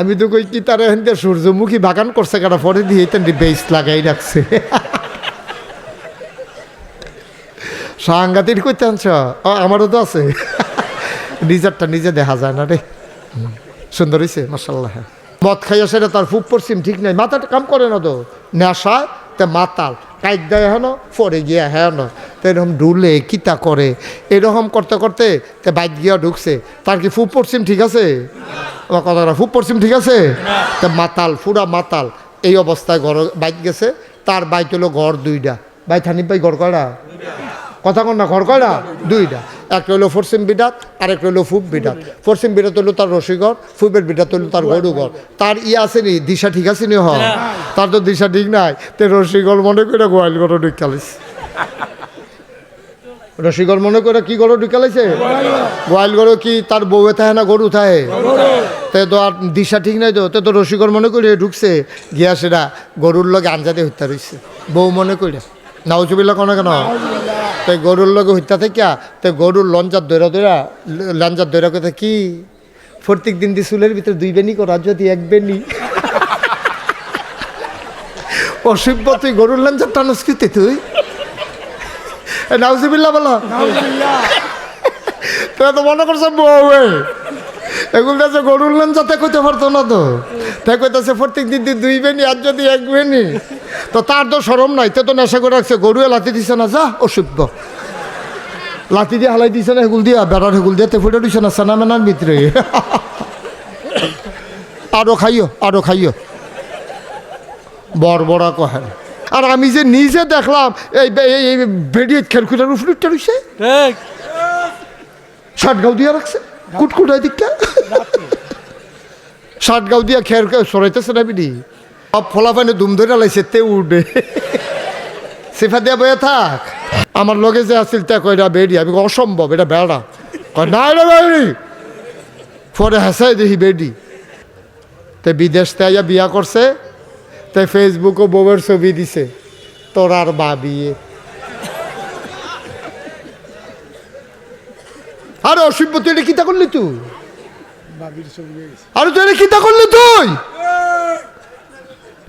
আমি তো কই কি তারা এখান থেকে সূর্যমুখী বাগান করছে কারা পরে দিয়ে তেন বেস লাগাই রাখছে সাংঘাতিক করতে আনছ আমারও তো আছে নিজেরটা নিজে দেখা যায় না রে সুন্দর হয়েছে মাশাআল্লাহ মদ খাইয়া সেটা তার ফুপ পশ্চিম ঠিক নাই মাথাটা কাম করে না তো নেশা তে মাতাল কাইক দেয় হেন পরে গিয়া হেন তো এরকম ডুলে কিতা করে এরকম করতে করতে তে বাইক গিয়া ঢুকছে তার কি ফুপ পশ্চিম ঠিক আছে আমার কথাটা ফুপ পশ্চিম ঠিক আছে তে মাতাল ফুরা মাতাল এই অবস্থায় ঘর বাইক গেছে তার বাইক হলো ঘর দুইটা বাই থানিপ ভাই ঘর কয়টা কথা কন না ঘর কয়টা দুইটা একটা হলো পশ্চিম বিডাত আর একটা হলো ফুপ বিডাত পশ্চিম বিডাত হলো তার রসিঘর ফুপের বিডাত হলো তার গরুঘর তার আসেনি দিশা ঠিক আছে নি তার তো দিশা ঠিক নাই তে রসিঘর মনে করে গোয়াল গরু ঢুকালিস রসিঘর মনে করে কি গরু ঢুকালাইছে গোয়াল গরু কি তার বউয়ে থাকে না গরু থাকে তে তো আর দিশা ঠিক নাই তো তো রসিঘর মনে করে ঢুকছে গিয়া সেটা গরুর লগে আঞ্জাদে হত্যা রয়েছে বউ মনে করে নাউজুবিল্লাহ কোনো কেন তাই গরুর লগে হত্যা থেকে তো গরুর লঞ্জার দৈরা কথা কি প্রত্যেক দিন দিয়ে চুলের ভিতরে দুই বেনি করা যদি এক বেনি অসভ্য তুই গরুর লঞ্জার টানস্কৃতি তুই নাউজুবিল্লাহ বলো তোরা তো মনে করছো বউ এগুলো আছে গরুর লঞ্জাতে কইতে পারতো না তো তাই কইতেছে প্রত্যেক দিন দিয়ে দুই বেনি আর যদি এক বেনি তো তার তো সরম নাই তো নেশা করে রাখছে গরুয়ে লাথি দিছে না যা অসভ্য লাথি দিয়ে হালাই দিছে না হেগুল দিয়া বেড়ার হেগুল দিয়ে ফুটে দিছে না সানা মেনার ভিতরে আরো খাইও বড় কহেন আর আমি যে নিজে দেখলাম এই বেরিয়ে খেলকুটার উপরে উঠতে রয়েছে ষাটগাঁও দিয়া রাখছে কুটকুটাই দিকটা ষাটগাঁও দিয়া খের সরাইতেছে না বিডি সব ফোলা পানি দুম ধরে লাইছে তে উঠবে সিফা দিয়া বয়ে থাক আমার লগে যে আসছিল তা কয়টা বেডি আমি অসম্ভব এটা বেড়া কয় না রে বেডি পরে হাসাই দেখি বেডি তে বিদেশ থেকে বিয়া করছে তাই ফেসবুকও বউয়ের ছবি দিছে তোর আর বিয়ে আরে অসভ্য তুই এটা কিতা করলি তুই আরে তুই এটা কিতা করলি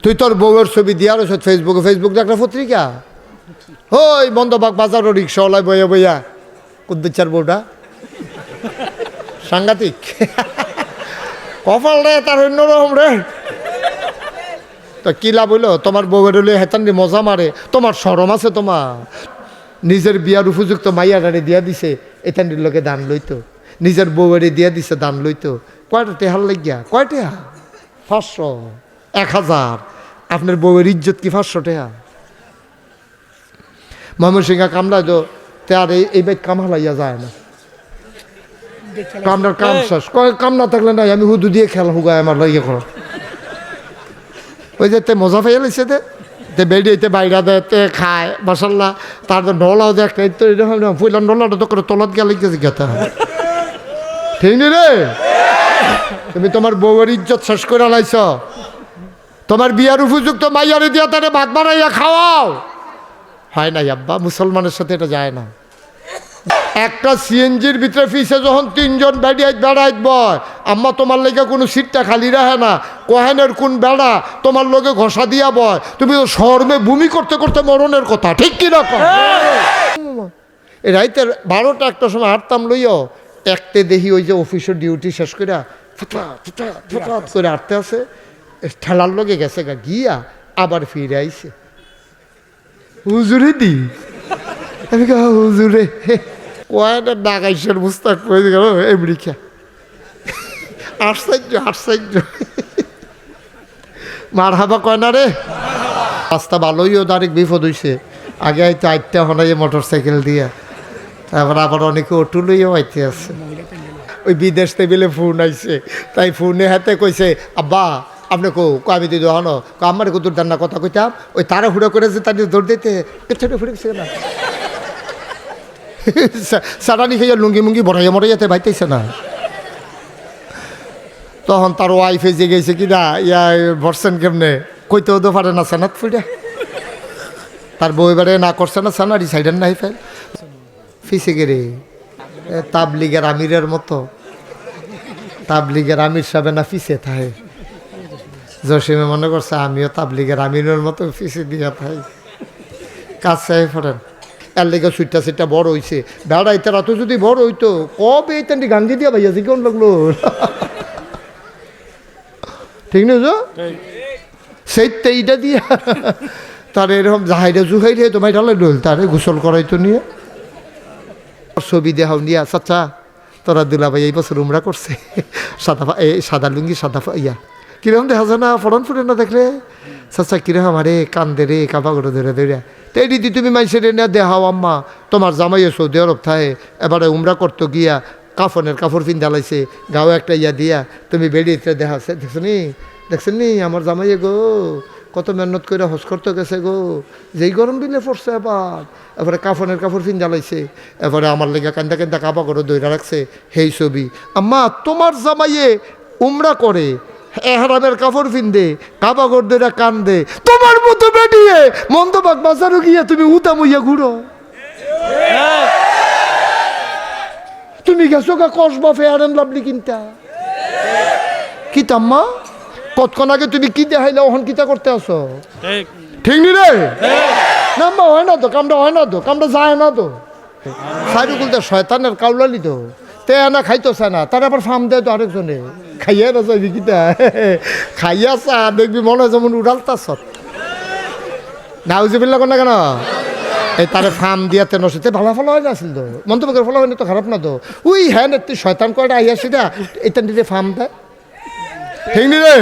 তুই তোর বউয়ের ছবি দিয়া রয়েছ ফেসবুক একটা পত্রিকা ওই বন্ধবাগ বাজারও রিক্সাওয়ালায় বইয়া কুদ্দুচার বউটা সাংঘাতিক কপাল রে তার অন্যরকম রে তো কি লাভ হইলো তোমার বউয়ের হলে হেতান মজা মারে তোমার শরম আছে তোমার নিজের বিয়ার উপযুক্ত মাইয়াডারে দিয়া দিছে এতানির লোকে দান লইতো নিজের বউয়েরে দিয়া দিছে দান লইতো কয়টা টেহার লাগিয়া কয় টেহা 500 1000 আপনার বউয়ের ইজ্জত কি 500 টেহা ময়মনসিংহা কামড়ায় তো তার এই বাইক কাম হালাইয়া যায় না কামড়ার কাম শেষ কয় কাম না থাকলে নাই আমি হুদু দিয়ে খেলা হুগায় আমার ইয়ে করো ওই যে তে মজা পাইয়া লাইছে তে বেড়িয়েতে বাইরা দেয় তে খায় মাসাল্লাহ তার তো ডলাও দেখ তো এরকম ফুইলাম ডলাটা তো করে তলত গেলে গেতে হয় ঠিক নি রে তুমি তোমার বউয়ের ইজ্জত শেষ করে লাইছ তোমার বিয়ার উপযুক্ত মাইয়ারে দিয়া তারে ভাত বানাইয়া খাওয়াও হয় নাই আব্বা মুসলমানের সাথে এটা যায় না একটা সিএনজির ভিতরে ফিসে যখন 3 জন বেড়াইত বয় আম্মা তোমার লেগে কোনো সিটটা খালি রাখে না কোহেনের কোন বেড়া তোমার লোকে ঘষা দিয়া বয় তুমি তো শর্মে ভূমি করতে করতে মরণের কথা ঠিক কিনা এই রাইতের 12টা একটা সময় হাঁটতাম লইও একতে দেখি ওই যে অফিসের ডিউটি শেষ করে ফুটা করে হাঁটতে আছে ঠেলার লগে গেছে গিয়া আবার ফিরে আইছে হুজুরে দি আমি হুজুরে কয়টা ডাকাইশের মুস্তাক হয়ে গেল আমেরিকা আশ্চর্য মার হাবা কয় না রে রাস্তা ভালোইও ডাইরেক্ট বিপদ হইছে আগে হয়তো আইতে হলাই মোটর সাইকেল দিয়ে তারপর আবার অনেকে অটো লইয়াও আইতে আছে ওই বিদেশ টেবিলে ফোন আইছে তাই ফোনে হাতে কইছে আব্বা আপনি আমি দিদি হন আমার কত দান্না কথা কইতাম ওই তারা হুড়ো করেছে তার দৌড় দিতে পেছনে ফুড়ে গেছে না সারানি খেয়ে লুঙ্গি মুঙ্গি বড়াইয়া মরাইয়াতে বাইতেছে না তখন তার ওয়াইফে যে গেছে কি না ইয়া ভরছেন কেমনে কইতেও তো পারে না সানাত ফুড়ে তার বউ এবারে না করছে না সানারি সাইডের নাই ফেল ফিসে গেরে তাবলিগের আমিরের মতো তাবলিগের আমির সাহেব না ফিসে থাকে জসিমে মনে করছে আমিও তাবলিগের আমিনের মতো পিছিয়ে দিয়া থাই কাজ চাই ফোটেন এর লেগে সুইটটা সিটটা বড় হয়েছে বেড়া এটা রাত যদি বড় হইতো কবে এই তেনটি গাঙ্গি দিয়া ভাইয়া কেমন লাগলো ঠিক না সেইটা এইটা দিয়া তার এরকম জাহাইরে জুহাই রে তোমায় ঢালে ডোল তারে গোসল করাইতো নিয়ে ছবি দেখাও নিয়ে আচ্ছা তোরা দুলা ভাই এই বছর উমরা করছে সাদা লুঙ্গি সাদা ইয়া কিরকম দেখা যায় না ফরন ফুটে না দেখলে চাচা কিরকম আরে কান্দে রে কাবা করে ধরে ধরে তো এই দিদি তুমি মাইসের না দেখাও আম্মা তোমার জামাইয়ে সৌদি আরব থাকে এবারে উমরা করতো গিয়া কাফনের কাপড় পিন্ধা লাইছে গাও একটা ইয়া দিয়া তুমি বেরিয়েছে দেখাচ্ছে দেখছেন নি আমার জামাইয়ে গো কত মেহনত করে হজ করতে গেছে গো যেই গরম দিলে পড়ছে এবারে কাফনের কাপড় পিন্ধা লাইছে এবারে আমার লেগে কান্দা কান্দা কাবা করে দইরা রাখছে সেই ছবি আম্মা তোমার জামাইয়ে উমরা করে এহরামের কাপড় পিন্দে কাবা ঘর দইরা কান্দে তোমার মতো বেরিয়ে মন্দবাগ বাজারও গিয়ে তুমি উতা মুইয়া ঘুরো তুমি গেছো গা কসবা ফেয়ার অ্যান্ড লাভলি কিনতা কি তাম্মা কতক্ষণ আগে তুমি কি দেখাইলে ওখান কিতা করতে আসো ঠিক নি রে নাম্বা হয় না তো কামটা হয় না তো কামটা যায় না তো সাইডুকুলতে শয়তানের কাউলালি তো তে না খাইতেছে না তার আবার ফার্ম দেয় তো আরেকজনে খাইয়া না যাবি কিতা খাইয়া চা দেখবি মনে হয় যেমন উড়ালতাছ নাউজি বিল্লা না কেন এই তারে ফার্ম দিয়াতে নসিতে ভালো ফলো হয় না আসল তো মন্তব্য করে ফলো হয়নি তো খারাপ না তো উই হ্যাঁ তুই শয়তান কয়টা আইয়াছি না এটা দিতে ফার্ম দেয় ঠিক নি রে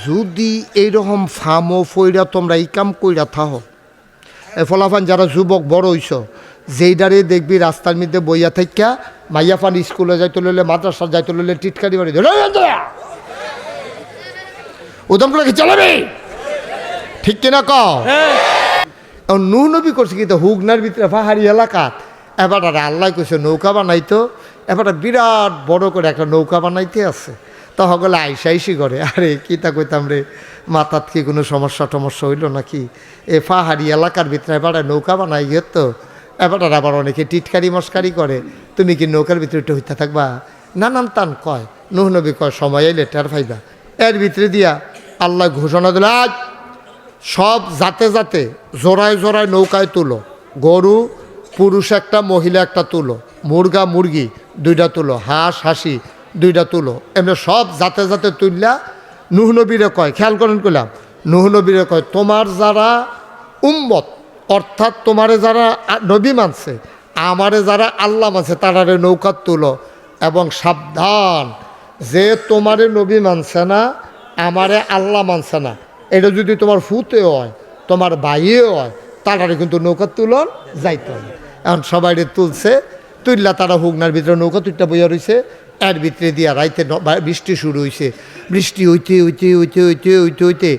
যদি এইরকম ফার্মও ফইরা তোমরা এই কাম কইরা থাহো এই ফলাফান যারা যুবক বড় হইছ যেইডারে দেখবি রাস্তার মধ্যে বইয়া থাকা মাইয়া ফান স্কুলে যাইতে লইলে মাদ্রাসা যাইতে লইলে টিটকারি বাড়ি ধরে উদম করে কি চালাবি ঠিক কিনা কও নূহ নবী করছে কিন্তু হুগনার ভিতরে পাহাড়ি এলাকা এবার আল্লাহ কইছে নৌকা বানাইতো এবার বিরাট বড় করে একটা নৌকা বানাইতে আছে তো সকলে আইসি করে আরে কিতা কইতাম রে মাথাত কি কোনো সমস্যা টমস্যা হইল নাকি এ পাহাড়ি এলাকার ভিতরে এবার নৌকা বানাই গিয়ে তো এবার আবার অনেকে টিটকারি মস্কারি করে তুমি কি নৌকার ভিতরে একটু হইতে থাকবা নানান তান কয় নূহ নবী কয় সময় আইলে টের পাইবা এর ভিতরে দিয়া আল্লাহ ঘোষণা দিল আজ সব জাতে জাতে জোড়ায় জোড়ায় নৌকায় তুলো গরু পুরুষ একটা মহিলা একটা তুলো মুরগা মুরগি দুইটা তুলো হাঁস হাসি দুইটা তুলো এমনি সব জাতে জাতে তুললা নূহ নবীরে কয় খেয়াল করেন কইলাম নূহ নবীরে কয় তোমার যারা উম্মত অর্থাৎ তোমারে যারা নবী মানছে আমারে যারা আল্লাহ মানছে তারারে নৌকা তুলো এবং সাবধান যে তোমারে নবী মানছে না আমারে আল্লাহ মানছে না এটা যদি তোমার ফুতে হয় তোমার ভাইও হয় তারারে কিন্তু নৌকা তুলন যাইতে হবে এখন সবাই তুলছে তুললা তারা হুগনার ভিতরে নৌকা তুলটা বইয়া রয়েছে এর ভিতরে দিয়া রাইতে বৃষ্টি শুরু হয়েছে বৃষ্টি হইতে হইতে হইতে হইতে হইতে হইতে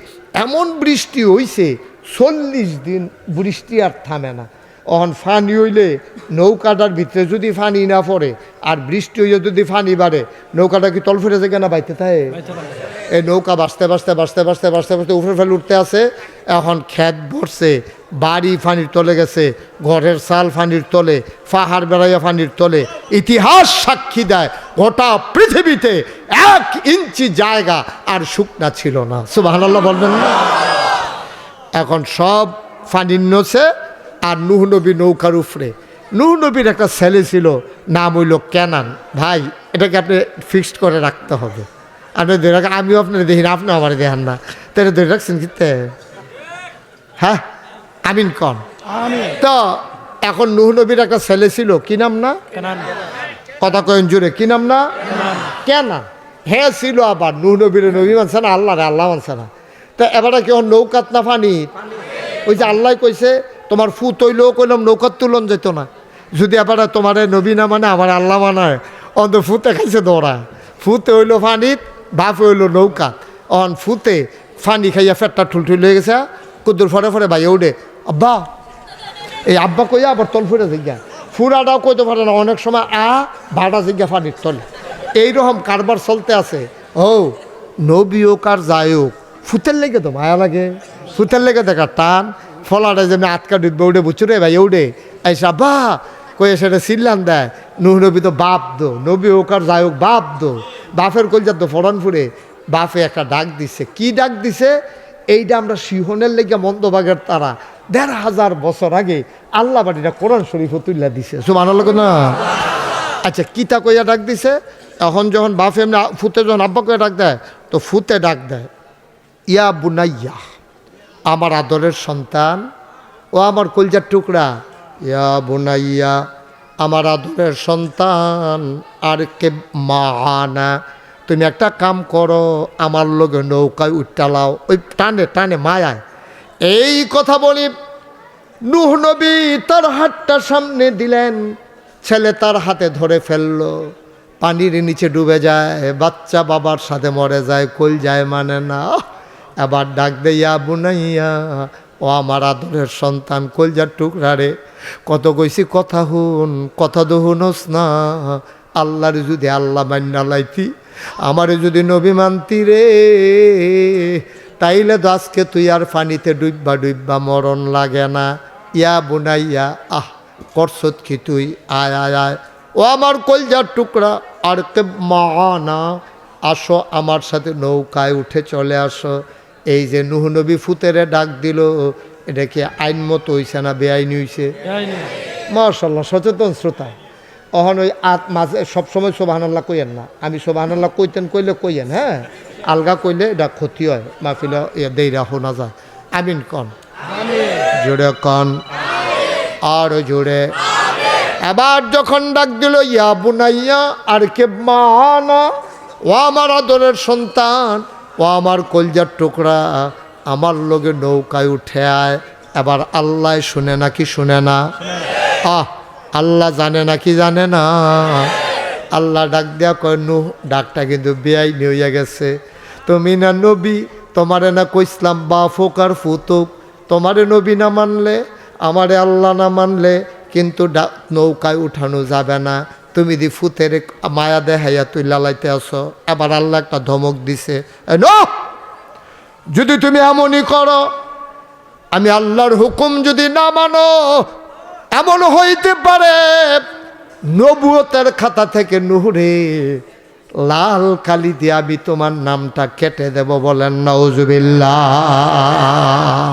এমন বৃষ্টি হইছে 40 দিন বৃষ্টি আর থামে না অহন ফানি হইলে নৌকাটার ভিতরে যদি ফানি না পড়ে আর বৃষ্টি হইলে যদি ফানি বাড়ে নৌকাটা কি তল ফিরে যায় না বাইতে থাকে এই নৌকা বাঁচতে বাঁচতে বাঁচতে বাঁচতে বাঁচতে বাঁচতে উপরে ফেলে উঠতে আসে এখন ক্ষেত ভরছে বাড়ি ফানির তলে গেছে ঘরের চাল ফানির তলে পাহাড় বেড়াইয়া ফানির তলে ইতিহাস সাক্ষী দেয় গোটা পৃথিবীতে 1 ইঞ্চি জায়গা আর শুকনা ছিল না সুবহানাল্লাহ বলবেন না এখন সব ফানির নছে আর নূহ নবী নৌকার উপরে নূহ নবীর একটা ছেলে ছিল নাম হইল কেনান ভাই এটাকে আপনি ফিক্সড করে রাখতে হবে আপনি ধরে রাখেন আমিও আপনার দেখি না আপনি আমার দেখেন না তাহলে ধরে রাখছেন কিতে হ্যাঁ আমিন কন তো এখন নূহ নবীর একটা ছেলে ছিল কি নাম না কথা কয়েন জুড়ে কি নাম না কেনান হ্যাঁ ছিল আবার নূহ নবীর নবী মানছে না আল্লাহ রে আল্লাহ মানছে না তা এবারে কেউ নৌকাত না ফানি ওই যে আল্লাহ কইছে তোমার ফু তৈলেও কইলাম নৌকার তুলন যেত না যদি এবার তোমার নবী না মানে আমার আল্লাহ মানায় অন্ত ফুতে খাইছে দৌড়া ফুতে হইলো ফানিত বাপ হইলো নৌকা অন ফুতে ফানি খাইয়া ফেটটা ঠুলঠুল হয়ে গেছে কুদ্দুর ফরে ফরে ভাই উঠে আব্বা এই আব্বা কইয়া আবার তল ফুরে জিজ্ঞা ফুরাটাও কইতে পারে না অনেক সময় ভাড়া জিজ্ঞা ফানির তলে এইরকম কারবার চলতে আছে ও নবী হোক আর যাই হোক ফুতের লেগে তো মায়া লাগে ফুতের লেগে দেখা টান ফলাটা যেমনি আটকা ডুববে উঠে বুঝছো রে ভাই উঠে আইসা বা কয়ে সেটা সিল্লান দেয় নূহ নবী তো বাপ দো নবী হোক আর যাই হোক বাপ দো বাপের কলজার তো ফড়ন ফুরে বাপে একটা ডাক দিছে। কি ডাক দিছে এইটা আমরা সিংহনের লেগে মন্দবাগের তারা ১,৫০০ বছর আগে আল্লাহ বাড়িটা কোরআন শরীফ তুল্লা দিছে। সুবহানাল্লাহ না? আচ্ছা কিতা কইয়া ডাক দিছে? এখন যখন বাপে এমনি ফুতে যখন আব্বা কইয়া ডাক দেয়, তো ফুতে ডাক দেয়, ইয়া বুনাইয়া, আমার আদরের সন্তান, ও আমার কলজার টুকরা, ইয়া বুনাইয়া, আমার আদরের সন্তান, আর কে মানা, তুমি একটা কাম করো, আমার লগে নৌকায় উঠটালাও, ওই টানে টানে মায়ায়। এই কথা বলি নূহ নবী তার হাতটা সামনে দিলেন, ছেলে তার হাতে ধরে ফেললো, পানির নিচে ডুবে যায়, বাচ্চা বাবার সাথে মরে যায়, কল যায় মানে না। এবার ডাক দেয়া বুনাইয়া, ও আমার আদরের সন্তান, কলজার টুকরা রে, কত কইছি কথা হুন, কথা তো হুনস না। আল্লাহরে যদি আল্লাহ মান্না লাইতি, আমারে যদি নবী মানতি রে, তাইলে তো আজকে তুই আর পানিতে ডুববা ডুববা মরণ লাগে না। ইয়া বুনাইয়া, আহ করছত কি তুই, আয় আয় আয়, ও আমার কলজার টুকরা, আর কে মানা, আসো আমার সাথে নৌকায় উঠে চলে আসো। এই যে নূহ নবী ফুতেরে ডাক দিল, এটা কি আইন মতো হইছে না বেআইনি হইছে? মাশাআল্লাহ, সচেতন শ্রোতা। অহন ওই মাঝে সবসময় সুবহানাল্লাহ কইয়েন না, আমি সুবহানাল্লাহ কইতেন কইলে কইয়েন, হ্যাঁ, আলগা কইলে এটা ক্ষতি হয়, মাহফিলে দেইরা শোনা যায়। আমিন কন, জোরে কন, আর জোরে। এবার যখন ডাক দিল ইয়া বুনাইয়া, আর কে মানা, ও আমার আদরের সন্তান, ও আমার কলজার টুকরা, আমার লগে নৌকায় উঠে আয়। এবার আল্লাহ শুনে নাকি শুনে না? আল্লাহ জানে নাকি জানে না? আল্লাহ ডাক দেয়া কয়, নূহ, ডাকটা কিন্তু বেআইনি হইয়া গেছে। তুমি না নবী, তোমারে না কইসলাম বা ফোকার ফুতুক, তোমারে নবী না মানলে, আমারে আল্লাহ না মানলে কিন্তু নৌকায় উঠানো যাবে না। তুমি দি ফুতের মায়া দেখাইয়া তুই লালাইতে আসো। এবার আল্লাহ একটা ধমক দিছে, যদি তুমি এমনই করো, আমি আল্লাহর হুকুম যদি না মানো, এমন হইতে পারে নবুয়তের খাতা থেকে নূহরে লাল কালি দিয়ে আমি তোমার নামটা কেটে দেব। বলেন নাউজুবিল্লাহ।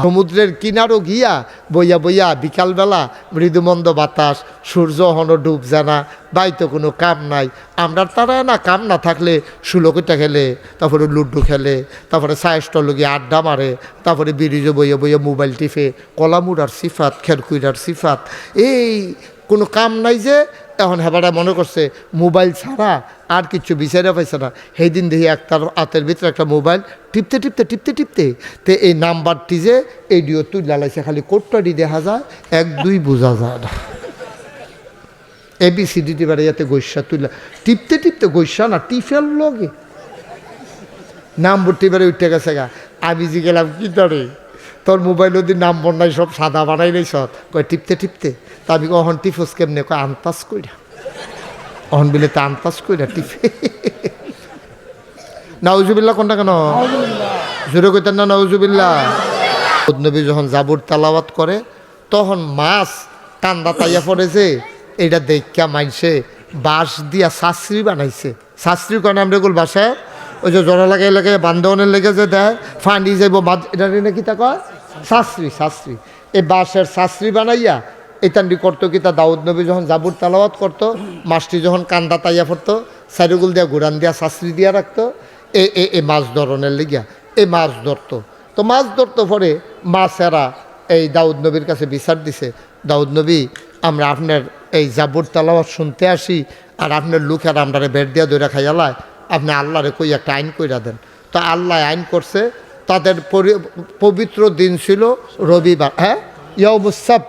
সমুদ্রের কিনারও গিয়া বইয়া বইয়া বিকালবেলা মৃদুমন্দ বাতাস, সূর্য হনো ডুব জানা, বাইতো কোনো কাম নাই। আমরা তারা না কাম না থাকলে সুলকিটা খেলে, তারপরে লুডু খেলে, তারপরে সায়স্টল গিয়ে আড্ডা মারে, তারপরে ব্রিজে বইয়া বইয়া মোবাইল টিপে, কলামুড়ার সিফাত, খেরকুইরার সিফাত, এই কোনো কাম নাই যে এখন হেবাটা মনে করছে মোবাইল ছাড়া আর কিছু বিচারে পাইছে না। সেই দিন দেখি একটার হাতের ভিতরে একটা মোবাইল টিপতে টিপতে টিপতে টিপতে তে এই নাম্বারটি যে এইডিও তুই লালাইছে, খালি কোটটাটি দেখা যায়, 1 2 বোঝা যায় না। ABCD বারে যাতে গৈসা তুইলা টিপতে টিপতে গৈসা না টিফেল লগে নাম্বার টিপারে উঠে গেছে গা। আমি যে গেলাম কি ধরে, তোর মোবাইল ওদের নাম্বার নাই, সব সাদা বানাই নাই সব, কয় টিপতে টিপতে। তা আমি অহন টিফোস কেমনে, কয় আনতাস কইরা, অহন বিলে তো আনতাস কইরা টিপে। নাউজুবিল্লাহ কোনটা কেন জোরে কইতেন না? নাউজুবিল্লাহ। নবী যখন জাবুর তালাওয়াত করে, তখন মাছ কান্দা তাইয়া পড়েছে, এইটা দেখা মাইছে বাঁশ দিয়া শাস্ত্রী বানাইছে। শাস্ত্রী কয় আমরা এগুলো বাসায় ওই যে জোড়া লাগাই লাগাই বান্ধবনের লেগে যে দেয় ফান্ডি যাইব, এটা নাকি তা কয় শাস্ত্রী। শাস্ত্রী এই বাঁশের শাস্ত্রী বানাইয়া এতান্ডি করতো কি, তা দাউদ নবী যখন জাবুর তালাওয়াত করতো, মাছটি যখন কান্দা তাইয়া পড়তো, সাইডগুল দিয়া গুড়ান দিয়া শাস্ত্রী দিয়া রাখতো, এই মাছ ধরনের লেগিয়া এই মাছ ধরতো। তো মাছ ধরতো পরে মাছেরা এই দাউদ নবীর কাছে বিচার দিছে, দাউদ নবী আমরা আপনার এই জাবুর তালাওয়াত শুনতে আসি, আর আপনার লোকের আমরা বেড় দিয়া দৈরা খাইয়ালায়, আপনি আল্লাহরে কই একটা আইন কইরা দেন। তো আল্লাহ আইন করছে, তাদের পবিত্র দিন ছিল রবিবার, হ্যাঁ ইয়াউমুস-সাbt,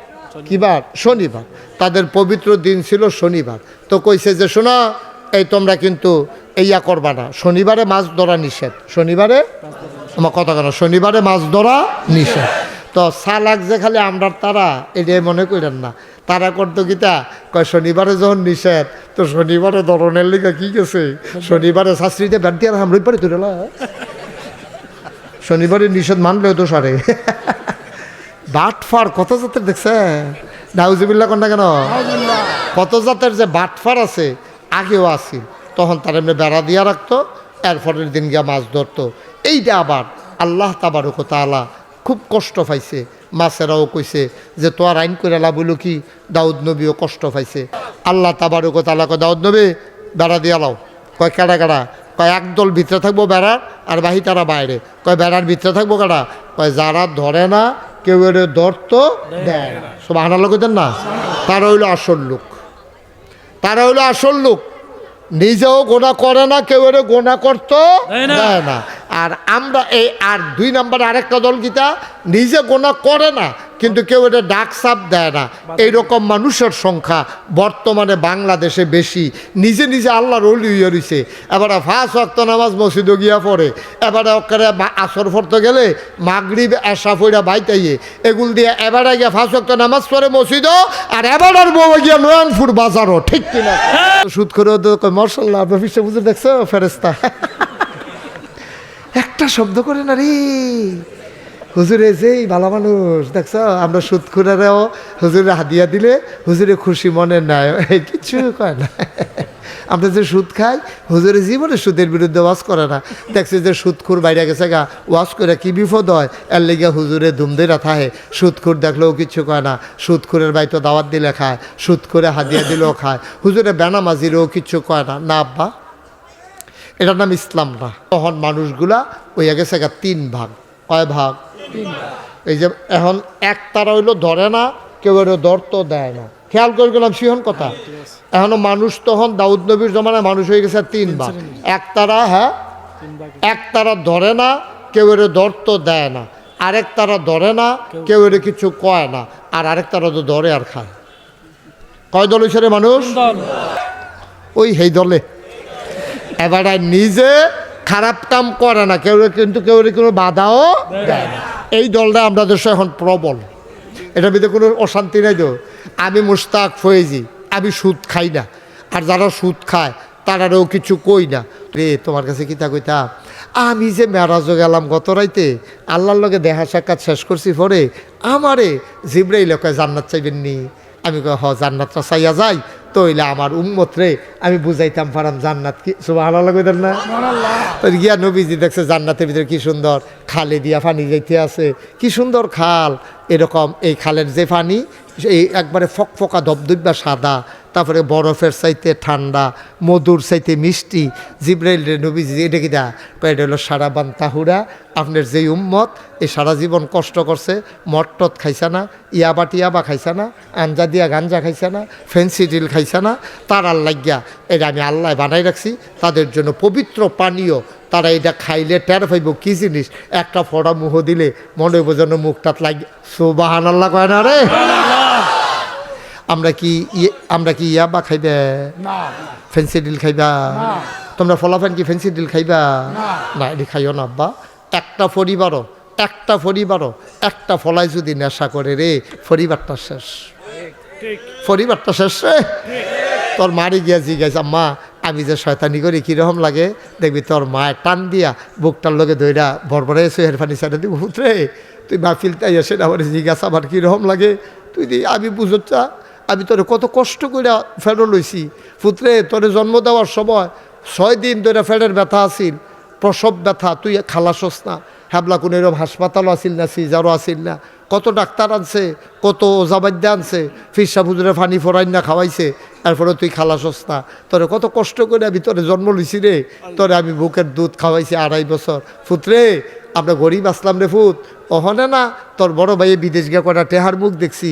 কিবার শনিবার, তাদের পবিত্র দিন ছিল শনিবার। তো কইছে যে শোনা, এই তোমরা কিন্তু ইয়া করবা না, শনিবারে মাছ ধরা নিষেধ, শনিবারে আমার কথা কেন, শনিবারে মাছ ধরা নিষেধ। তো সালাক যে খালি আমরা তারা এটাই মনে করেন না, তারা করতো গীতা কয় শনিবারে যখন নিষেধ, তো শনিবারে ধরনের লিগা কি গেছে, শনিবারে শাস্ত্রীতে ব্যাট দিয়ে আমরা পরে তুলে শনিবারে নিষেধ মানলেও তো সারে বাটফার কত জাতের দেখছে। নাউজুবিল্লাহ কোনটা কেন, কত জাতের যে বাটফার আছে, আগেও আসিল। তখন তার এমনি বেড়া দিয়া রাখতো, এরপরের দিন গিয়া মাছ ধরতো। এইটা আবার আল্লাহ তাবারক ওয়া তাআলা খুব কষ্ট পাইছে। মাছেরাও কইছে যে তোর আইন করে লাভলো কি, দাউদ নবীও কষ্ট পাইছে। আল্লাহ তাবারক ওয়া তাআলা কয় দাউদ নবী বেড়া দিয়া লাও। কয় কেডা কেডা? কয় একদল ভিতরে থাকবো বেড়ার আর বাহি তারা বাইরে। কয় বেড়ার ভিতরে থাকবো কেডা? কয় যারা ধরে না, কেউ এর ধরতো দেয় না। সুবহানাল্লাহ কইতেন না? তারা হইল আসল লোক, তারা হইল আসল লোক। নিজেও গোনা করে না, কেউ এর গোনা করতো দেয় না। আর আমরা এই আর 2 নম্বরে আরেকটা দল গীতা নিজে গোনা করে না কিন্তু কেউ এটা ডাক সাপ দেয় না। এইরকম মানুষের সংখ্যা বর্তমানে বাংলাদেশে বেশি। নিজে নিজে আল্লাহর ওলি হইয়া রইছে। এবারে 5 ওয়াক্ত নামাজ মসজিদে গিয়া পড়ে, এবারে ওখানে আসর পড়তে গেলে মাগরিব এশা পড়া বাইতাইয়ে এগুল দিয়ে এবারে গিয়া 5 ওয়াক্ত নামাজ পড়ে মসজিদও, আর এবারের বউ গিয়া নয়নপুর বাজারও। ঠিক কিনা? সুদ করে মাশাআল্লাহ আপনার পিছে বুঝে দেখছো ফেরেস্তা একটা শব্দ করে না রে হুজুরে, যেই ভালো মানুষ দেখছ। আমরা সুদ খুঁড়ারেও হুজুরে হাদিয়া দিলে হুজুরে খুশি মনে নাই, কিছু কয় না। আমরা যে সুদ খাই হুজুরে জীবনে সুদের বিরুদ্ধে ওয়াজ করে না। দেখছি যে সুদখুর বাইরে গেছে গা, ওয়াজ করে কি বিপদ হয়, এর লেগে হুজুরে ধুমধেরা থাহে। সুদখুর দেখলেও কিছু কয় না। সুদখুরের বাইতো দাওয়াত দিলে খায়, সুদখুরে হাদিয়া দিলেও খায়। হুজুরে বেনামাজিরেও কিছু কয় না। না আব্বা, এটার নাম ইসলাম না। তখন মানুষগুলা হইয়া গেছে গা 3 ভাগ। কয় ভাগ? 3 ভাগ। এই যে এখন এক তারা হইলো ধরে না, কেউ এর ধরতো দেয় না। খেয়াল করে গেলাম সিহন কথা। এখনো মানুষ তখন দাউদ নবীর জমানায় মানুষ হয়ে গেছে 3 ভাগ। এক তারা, হ্যাঁ, এক তারা ধরে না, কেউ এর ধরতো দেয় না। আরেক তারা ধরে না, কেউ এর কিছু কয় না। আর আরেক তারা তো ধরে আর খায়। কয় দল হইছে রে মানুষ? ওই হেই দলে এবারে নিজে খারাপ কাম করে না কেউ, কিন্তু কেউ কোনো বাধাও দেয় না। এই দলটা আমরা দেশে এখন প্রবল। এটার ভিতরে কোনো অশান্তি নাই তো। আমি মুশতাক ফয়েজি, আমি সুদ খাই না, আর যারা সুদ খায় তারাও কিছু কই না। রে তোমার কাছে কিতা কইতা, আমি যে মেরাজও গেলাম গত রাইতে, আল্লাহর লগে দেখা সাক্ষাৎ শেষ করছি, পরে আমারে জিবরাইল কয় জান্নাত চাইবেন নি? আমি কই হ, জান্নাতটা চাইয়া যাই তো হইলে আমার উম্মত রে আমি বুঝাইতাম পারাম জান্নাত কি। সুবহানাল্লাহ কইতেন না? তো গিয়া নবীজি দেখছে জান্নাতের ভিতরে কি সুন্দর খালে দিয়া পানি যাইতে আছে, কি সুন্দর খাল। এরকম এই খালের যে পানি এই একবারে ফকফকা ধবধব্যা সাদা, তারপরে বরফের চাইতে ঠান্ডা, মধুর চাইতে মিষ্টি। জিবরাইল রে নবীজি এটা কি দা? এটা হলো সারাবান তাহুরা, আপনার যেই উম্মত এই সারা জীবন কষ্ট করছে, মটটত খাইছে না, ইয়াবা টিয়াবা খাইছে না, আঞ্জা দিয়া গাঞ্জা খাইছে না, ফেন্সিডিল খাইছে না, তার লাগিয়া এটা আমি আল্লাহ বানাই রাখছি তাদের জন্য পবিত্র পানীয়। তারা এটা খাইলে টের পাইব কি জিনিস। একটা ফোড়া মুহ দিলে মনে হইব যেন মুখটাত লাগে। সুবহানাল্লাহ কয় না রে? আমরা কি ইয়াবা খাইবে না, ফেন্সিডিল খাইবা? তোমরা ফলাফান কি ফেন্সিডিল খাইবা না? এটি খাইও না আব্বা। একটা পরিবারও একটা ফলাই যদি নেশা করে রে, পরিবারটা শেষ, পরিবারটা শেষ রে। তোর মারি গিয়া জিজ্ঞাসা, আম্মা আমি যে শয়তানি করি কীরকম লাগে, দেখবি তোর মায়ের টান দিয়া বুকটার লগে দইরা বরবরে সোহের ফানি সাইডে দিব। পুত্রে তুই মাহফিলটা এসে আমার জিজ্ঞাসা আবার কীরকম লাগে, তুই দি আমি বুঝচ্ছা আমি তোরে কত কষ্ট করে ফেরো লইছি। পুত্রে তোরে জন্ম দেওয়ার সময় 6 দিন ধরে ফেরের ব্যথা আসিল, প্রসব ব্যথা, তুই খালাসস না। হ্যাবলা কোনো এরকম হাসপাতালও আসিল না, সিজারও আসিল না। কত ডাক্তার আনছে, কত ওজাবাদ্যা আনছে, ফিরসা ফুজুরে ফানি ফোরাইন না খাওয়াইছে, এরপরে তুই খালাসস না। তোরে কত কষ্ট করে আমি তোরে জন্ম লইছি রে, তোরে আমি বুকের দুধ খাওয়াইছি 2.5 বছর। পুত্রে আমরা গরিব আসলাম রে ফুত, ওহনে না তোর বড় ভাইয়ে বিদেশ গিয়ে কটা টেহার মুখ দেখছি,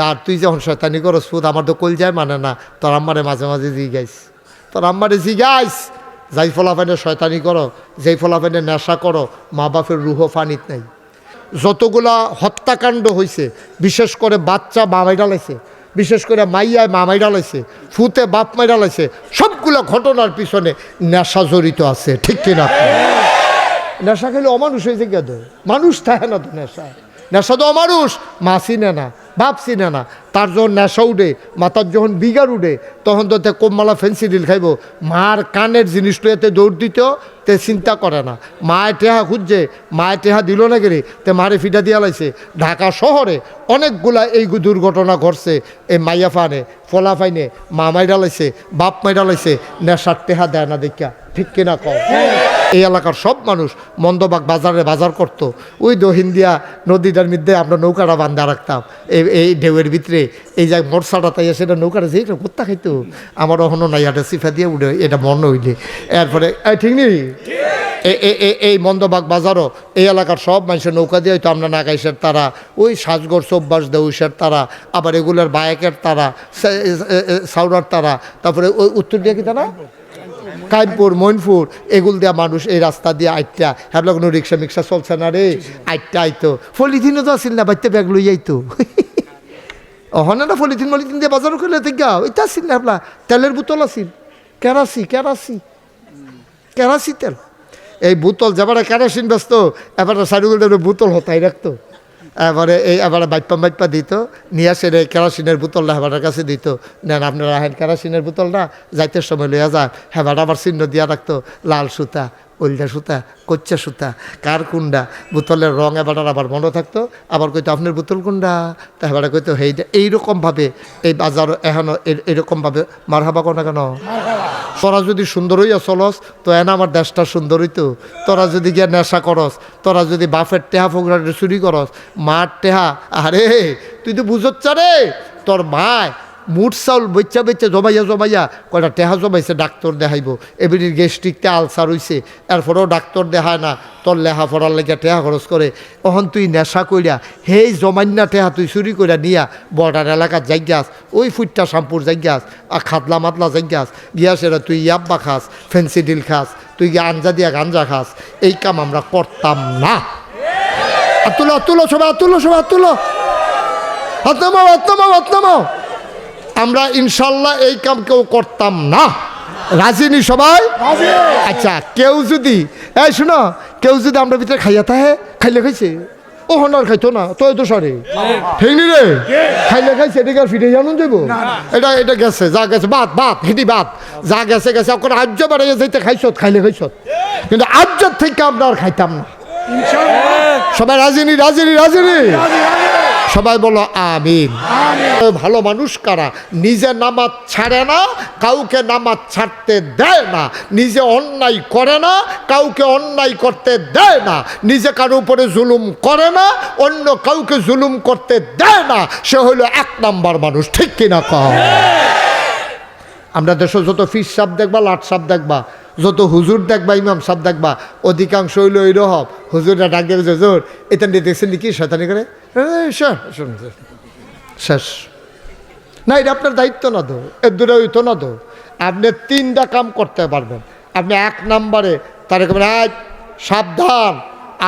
আর তুই যখন শয়তানি করস ফুত আমার তো কল যায় মানে না। তোর আম্মারে মাঝে মাঝে জিগাইস, তোর আম্মারে জিগাইস, যাই ফলাফাইনে শয়তানি করো, যেই ফলাফাইনে নেশা করো, মা বাপের রুহ ফানিত নাই। যতগুলা হত্যাকাণ্ড হয়েছে, বিশেষ করে বাচ্চা মামাই ডালাইছে, বিশেষ করে মাইয়ায় মামাই ডালাইছে, ফুতে বাপ মাই ডালাইছে, সবগুলো ঘটনার পিছনে নেশা জড়িত আছে। ঠিক কিনা? নেশা খেলে অমানুষ হয়েছে কেন? মানুষ থাকে না তো নেশা, নেশা তো অমানুষ। মা চিনে না, বাপ চিনে না, তার যখন নেশা উঠে, মাথার যখন বিগার উঠে, তখন তো তে কোমমালা ফেন্সিডিল খাইব। মার কানের জিনিসটা এতে দৌড় দিত, তে চিন্তা করে না। মায়ের টেহা খুঁজছে, মায়ের টেহা দিল না গেলে তে মারে ফিটা দিয়া লাইছে। ঢাকা শহরে অনেকগুলা এই দুর্ঘটনা ঘটছে। এই মাইয়া ফানে ফলা ফাইনে মা মাইরা লাইছে, বাপ মাইরা লাইছে, নেশার টেহা দেয় না দেখা। ঠিক কিনা কও? এই এলাকার সব মানুষ মন্দবাগ বাজারে বাজার করতো। ওই দহিন্দিয়া নদীটার মধ্যে আমরা নৌকাটা বান্ধা রাখতাম এই ঢেউয়ের ভিতরে, এই যে মরসাটা তাই সেটা নৌকাটা যে কোথা খাইতো আমার এখনও নাই, এটা সিফা দিয়ে উঠে এটা মনে হইলে এরপরে ঠিক নেই। এই মন্দবাগ বাজারও এই এলাকার সব মানুষের নৌকা দিয়ে হয়তো আমরা নাগাইশের তারা, ওই সাজগড় চব্বাস দেউসের তারা, আবার এগুলোর বায়েকের তারা, সাউরার তারা, তারপরে ওই উত্তর দিয়ে কি তারা কাইমপুর মইনপুর এগুল দিয়া মানুষ এই রাস্তা দিয়ে আইটা হ্যাঁ কোনো রিক্সা মিক্সা চলছে না রে, আইটা আইতো পলিথিনও তো আসিল না, বাচ্চা ব্যাগ লই আইতো ওখানে না পলিথিন মলিথিন দিয়ে বাজারও করলে দেখা ওইটা আসিল না, আপনার তেলের বোতল আসিল, কেরাসি তেল, এই বোতল যাবারে কেরাসিন ব্যস্ত এবারে সাইডগুলো বোতল হতাই রাখতো, এবারে বাইপা দিত, নিয়ে আসে রে কেরাসিনের বোতলটা হেবাটার কাছে দিত, নেন আপনারা আহেন কেরাসিনের বোতলটা যাইতে সময় লইয়া যান, হেবাটা আবার চিহ্ন দিয়া রাখতো, লাল সুতা, ওলদা সুতা, কচ্চা সুতা, কার কুন্ডা, বোতলের রং এবারটার আবার মনে থাকতো, আবার কইতো আপনার বোতল কুন্ডা, তা হেবাটা কইতো হেইটা। এইরকমভাবে এই বাজার এখনও এরকমভাবে মার হাবা কোনা কেন, তোরা যদি সুন্দর হইয়া চলস তো এন আমার দেশটা সুন্দর হইতো, তোরা যদি গিয়া নেশা করস, তোরা যদি বাপের টেহা ফোকরা চুরি করস, মার টেহা, আরে তুই তো বুঝচ্ছ রে, তোর মায় মুঠ চাউল বেচা জমাইয়া কয়টা টেহা জমাইছে ডাক্তার দেখাইব, এবিডির গ্যাস্ট্রিকতে আলসার হইছে, এরপরেও ডাক্তার দেখায় না, তোর লেহা পড়ার লেগে টেহা খরচ করে, তখন তুই নেশা কইরা হেই জমান্যা টেহা তুই চুরি কইরা নিয়া বর্ডার এলাকার জায়গাস, ওই ফুটটা শ্যাম্পুর জায়গাস আর খাদলা মাতলা জায়গাস গিয়া সেরা তুই ইয়াব্বা খাস, ফেন্সিডিল খাস, তুই গিয়া আঞ্জা দিয়া গাঞ্জা খাস, এই কাম আমরা করতাম না। তুলো সবাই আমরা ইনশাল্লাহ এই কাম কেউ করতাম না। রাজিনি সবাই? আচ্ছা কেউ যদি এই শোনো, কেউ যদি আমরা ভিতরে খাইয়া থাকে, খাইলে খাইছে ও হনার খাইতো না তো তো সরে ঠিক নি রে, খাইলে খাইছে এটাকে আর ফিরে জানুন যাবো, এটা গেছে যা গেছে বাদ হিটি বাদ যা গেছে ওখানে আজ্য বাড়ে যাইতে খাইছত, খাইলে খাইছত, কিন্তু আজ্যর থেকে আমরা আর খাইতাম না। সবাই রাজিনি সবাই বলো আমিন। ভালো মানুষ কারা নিজে নামাজ ছাড়ে না, কাউকে নামাজ ছাড়তে দেয় না, নিজে অন্যায় করে না, কাউকে অন্যায় করতে দেয় না, নিজে কারো উপরে জুলুম করে না, অন্য কাউকে জুলুম করতে দেয় না, সে হইল 1 নাম্বার মানুষ, ঠিক কিনা কও? আমরা দেশে যত ফিস সাপ দেখবা, লাট সাপ দেখবা, যত হুজুর দেখবা, ইমাম সাহেব দেখবা, অধিকাংশ হইল এইরকম, হুজুররা ডাক দেবে হুজুর এটা নিয়ে দেখছেন কি শয়তানি করে শেষ না, এটা আপনার দায়িত্ব না দো, এর দূরে হইতো না দো। আপনি 3টা কাম করতে পারবেন। আপনি 1 নাম্বারে তার আজ সাবধান,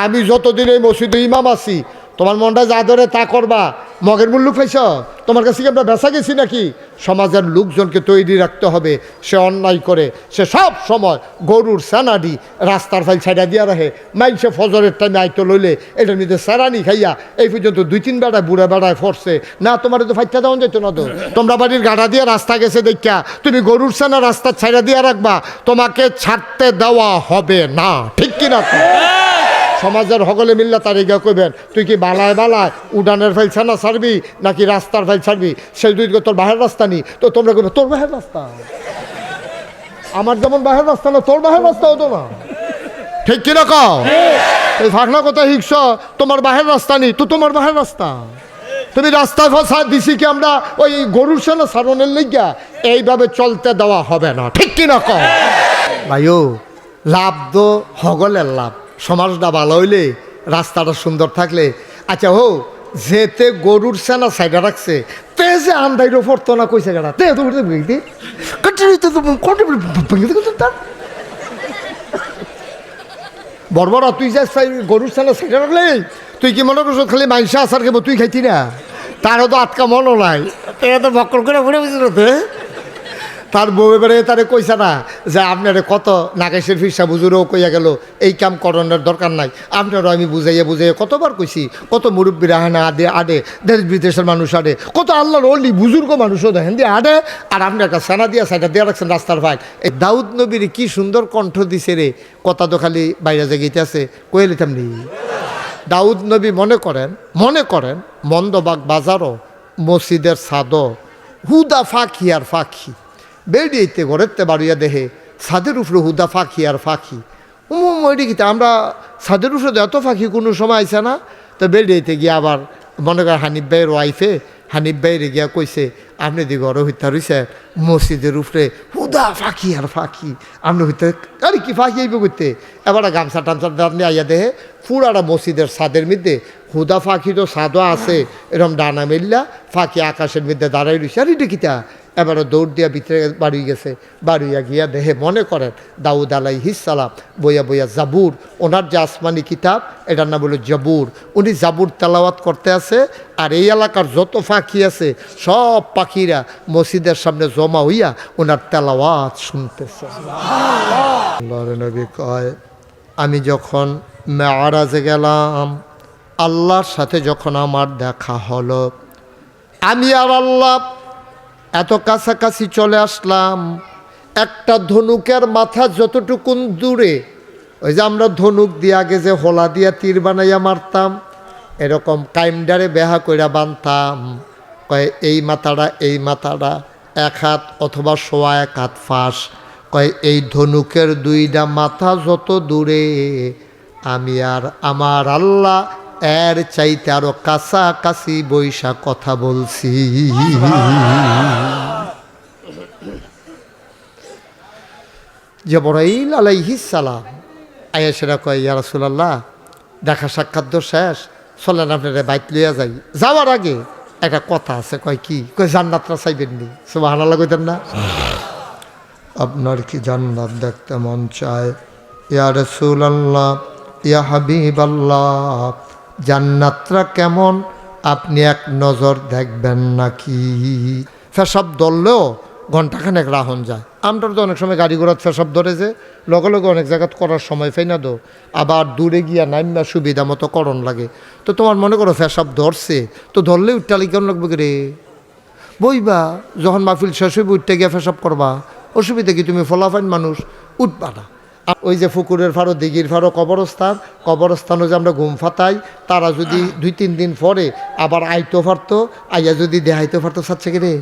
আমি যতদিন এই মসজিদে ইমাম আছি, তোমার মনটা যা ধরে তা করবা, মগের মূল্য পাইছ, তোমার কাছে কি আমরা বেচা গেছি নাকি? সমাজের লোকজনকে তৈরি রাখতে হবে, সে অন্যায় করে, সে সব সময় গরুর সানাডি রাস্তার ফাইল ছাইডা দিয়া রাখে, মাইনসে ফজরের টাইমে আইতো লইলে এটার মধ্যে সারানি খাইয়া এই পর্যন্ত 2-3 বেড়ায় বুড়া বেড়ায় ফরছে না, তোমার তো ফাইটা দেওয়া যেত না তো, তোমরা বাড়ির গাড়া দিয়ে রাস্তা গেছে দেখা তুমি গরুর সানা রাস্তা ছাইডা দিয়া রাখবা, তোমাকে ছাড়তে দেওয়া হবে না, ঠিক কিনা? সমাজের হগলে মিল্লা তারিখা কইবেন তুই কি বালায় উডানের ফাইল ছানা ছাড়বি নাকি রাস্তার ফাইল ছাড়বি, সেই দুই তোর বাহের রাস্তা নি, তো তোমরা কইবে তোর বাহের রাস্তা, আমার যেমন বাহের রাস্তা না তোর বাহের রাস্তা হতো না, ঠিক কিনা কও? এই ফাঁকনা কথা হিংস, তোমার বাহের রাস্তা নি তো তোমার বাহের রাস্তা, তুমি রাস্তায় ফাঁসা দিছি কি আমরা ওই গরুর সানা সারণের লেগা, এইভাবে চলতে দেওয়া হবে না, ঠিক কিনা কও? ভাইও লাভ তো হগলের লাভ, সমাজটা ভালো হইলে, রাস্তাটা সুন্দর থাকলে। আচ্ছা হো যেতে গরুর সেনা সাইডা রাখছে তে যে আন্দাইরও পড়তো না কইছে গাড়া তে তো বড়বড়া তুই যা গরুর সেনা সাইডা রাখলে, তুই কি মনে করছো খালি মাংস আসার খেবো তুই খাইতি না, তারও তো আটকা মনও নাই, তো বকর করে পড়ে বুঝলো তো। তার বউ এবারে তারে কইছে না যে আপনারে কত নাগেশের ফিরসা বুজুরও কইয়া গেল এই কাম করণের দরকার নাই, আপনারও আমি বুঝাইয়া কতবার কইছি, কত মুরব্বীরা হ্যাঁ আডে দেশ বিদেশের মানুষ আডে, কত আল্লাহর অলি বুজুর্গ মানুষও দেখেন দিয়ে আডে, আর আপনি একটা সেনা দিয়া সাইডা দিয়ে রাখছেন রাস্তার ভাই। এই দাউদ নবীর কি সুন্দর কণ্ঠ দিছে রে, কথা তো খালি বাইরে জায়গাতে আছে কয়ে লিতাম নি। দাউদ নবী মনে করেন মন্দবাগ বাজারও মসজিদের ছাদও হুদা ফাঁকি আর ফাঁকি বেড়িয়েতে ঘরেতে বাড়িয়া দেহে ছাদের উপরে হুদা ফাঁকি আর ফাঁকি, ওইটি কিতা আমরা ছাদের উঠে এত ফাঁকি কোনো সময় আইসে না। তো বেরিয়েতে গিয়ে আবার মনে করেন হানিফ ভাইয়ের ওয়াইফে হানিফ ভাইরে গিয়া কইছে আপনি দি ঘর হইতা রইছে মসজিদের উপরে হুদা ফাঁকি আর ফাঁকি আপনি হইতে আরে কি ফাঁকি আইব করতে। এবার গামছা টামছা দাঁড়িয়ে আইয়া দেহে পুরাটা মসজিদের ছাদের মধ্যে হুদা ফাঁকি তো ছাদও আছে এরকম ডানা মেললা ফাঁকি আকাশের মধ্যে দাঁড়াই রইছে আর এটা কিতা। এবারও দৌড় দিয়া ভিতরে বাড়ি গেছে, বাড়িয়া গিয়া দেহে মনে করেন দাউদ আলাইহিস সালাম বইয়া বইয়া জাবুর, ওনার যে আসমানি কিতাব এটার নাম হলো জাবুর, উনি জাবুর তেলাওয়াত করতে আছে। আর এই এলাকার যত পাখি আছে সব পাখিরা মসজিদের সামনে জমা হইয়া ওনার তেলাওয়াত শুনতেছে। আল্লাহর নবী কয় আমি যখন মেরাজে গেলাম আল্লাহর সাথে যখন আমার দেখা হলো, আমি আর আল্লাহ এত কাছাকাছি চলে আসলাম, একটা ধনুকের মাথা যতটুকুন দূরে, ওই যে আমরা ধনুক দিয়ে আগে যে হোলা দিয়া তীর বানাইয়া মারতাম এরকম কাইমডারে বেহা কইরা বানতাম। কয় এই মাথাটা এক হাত অথবা সোয়া এক হাত ফাঁস। কয় এই ধনুকের দুইটা মাথা যত দূরে আমি আর আমার আল্লাহ এর চাইতে আরো কাছাকাছি বৈশা কথা বলছি। জিবরাইল আলাইহিস সালাম আয়েশা কয় ইয়া রাসূলুল্লাহ দেখা সাক্ষাৎ তো শেষ, চলেন আপনারা বাইত লইয়া যাই। যাওয়ার আগে একটা কথা আছে। কয় কি? কয় জান্নাতটা চাইবেননি। সুবহানাল্লাহ কইতেন না? আপনার কি জান্নাত দেখতে মন চায়? ইয়া রাসূলুল্লাহ ইয়া হাবিবাল্লাহ জান্নাতটা কেমন আপনি এক নজর দেখবেন নাকি? ফেসাব ধরলেও ঘন্টাখানেক রাহন যায়। আমরা তো অনেক সময় গাড়ি ঘোড়ার ফেসাব ধরে যে লগে লগে অনেক জায়গাত করার সময় পাই না, দো আবার দূরে গিয়া নাইমা সুবিধা মতো করণ লাগে। তো তোমার মনে করো ফেসাব ধরছে, তো ধরলে উঠটালি কেমন লাগবে রে? বইবা যখন মাহফিল শেষ হইব উঠতে গিয়া ফেসাব করবা, অসুবিধা কি? তুমি ফলাফাইন মানুষ, উঠবা না। ওই যে পুকুরের ফাড়ো দিঘির ফাড়ো কবরস্থানও যে আমরা ঘুম ফাতাই, তারা যদি 2-3 দিন পরে আবার আইতে পারতো, আইয়া যদি দেখাইতে পারতো সাচ্ছে কি রে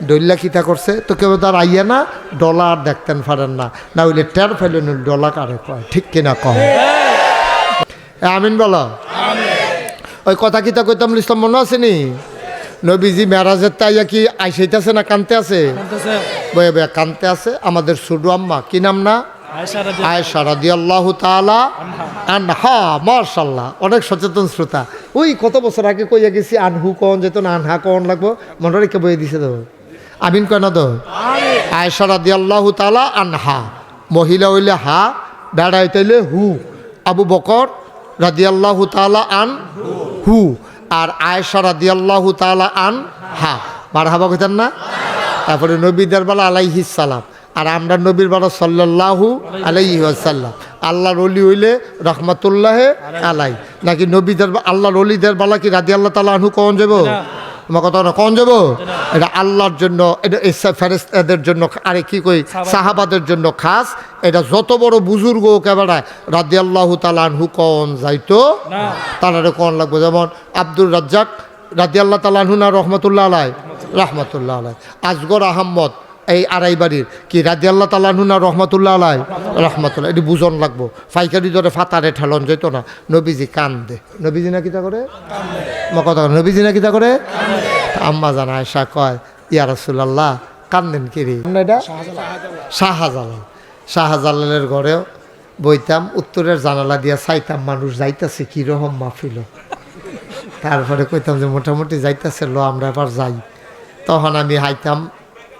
ডল্লা কিতা করছে, তো কেউ তার আইয়া না ডলার দেখতেন পারেন না, না হইলে টের ফেলেন ডলা কারে কয়, ঠিক কিনা কম? আমিন বলো। ওই কথা কিতা কইতাম লিস্তাম মনে আছে নি? নবীজি মেরাজের তাইয়া কি আইসাইতেছে না কানতে আছে? বয়ে বয়ে কানতে আছে। আমাদের ছোট আম্মা কি নাম না? আয়েশা রাদিয়াল্লাহু তাআলা আনহা। মাশাআল্লাহ, অনেক সচেতন শ্রোতা। ওই কত বছর আগে কইয়া গেছি আনহু কন যেত না, আনহা কন লাগবো, মনে রেখে বইয়ে দিছে তো। আমিন কয় না তো? আয়েশা রাদিয়াল্লাহু তাআলা আনহা, মহিলা হইলে হা, বেড়াইতে হইলে হু। আবু বকর রাদিয়াল্লাহু তাআলা আন হু, আর আয়েশা রাদিয়াল্লাহু তাআলা আন হা। মারহাবা কইতেন না? তারপরে নবীদের বেলা আলাইহিস সালাম, আর আমরা নবীর বেলা সাল্লাল্লাহু আলাইহি ওয়াসাল্লাম। আল্লাহর ওলি হইলে রহমাতুল্লাহে আলাই, নাকি নবীদের আল্লাহর ওলিদের বেলা কি রাদিয়াল্লাহু তাআলা আনহু কখন যাব? আমার কথা না, কখন যাব? এটা আল্লাহর জন্য, এটা ফেরেশতাদের জন্য, আরে কি কই সাহাবাদের জন্য খাস। এটা যত বড় বুজুর্গ কেবাড়ায় রাদিয়াল্লাহু তাআলা আনহু কখন যাইতো তারা কখন লাগবে। যেমন আব্দুর রাজ্জাক রাদিয়াল্লাহু তাআলা আনহু না রহমাতুল্লাহ আলাই? রহমাতুল্লাহ আলাই। আসগর আহমদ এই আড়াই বাড়ির কি রাদিয়াল্লাহু তাআলা আনহু না রহমাতুল্লাহ আলাই? রহমাতুল্লাহ। এটি বুঝন লাগবো, ফাইকারি ধরে ফাতারে ঠেলন যেত না। নবীজি কান্দে। নবীজি না কিতা করে? কথা, নবীজি না কিতা করে? আম্মা জান আয়েশা কয় ইয়া রাসূলুল্লাহ কান্দেন কি রে? এটা শাহজালালের ঘরেও বইতাম, উত্তরের জানালা দিয়া চাইতাম মানুষ যাইতাছে কি রকম মাহফিল। তারপরে কইতাম যে মোটামুটি যাইতাছে, লো আমরা এবার যাই। তখন আমি হাইতাম।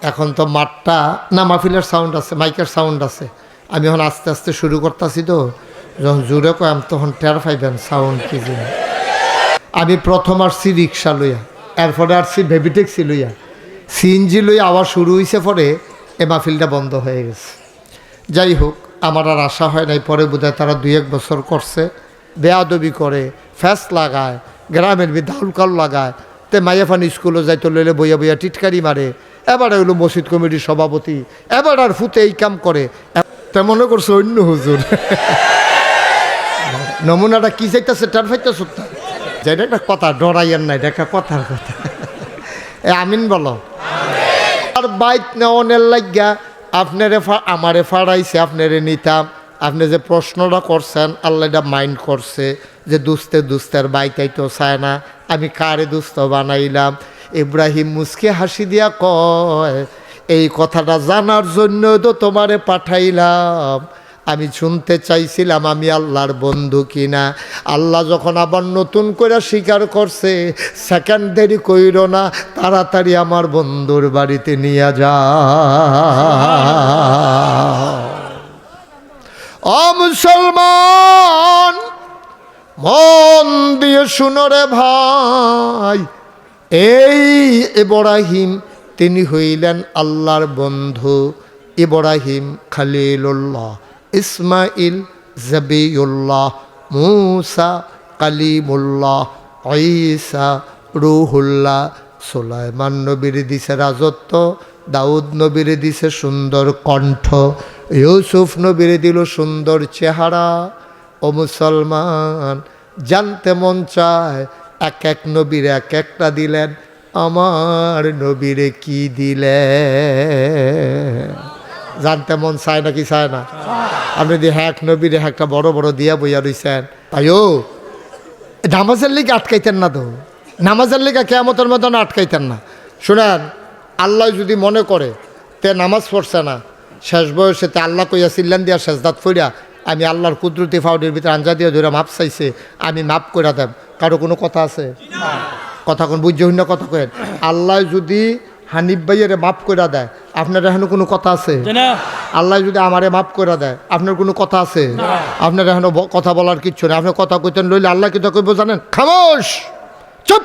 এখন তো মাঠটা না, মাহফিলের সাউন্ড আছে, মাইকের সাউন্ড আছে। আমি এখন আস্তে আস্তে শুরু করতেছি, তো যখন জোরে কয়াম তখন টের পাইবেন সাউন্ড কি জিনিস। আমি প্রথম আসছি রিক্সা লইয়া, এরপরে আসছি বেবি ট্যাক্সি লইয়া, সিএনজি লইয়া আওয়াজ শুরু হয়েছে, পরে এ মাহফিলটা বন্ধ হয়ে গেছে। যাই হোক, আমার আর আশা হয় নাই। পরে বোধহয় তারা 2-1 বছর করছে, বেয়াদবি করে, ফ্যাস লাগায়, গ্রামের দাউলকাল লাগায়। তে মাইয়াফানি স্কুলে যাইতে লইলে বইয়া বইয়া টিটকারি মারে। এবারে হইলো মসজিদ কমিটির সভাপতি, এবার আর ফুতে এই কাম করে। তে মনে করছে অন্য হুজুর। নমুনাটা কি চাইতেছে টার ফাইতেছ? যেটা একটা কথা, ডরাইয়ের নাই, এটা একটা কথার কথা। আমিন বলো। আর বাইক নেওয়ানের লাগিয়া আপনারে আমারে ফাড়াইছে, আপনারে নিতাম, আপনি যে প্রশ্নটা করছেন আল্লাহ এটা মাইন্ড করছে যে দুস্তের বাইতাই তো চায় না, আমি কারে দুস্থ বানাইলাম। ইব্রাহিম মুসকে হাসি দিয়া কয়, এই কথাটা জানার জন্য তো তোমারে পাঠাইলাম। আমি শুনতে চাইছিলাম আমি আল্লাহর বন্ধু কিনা। আল্লাহ যখন আবার নতুন করে স্বীকার করছে, সেকেন্ড দেরি কইর না, তাড়াতাড়ি আমার বন্ধুর বাড়িতে নিয়ে যা। ও মুসলমান, মন দিয়ে শুনো রে ভাই, এই ইব্রাহিম তিনি হইলেন আল্লাহর বন্ধু। ইব্রাহিম খলিলুল্লাহ, ইসমাইল জবিউল্লাহ, মুসা কালিমুল্লাহ, ঈসা রুহুল্লাহ। সুলাইমান নবীর দিছে রাজত্ব, দাউদ নবীর দিছে সুন্দর কণ্ঠ, ইউসুফ নবীর দিল সুন্দর চেহারা। ও মুসলমান, জানতে মন চায় এক এক নবীর এক একটা দিলেন, আমার নবীরে কি দিলেন? জানতে মন চায় নাকি চায় না? আপনি দিয়ে এক নবীরে একটা বড় বড় দিয়া বইয়া রইছেন। আয়ো, নামাজের লিগে আটকাইতেন না তো, নামাজের লিগে কিয়ামতের মতন আটকাইতেন না। শুনেন, আল্লাহ যদি মনে করে তে নামাজ পড়ছে না, শেষ বয়সে তে আল্লাহ কইয়া চিল্লান দিয়া শেষদাত ফইরা আমি আল্লাহর কুদরতি ফাউডের ভিতরে আঞ্জা দিয়ে ধরে মাপ চাইছে, আমি মাপ করে দেব। কারো কোনো কথা আছে? কথা কোন বুঝ্য হইনা কথা কেন? আল্লাহ যদি হানিফ ভাইয়ের মাপ করে দেয়, আপনার এখনো কোনো কথা আছে? আল্লাহ যদি আমারে মাপ করে দেয়, আপনার কোনো কথা আছে? আপনার এখনো কথা বলার কিচ্ছু নেই। আপনার কথা কইতেন লইলে আল্লাহ কি তো কইব জানেন? খামোশ, চুপ,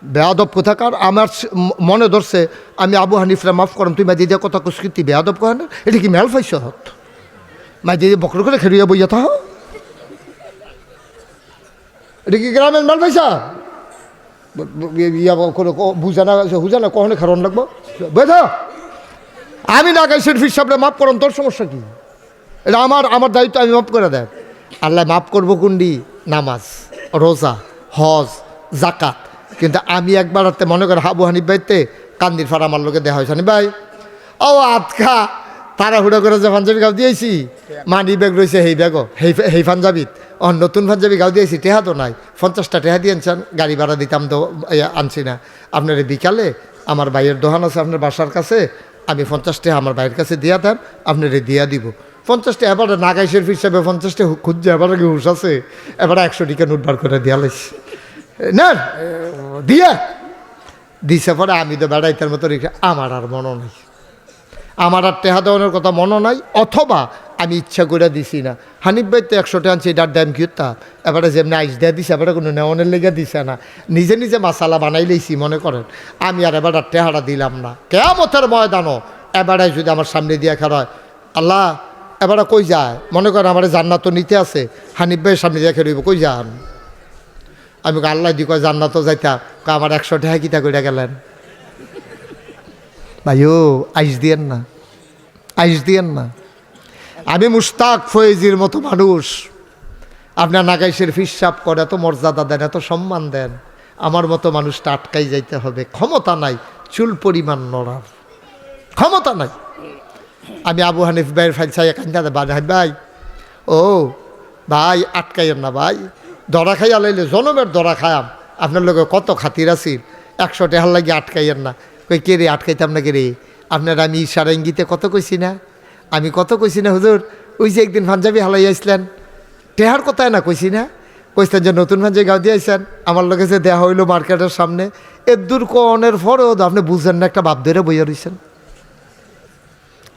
বেয়াদব কোথাকার। আমার মনে ধরছে আমি আবু হানিফরা মাফ করম, তুই মাঝে দিয়ে কথা কুস্কৃতি বেয়াদব কয় না, এটা কি মেল পাইছ? মাঝে দিয়ে বকর করে খেলিয়া বইয়া থাহ, এটা কি গ্রামের মেল পাইছা? বুঝা না কখনো খারণ লাগবো বুঝ। আমি না গাইছেন ফির সাহেবরা মাফ করুন, তোর সমস্যা কি? এটা আমার দায়িত্ব, আমি মাফ করে দেন। আল্লাহ মাফ করবো কোনটি? নামাজ, রোজা, হজ, জাকাত। কিন্তু আমি একবার হাতে মনে করে আবু হানিফ ভাইতে কান্দির ফাড়া আমার লোকে দেওয়া হয়েছে, হানিফ ভাই ও আতখা তাড়াহুড়া করে যে পাঞ্জাবি গাও দিয়েছি, মানি ব্যাগ রয়েছে সেই ব্যাগও সেই পাঞ্জাবিত, ও নতুন পাঞ্জাবি গাও দিয়েছি, টেহা তো নাই, 50টা টেহা দিয়ে আনছেন, গাড়ি ভাড়া দিতাম তো আনছি না। আপনার বিকালে আমার ভাইয়ের দোকান আছে আপনার বাসার কাছে, আমি 50টা আমার ভাইয়ের কাছে দিয়া দেন, আপনার দিয়া দিব 50টা। এবার নাগাইশের হিসাবে 50টা খুঁজছে, এবার কি হুশ আছে? এবার 100 টাকা নোট বার করে দিয়া লাইছি না, দিয়া দিছে। পরে আমি তো বেড়াইতার মতো রেখে আমার আর মনে নাই, আমার আর টেহা দেওয়ানোর কথা মনে নাই, অথবা আমি ইচ্ছা করে দিছি না। হানিফ ভাই তো 100 টাকা আনছি, এটার দাম কি তা? এবারে যেমনি আইস দেওয়া দিছে, এবারে কোনো নেওয়ানের লেগে দিছে না, নিজে নিজে মশালা বানাই লইছি মনে করেন। আমি আর এবার টেহারা দিলাম না। কিয়ামতের ময়দানও এবারে যদি আমার সামনে দিয়ে খেলায়, আল্লাহ এবারে কই যায়? মনে করেন আমার জান্নাত নিতে আছে, হানিফ ভাইয়ের সামনে দিয়ে খেলব, কই যান? আমি আল্লাহ দি কয় জান্নাতও যাইতাম, আমার 100 টাকা কিতা করে গেলেন? ভাইও আইস দিয়েন না, আইস দিয়েন না। আমি মুশতাক ফয়েজির মতো মানুষ, আপনার নাগাইশের ফিসাব করে এত মর্যাদা দেন, এত সম্মান দেন, আমার মতো মানুষটা আটকাই যাইতে হবে। ক্ষমতা নাই চুল পরিমাণ নড়ার, ক্ষমতা নাই। আমি আবু হানিফ ভাইয়ের ফাইল চাই কান্দা ভাই, ও ভাই আটকাইয়েন না ভাই, দরা খাইয়া লাইলে জনমের দরা খায়াম, আপনার লোকে কত খাতির আছিল, 100 টাকার লাগে আটকাইয়েন না। কই কে রে আটকাইতাম না কে রে? আপনার আমি ইশারা ইঙ্গিতে কত কইছি না? আমি কত কইছি না হুজুর? ওই যে একদিন পাঞ্জাবি হালাই আসলেন, টেহার কথায় না কইছি না? কইছেন যে নতুন পাঞ্জাবি গাও দিয়ে আইসেন, আমার লোকে যে দেওয়া হইলো মার্কেটের সামনে, এর দূর কনের পরেও আপনি বুঝলেন না, একটা বাপ ধরে বইয়া রইছেন।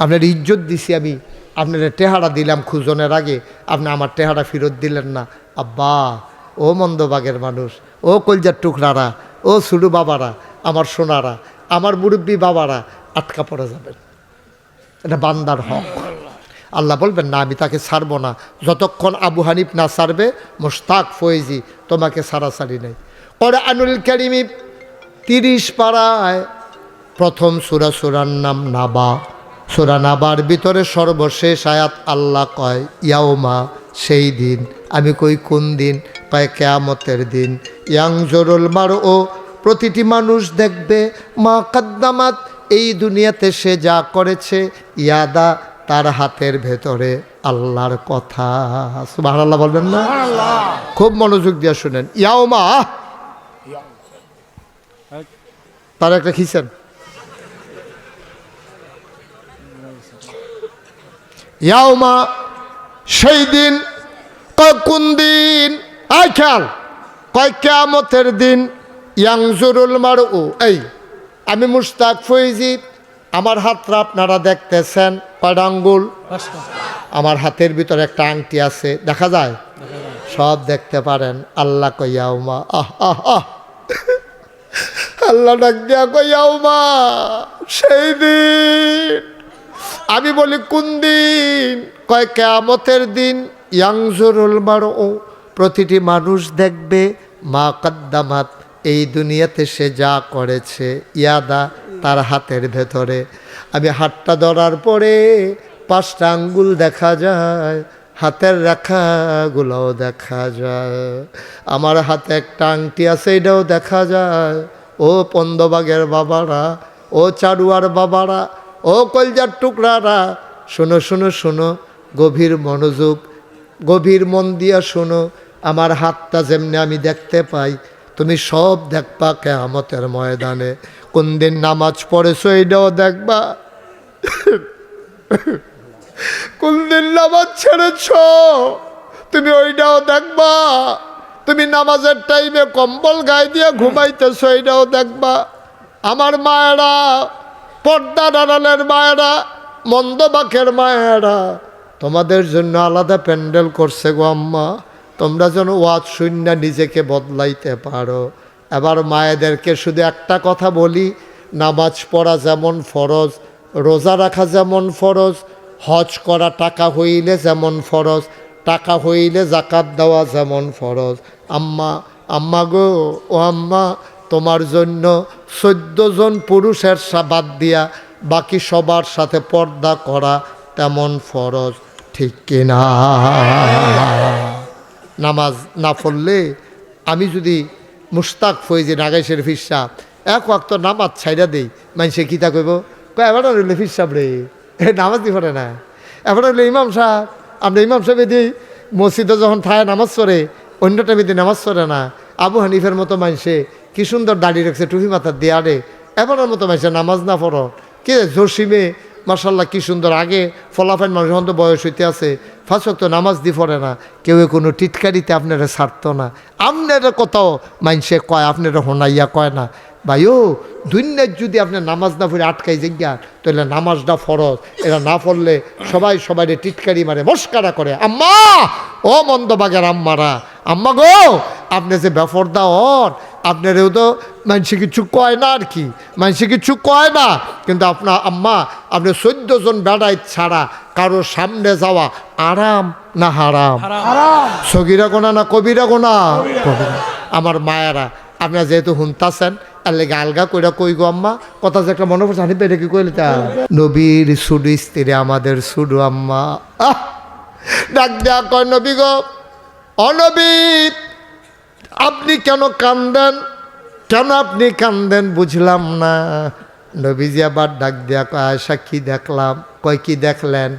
আপনার ইজ্জত দিছি আমি, আপনার টেহারা দিলাম খুঁজনের আগে, আপনি আমার টেহারা ফেরত দিলেন না। আব্বা, ও মন্দবাগের মানুষ, ও কলজার টুকরারা, ও সুডু বাবারা, আমার সোনারা, আমার মুরব্বী বাবারা, আটকা পড়ে যাবেন। এটা বান্দার হক। আল্লাহ বলবেন না আমি তাকে ছাড়বো না, যতক্ষণ আবু হানিফ না ছাড়বে মুশতাক ফয়েজি তোমাকে ছাড়াছাড়ি নেই। কোরআনুল কারীমে 30 পারায় প্রথম সূরার নাম নাবা। সূরা নাবার ভিতরে সর্বশেষ আয়াত আল্লাহ কয় ইয়াউমা, সেই দিন। আমি কই কোন দিন? কয় কিয়ামতের দিন। ইয়াংজুরুল মারউ, প্রতিটি মানুষ দেখবে, মা কাদ্দামাত, এই দুনিয়াতে সে যা করেছে, ইয়াদা, তার হাতের ভেতরে আল্লাহর কথা। সুবহানাল্লাহ বলবেন না? খুব মনোযোগ দিয়ে শুনেন। ইয়াউমা, তার একটা খিসেন, ইয়াউমা সেই দিন, কোন দিন? আই খেয়াল, কয় কিয়ামতের দিন। ইয়াংজুরুল মারউ, এই আমি মুশতাক ফৈজি, আমার হাতটা আপনারা দেখতেছেন কয়টা আঙ্গুল? আমার হাতের ভিতরে একটা আংটি আছে, দেখা যায়? সব দেখতে পারেন। আল্লাহ কইয়াউমা, আহ আহ আহ, আল্লাহ ডাক দিয়া কইয়াউমা সেই দিন। আমি বলি কোন দিন? কয় কিয়ামতের দিন। ইয়াংজুরুল মারউ, প্রতিটি মানুষ দেখবে মা কদ্দামাত, এই দুনিয়াতে সে যা করেছে, ইয়াদা, তার হাতের ভেতরে। আমি হাতটা ধরার পরে 5টা আঙ্গুল দেখা যায়, হাতের রেখাগুলোও দেখা যায়। আমার হাতে একটা আংটি আছে, এটাও দেখা যায়। ও পন্দবাগের বাবারা, ও চারুয়ার বাবারা, ও কলজার টুকরারা, শোনো শোনো শোনো, গভীর মনোযোগ, গভীর মন দিয়া শোনো। আমার হাতটা যেমনি আমি দেখতে পাই, তুমি সব দেখবা কিয়ামতের ময়দানে। কোন দিন নামাজ পড়েছো এইটাও দেখবা, কোন দিন নামাজ ছেড়েছ তুমি ওইটাও দেখবা, তুমি নামাজের টাইমে কম্বল গায়ে দিয়ে ঘুমাইতেছো এইটাও দেখবা। আমার মায়েরা, পর্দার আড়ালের মায়েরা, মন্দবাকের মায়েরা, তোমাদের জন্য আলাদা প্যান্ডেল করছে গো আম্মা, তোমরা যেন ওয়াজ শূন্য নিজেকে বদলাইতে পারো। এবার মায়েদেরকে শুধু একটা কথা বলি, নামাজ পড়া যেমন ফরজ, রোজা রাখা যেমন ফরজ, হজ করা টাকা হইলে যেমন ফরজ, টাকা হইলে জাকাত দেওয়া যেমন ফরজ। আম্মা, আম্মা গো, ও আম্মা, তোমার জন্য 14 জন পুরুষের বাদ দিয়া বাকি সবার সাথে পর্দা করা তেমন ফরজ, ঠিক কিনা? নামাজ না পড়লে, আমি যদি মুশতাক ফৈজি নাগাই শরীফ সাহেব এক ওয়াক্ত নামাজ ছাইড়া দেই, মানুষে কিতা কইব? এবার রইলে ফির সাহেব রে, নামাজ দি পড়ে না। এবার রইলে ইমাম সাহেব, আমরা ইমাম সাহেব দিই মসজিদে যখন থায় নামাজ পড়ে, অন্য টাইমে দিয়ে নামাজ পড়ে না। আবু হানিফের মতো মানুষে কি সুন্দর দাড়ি রাখছে, টুপি মাথার দিয়ে আরে, এবারের মতো মানুষে নামাজ না পড়ো কে? জসিমে মাশাল্লাহ কি সুন্দর, আগে ফলাফাইন মানুষ তো বয়স হইতে আছে, 5 ওয়াক্ত নামাজ দি পড়ে না, কেউ কোনো টিটকারিতে আপনারা ছাড়ত না। আপনারা কোথাও মানুষে কয়, আপনারা হোনাইয়া কয় না ভাইও, দুনিয়ার যদি আপনার নামাজ না পড়ে আটকাই জিজ্ঞা, তাহলে নামাজটা ফরজ, এরা না পড়লে সবাই সবাই টিটকারি মারে, মস্কারা করে। আম্মা, ও মন্দবাগের আম্মারা, আম্মা গো, আপনি যে বেফরদা হন, আপনারেও তো মানুষে কিছু কয় না, আর কি মানুষে কিছু কয় না, কিন্তু আপনার আম্মা, আপনি 14 জন বেড়াই ছাড়া কারো সামনে যাওয়া আরাম না হারাম? সগিরা গোনা না কবিরা গোনা? আমার মায়েরা, আপনারা যেহেতু হুনতাছেন, আর লেগে আলগা কইরা কই গো আম্মা, কথা যে একটা মনে পড়ছে, হানি পেটে কি কইলে তা নবীর সুডু স্ত্রী, আমাদের সুডু আম্মা ডাক দেয়া কয়, নবী গো, অনবী, আপনি কেন কান্দেন? কেন আপনি কান্দেন বুঝলাম না। নবীজি আবার ডাক দেয়া কয়, আয়েশা কি দেখলাম? কয় কি দেখলেন?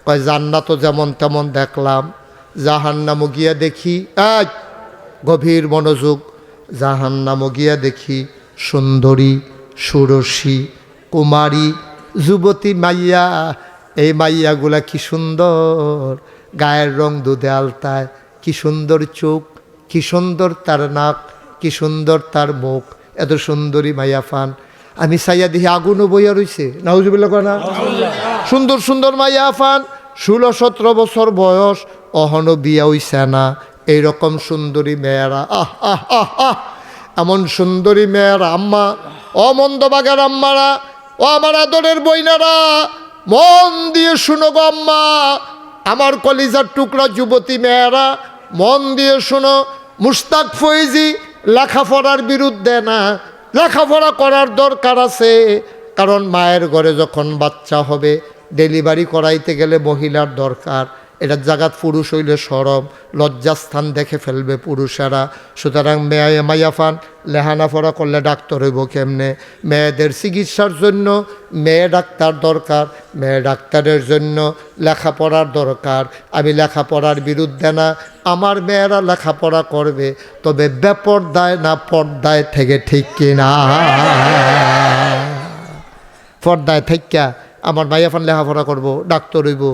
কয় জান্নাতও যেমন তেমন দেখলাম, জাহান্নামও গিয়া দেখি। এক গভীর মনোযোগ, জাহান্নামও গিয়া দেখি সুন্দরী, সুরসী, কুমারী, যুবতী মাইয়া। এই মাইয়াগুলা কি সুন্দর, গায়ের রং দুধে আলতায়, কি সুন্দর চোখ, কি সুন্দর তার নাক, কি সুন্দর তার মুখ, এত সুন্দরী মাইয়া ফান। আমি চাইয়া দেখি আগুনও বইয়া রইছে, নাউজুবিল্লাহ কয় না? সুন্দর সুন্দর মাইয়া ফান, 16-17 বছর বয়স, অহনো বিয়া হইছে না, এইরকম সুন্দরী মেয়েরা, আহ আহ আহ আহ, এমন সুন্দরী মেয়েরা। আম্মা, ও মন্দবাগের আম্মারা, ও আমার আদরের বইনারা, মন দিয়ে শুনো গো আম্মা, আমার কলিজার টুকরা যুবতী মেয়েরা, মন দিয়ে শোনো। মুশতাক ফৈজি লেখাপড়ার বিরুদ্ধে না, লেখাপড়া করার দরকার আছে, কারণ মায়ের ঘরে যখন বাচ্চা হবে, ডেলিভারি করাইতে গেলে মহিলার দরকার, এটার জাগাত পুরুষ হইলে সরম, লজ্জাস্থান দেখে ফেলবে পুরুষেরা। সুতরাং মেয়ে মাইয়াফান লেহানা পড়া করলে ডাক্তার হইব কেমনে? মেয়েদের চিকিৎসার জন্য মেয়ে ডাক্তার দরকার, মেয়ে ডাক্তারের জন্য লেখাপড়ার দরকার। আমি লেখাপড়ার বিরুদ্ধে না, আমার মেয়েরা লেখাপড়া করবে, তবে বেপর্দায় না পর্দায় থেকে, ঠিক কিনা? পর্দায় থেকে আমার মাইয়াফান লেখাপড়া করব, ডাক্তার হইব,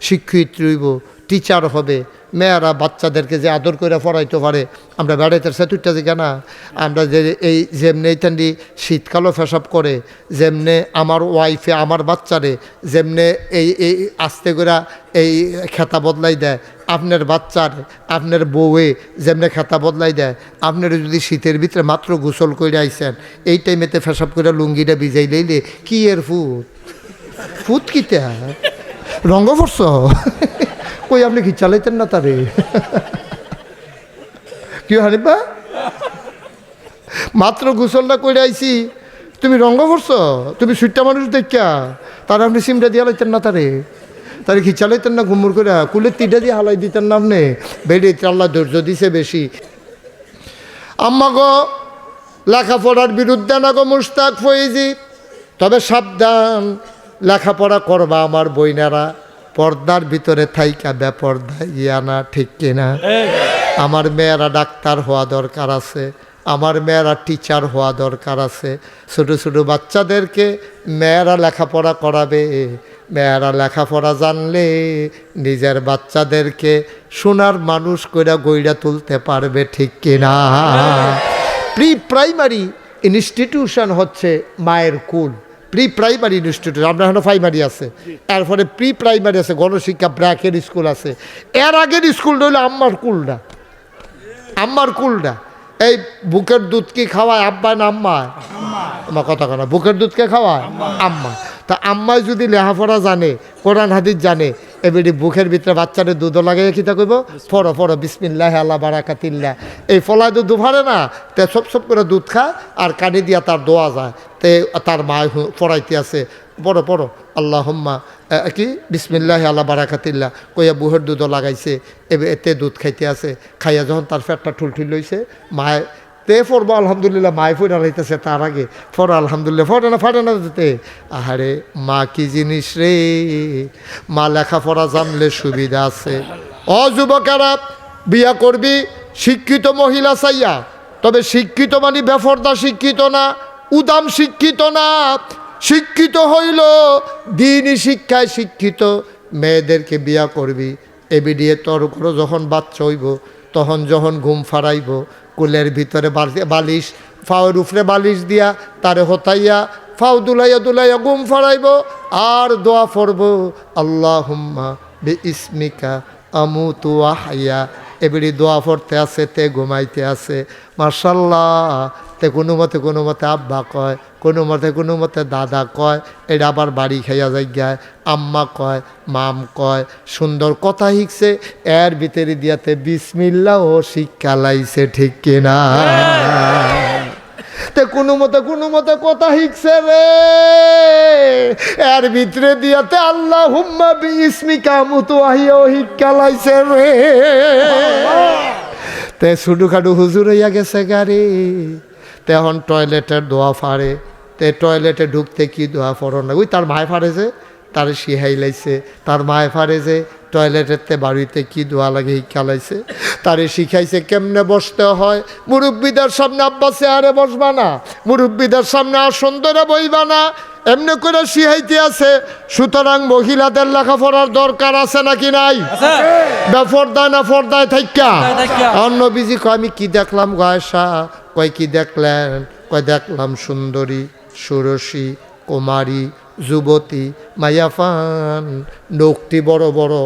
শিক্ষিত হইব, টিচার হবে। মেয়েরা বাচ্চাদেরকে যে আদর করে পড়াইতে পারে, আমরা বেড়াইতে সেতুরটা যে কেনা, আমরা যে এই যেমনি এইটান্ডি শীতকালও পেশাব করে, যেমনে আমার ওয়াইফে আমার বাচ্চারে যেমনে এই আস্তে করে এই খেতা বদলাই দেয়, আপনার বাচ্চার আপনার বউয়ে যেমনে খেতা বদলাই দেয়, আপনারা যদি শীতের ভিতরে মাত্র গোসল করে আইসেন, এই টাইমেতে পেশাব করে লুঙ্গিটা ভিজাই লইলে কি এর ফুট কিতা রঙ্গ পড়ছ কই? আপনি কি চালাইতেন না তারে? কি হানিবা মাত্র গোসলটা করে আইছি, তুমি রঙ্গ পড়ছ, তুমি সুইটটা মানুষ দেখা, তার আপনি সিমটা দিয়া লাইতেন না তারে? তারে কি চালাইতেন না ঘুমুর করে? কুলের তিনটা দিয়ে হালাই দিতেন না আপনি? বেড়ে আল্লাহ ধৈর্য দিছে বেশি। আম্মা গো, লেখাপড়ার বিরুদ্ধে না গো মুশতাক ফয়েজি, তবে সাবধান, লেখাপড়া করবা আমার বইনারা, পর্দার ভিতরে থাইকা বেপর্দা ইয়া না, ঠিক কিনা? আমার মেয়েরা ডাক্তার হওয়া দরকার আছে, আমার মেয়েরা টিচার হওয়া দরকার আছে। ছোটো ছোটো বাচ্চাদেরকে মেয়েরা লেখাপড়া করাবে। মেয়েরা লেখাপড়া জানলে নিজের বাচ্চাদেরকে সোনার মানুষ কইরা গইরা তুলতে পারবে, ঠিক কিনা? প্রি প্রাইমারি ইনস্টিটিউশন হচ্ছে মায়ের কুল। প্রি প্রাইমারি ইনস্টিটিউট, আমরা এখনো প্রাইমারি আছে, এরপরে প্রি প্রাইমারি আছে, গণশিক্ষা ব্র্যাকের স্কুল আছে। এর আগের স্কুলটা হইলো আম্মার কুলটা। আম্মার কুলটা এই বুকের দুধ কি খাওয়ায় আব্বা না আম্মায়? আমার কথা কথা, বুকের দুধকে খাওয়ায় আম্মা। তা আম্মায় যদি লেখাপড়া জানে, কোরআন হাদিস জানে, এবারে বুকের ভিতরে বাচ্চাদের দুধও লাগাইয়া কিতা কইব, ফড়ো ফড়ো বিসমিল্লাহ আল্লাহ বারাকাতিল্লাহ, এই ফলায় দুধ ভরে না, তে সব করে দুধ খায় আর কানে দিয়া তার দোয়া যায়। তে তার মা পড়াইতে আছে, পড়ো পড়ো আল্লাহুম্মা কি বিসমিল্লাহ আল্লাহ বারাকাতিল্লাহ কইয়া বুহের দুধও লাগাইছে, এতে দুধ খাইতে আছে। খাইয়া যখন তার পেটটা ঠুলঠুল লইছে, মায় তে পড়বো আলহামদুলিল্লাহ, মায় ফোড়া লাইতেছে, তার আগে ফড়ো আলহামদুলিল্লাহ, ফাটে না দিতে। আহারে মা কি জিনিস রে, মা লেখাপড়া জানলে সুবিধা আছে। অ যুবকেরা, বিয়া করবি শিক্ষিত মহিলা চাইয়া, তবে শিক্ষিত মানে বেফরদা শিক্ষিত না, উদাম শিক্ষিত না। শিক্ষিত হইল দিনই শিক্ষায় শিক্ষিত মেয়েদেরকে বিয়া করবি। এবিডিয়ে তোর করে যখন বাচ্চা হইব, তখন যখন ঘুম ফারাইব, কুলের ভিতরে বালিশ, ফাওয়ের উপরে বালিশ দিয়া তারে হতাইয়া ফাও দুলাইয়া দুলাইয়া ঘুম ফারাইব আর দোয়া পড়ব, আল্লাহুম্মা বি ইসমিকা আমুতু আহইয়া। এবারে দোয়া পড়তে আছে, তে ঘুমাইতে আছে। মাশাল্লাহ, তে কোনো মতে আব্বা কয়, কোনো মতে দাদা কয়, এটা আবার বাড়ি খাইয়া যাইগায় আম্মা কয়, মাম কয়, সুন্দর কথা শিখছে। এর ভিতরে দিয়াতে বিসমিল্লাহ ও শিক্ষা লাইছে, ঠিক কিনা? তে কোনো মতে কথা শিখছে রে, এর ভিতরে দিয়াতে আল্লাহুম্মা বিইসমিকা আমুতু আহইয়া ও শিক্ষা লাইছে রে। তে ছুটুখাটু হুজুর হইয়া গেছে গাড়ি। তখন টয়লেটের দোয়া ফাড়ে, তে টয়লেটে ঢুকতে কি দোয়া পড়ো না, ওই তার মায় ফাড়ে যে তার শিহাই লাইছে, তার মায় ফাড়ে যে টয়লেটেরতে বাড়িতে কি দোয়া লাগে শিক্ষা লাইছে, তারে শিখাইছে কেমনে বসতে হয়। মুরব্বীদের সামনে আব্বা চেয়ারে বসবা না, মুরব্বীদের সামনে আসন ধরে বইবা না, এমনি করে শিখাইতে আছে। সুতরাং মহিলাদের লেখাপড়ার দরকার আছে নাকি নাই? বেপর্দায় না পর্দায় থাইকা? অন্য বিজি কয় আমি কি দেখলাম গয়সা, কয় কি দেখলেন, কয় দেখলাম সুন্দরী, ষোড়শী, কুমারী, যুবতী, মায়াফান, নখটি বড় বড়,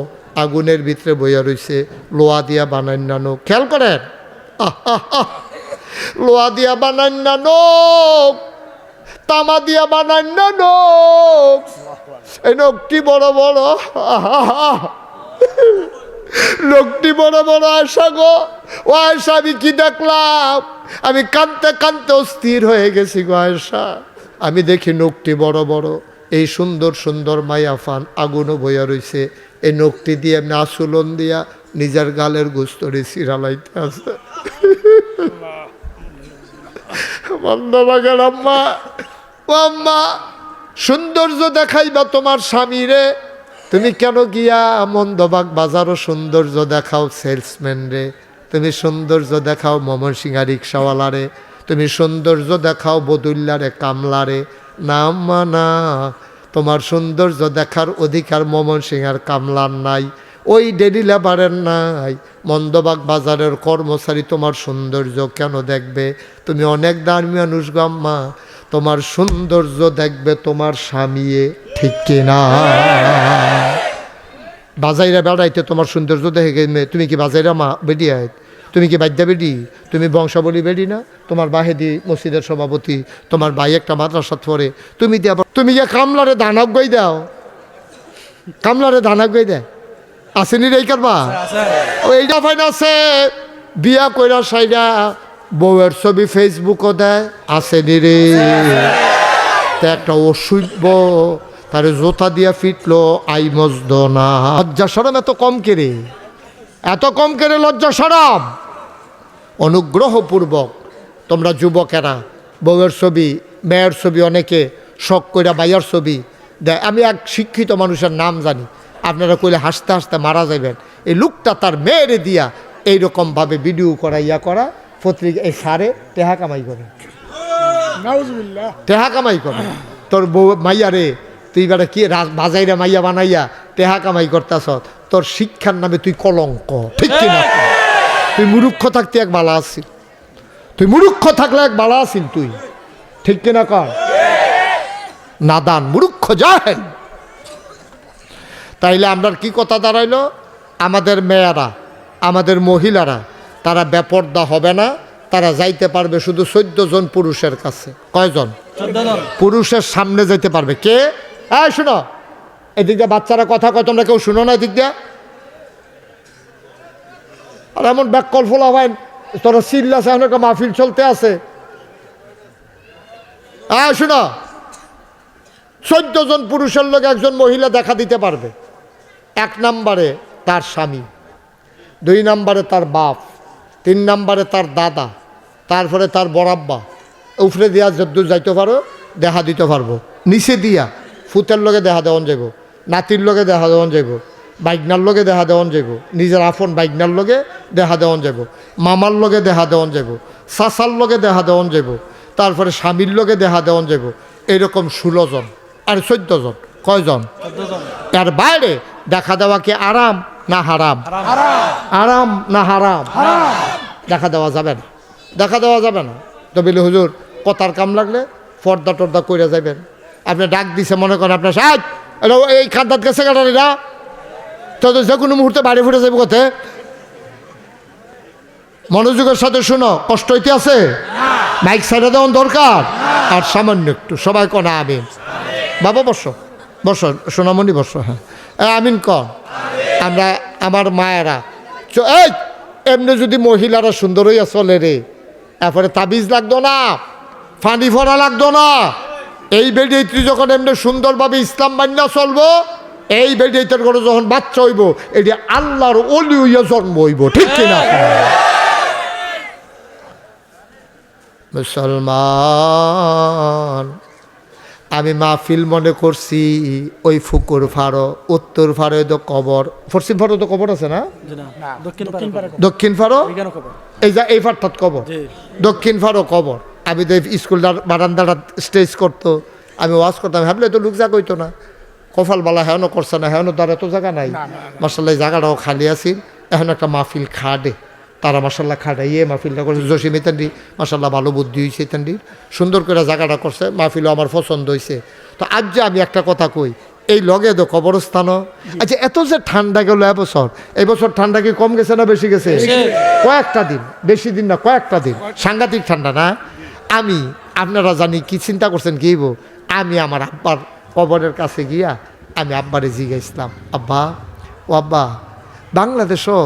আগুনের ভিতরে বইয়া রইছে, লোহা দিয়া বানাইনা নখ। খেয়াল করেন, লোহা দিয়া বানাইনা নখ, তামা দিয়া বানাইনা নখ, এই নখটি বড় বড়, লোকটি বড় বড়। আয়সা গো, ও আয়সা, আমি কি দেখলাম, আমি কাঁদতে কাঁদতে অস্থির হয়ে গেছি গো আয়সা। আমি দেখি নখটি বড় বড়, এই সুন্দর সুন্দর মায়াফান, আগুনও বইয়া রইছে, এই নখটি দিয়ে এমনি আচুলন দিয়া নিজের গালের গোস্তরে চিরালাইতে আছে। মন্দবাগের আম্মা, ও আম্মা, সৌন্দর্য দেখাইবা তোমার স্বামীরে, তুমি কেন গিয়া মন্দবাগ বাজারও সৌন্দর্য দেখাও সেলসম্যান রে, তুমি সৌন্দর্য দেখাও ময়মনসিংহ রিক্সাওয়ালারে, তুমি সৌন্দর্য দেখাও বদুল্লারে কামলারে। না আম্মা না, তোমার সৌন্দর্য দেখার অধিকার ময়মনসিংহের কামলার নাই, ওই ডেলি লেবারের নাই, মন্দবাগ বাজারের কর্মচারী তোমার সৌন্দর্য কেন দেখবে? তুমি অনেক দামি মানুষ গো আম্মা, তোমার সৌন্দর্য দেখবে তোমার স্বামীয়ে, ঠিক কিনা? বাজাইরা বেড়াইতে তোমার সৌন্দর্য দেখে গেলে তুমি কি বাজাইরা মা বেডি আয়? তুমি কি বাদ্যা বেডি? তুমি বংশাবলী বেডি না? তোমার বাহেদি মসজিদের সভাপতি, তোমার ভাই একটা মাদ্রাসাত পড়ে, তুমি দিয়ে তুমি গিয়ে কামলারে দানব গই দাও, কামলারে দানব গই দেয় আসেনি রে কারবা? এইটা ফাইন আছে, বিয়া কইরা সাইরা বউয়ের ছবি ফেসবুকও দেয়, আসেনি রে? তা একটা অসভ্য তারে জোতা দিয়া ফিটলো আই মজদ না। লজ্জা সরম এত কম কেড়ে, এত কম কেড়ে লজ্জা সরম? অনুগ্রহপূর্বক তোমরা যুবকেরা বউয়ের ছবি মেয়ের ছবি অনেকে শখ কইরা বাইয়ার ছবি দেয়। আমি এক শিক্ষিত মানুষের নাম জানি, আপনারা কইলে হাসতে হাসতে মারা যাবেন। এই লোকটা তার মেয়েরে দিয়া এইরকমভাবে ভিডিও করা ইয়া করা পত্রিকা এই সারে টেহা কামাই করে, টেহা কামাই করে। তোর বউ মাইয়া রে, তুই বেটা কি বাজাইরা মাইয়া বানাইয়া টেহা কামাই করতেছ, তোর শিক্ষার নামে তুই কলঙ্ক, ঠিক কিনা? তুই মুরুক্ষ থাকতে এক বালা আসিল, তুই মুরুক্ষ থাকলে এক বালা আসিল তুই, ঠিক কিনা কর? নাদান মুরুক্ষ জাহেল। তাইলে আমরা কি কথা দাঁড়াইলো? আমাদের মেয়েরা, আমাদের মহিলারা তারা বেপর্দা হবে না, তারা যাইতে পারবে শুধু 14 জন পুরুষের কাছে। কয়জন? 14 জন পুরুষের সামনে যাইতে পারবে। কে? হ্যাঁ শুনো, এদিক দিয়ে বাচ্চারা কথা কয়, তোমরা কেউ শুনো না এদিক দিয়ে? আর এমন ব্যাককল ফোলা হয়, তোরা চিল্লাছে, এখন একটা মাহফিল চলতে আছে। হ্যাঁ শুনো, 14 জন পুরুষের লোক একজন মহিলা দেখা দিতে পারবে। 1 নম্বরে তার স্বামী, 2 নম্বরে তার বাপ, 3 নম্বরে তার দাদা, তারপরে তার বড়াব্বা। উপরে দিয়া যদ্দূর যাইতে পারো দেখা দিতে পারবো, নিচে দিয়া ফুতের লগে দেখা দেওয়ান যাইব, নাতির লগে দেখা দেওয়ান যাইব, বাইকনার লগে দেখা দেওয়ান যাইব, নিজের আফন বাইকনার লগে দেখা দেওয়ান যাইব, মামার লগে দেখা দেওয়ান যাইব, চাচার লগে দেখা দেওয়ান যাইব, তারপরে স্বামীর লগে দেখা দেওয়ান যাইব। এইরকম 16 জন আর 14 জন। কয়জন? 14 জন। এর বাইরে দেখা দেওয়া কি আরাম না হারাম? আরাম না হারাম? দেখা দেওয়া যাবে না, দেখা দেওয়া যাবে না। তো বলি হুজুর কথার কাম লাগলে পর্দা টর্দা করে যাবেন। আপনি ডাক দিছে মনে করেন আপনার সাজ এই খাদ্যাত গেছে কাটারিরা, তো যে কোনো মুহূর্তে বাড়ি ফুটে যাবে কোথায়। মনোযোগের সাথে শোনো, কষ্ট হইতে আছে, মাইক সাইডে দেওয়ার দরকার আর সামান্য একটু সবাই কনা আমিন। বাবা বসো, বসো সোনামণি বসো। হ্যাঁ আমিন কর। আমরা আমার মায়েরা এই এমনি যদি মহিলারা সুন্দর হইয়া চলে রে, এরপরে তাবিজ লাগতো না, ফানি ফোড়া লাগতো না। এই বেডিয়েত্রী যখন এমনি সুন্দরভাবে ইসলাম মান্যা চলবো, এই বেডিয়েত্রের ঘরে যখন বাচ্চা হইব, এটি আল্লাহর ওলি হইয়া জন্ম হইব, ঠিক কিনা? মুসলমান, আমি মাহফিল মনে করছি ওই ফুকুর ফাড়ো, উত্তর ফাড়ো তো কবর, পশ্চিম ফাড়ো তো কবর আছে না? দক্ষিণ ফাড়ো এই যা এই ফাড়টাত কবর, দক্ষিণ ফাড়ো কবর। আমি তো স্কুলটার বারান্দাটা স্টেজ করতো, আমি ওয়াজ করতাম, ভাবলে তো লোক জায়গা হইতো না। কপাল বালা হেন করছে না, হেন তার এত জায়গা নাই। মার্শাল্লাহ জায়গাটাও খালি আছিল, এখন একটা মাহফিল খাডে, তারা মার্শাল্লাহ খাটাইয়ে মাহফিলটা করছে। জসিম ইতান্ডি মার্শাল্লাহ ভালো বুদ্ধি হয়েছে, ইতান্ডির সুন্দর করে জায়গাটা করছে, মাহফিলও আমার পছন্দ হয়েছে। তো আজ যে আমি একটা কথা কই, এই লগে তো কবরস্থানও। আচ্ছা এত যে ঠান্ডা গেল এবছর, এবছর ঠান্ডা কি কম গেছে না বেশি গেছে? কয়েকটা দিন, বেশি দিন না, কয়েকটা দিন সাংঘাতিক ঠান্ডা না? আমি আপনারা জানি কি চিন্তা করছেন কি, আমি আমার আব্বার কবরের কাছে গিয়া আমি আব্বারে জিজ্ঞাসলাম, আব্বা ও আব্বা, বাংলাদেশও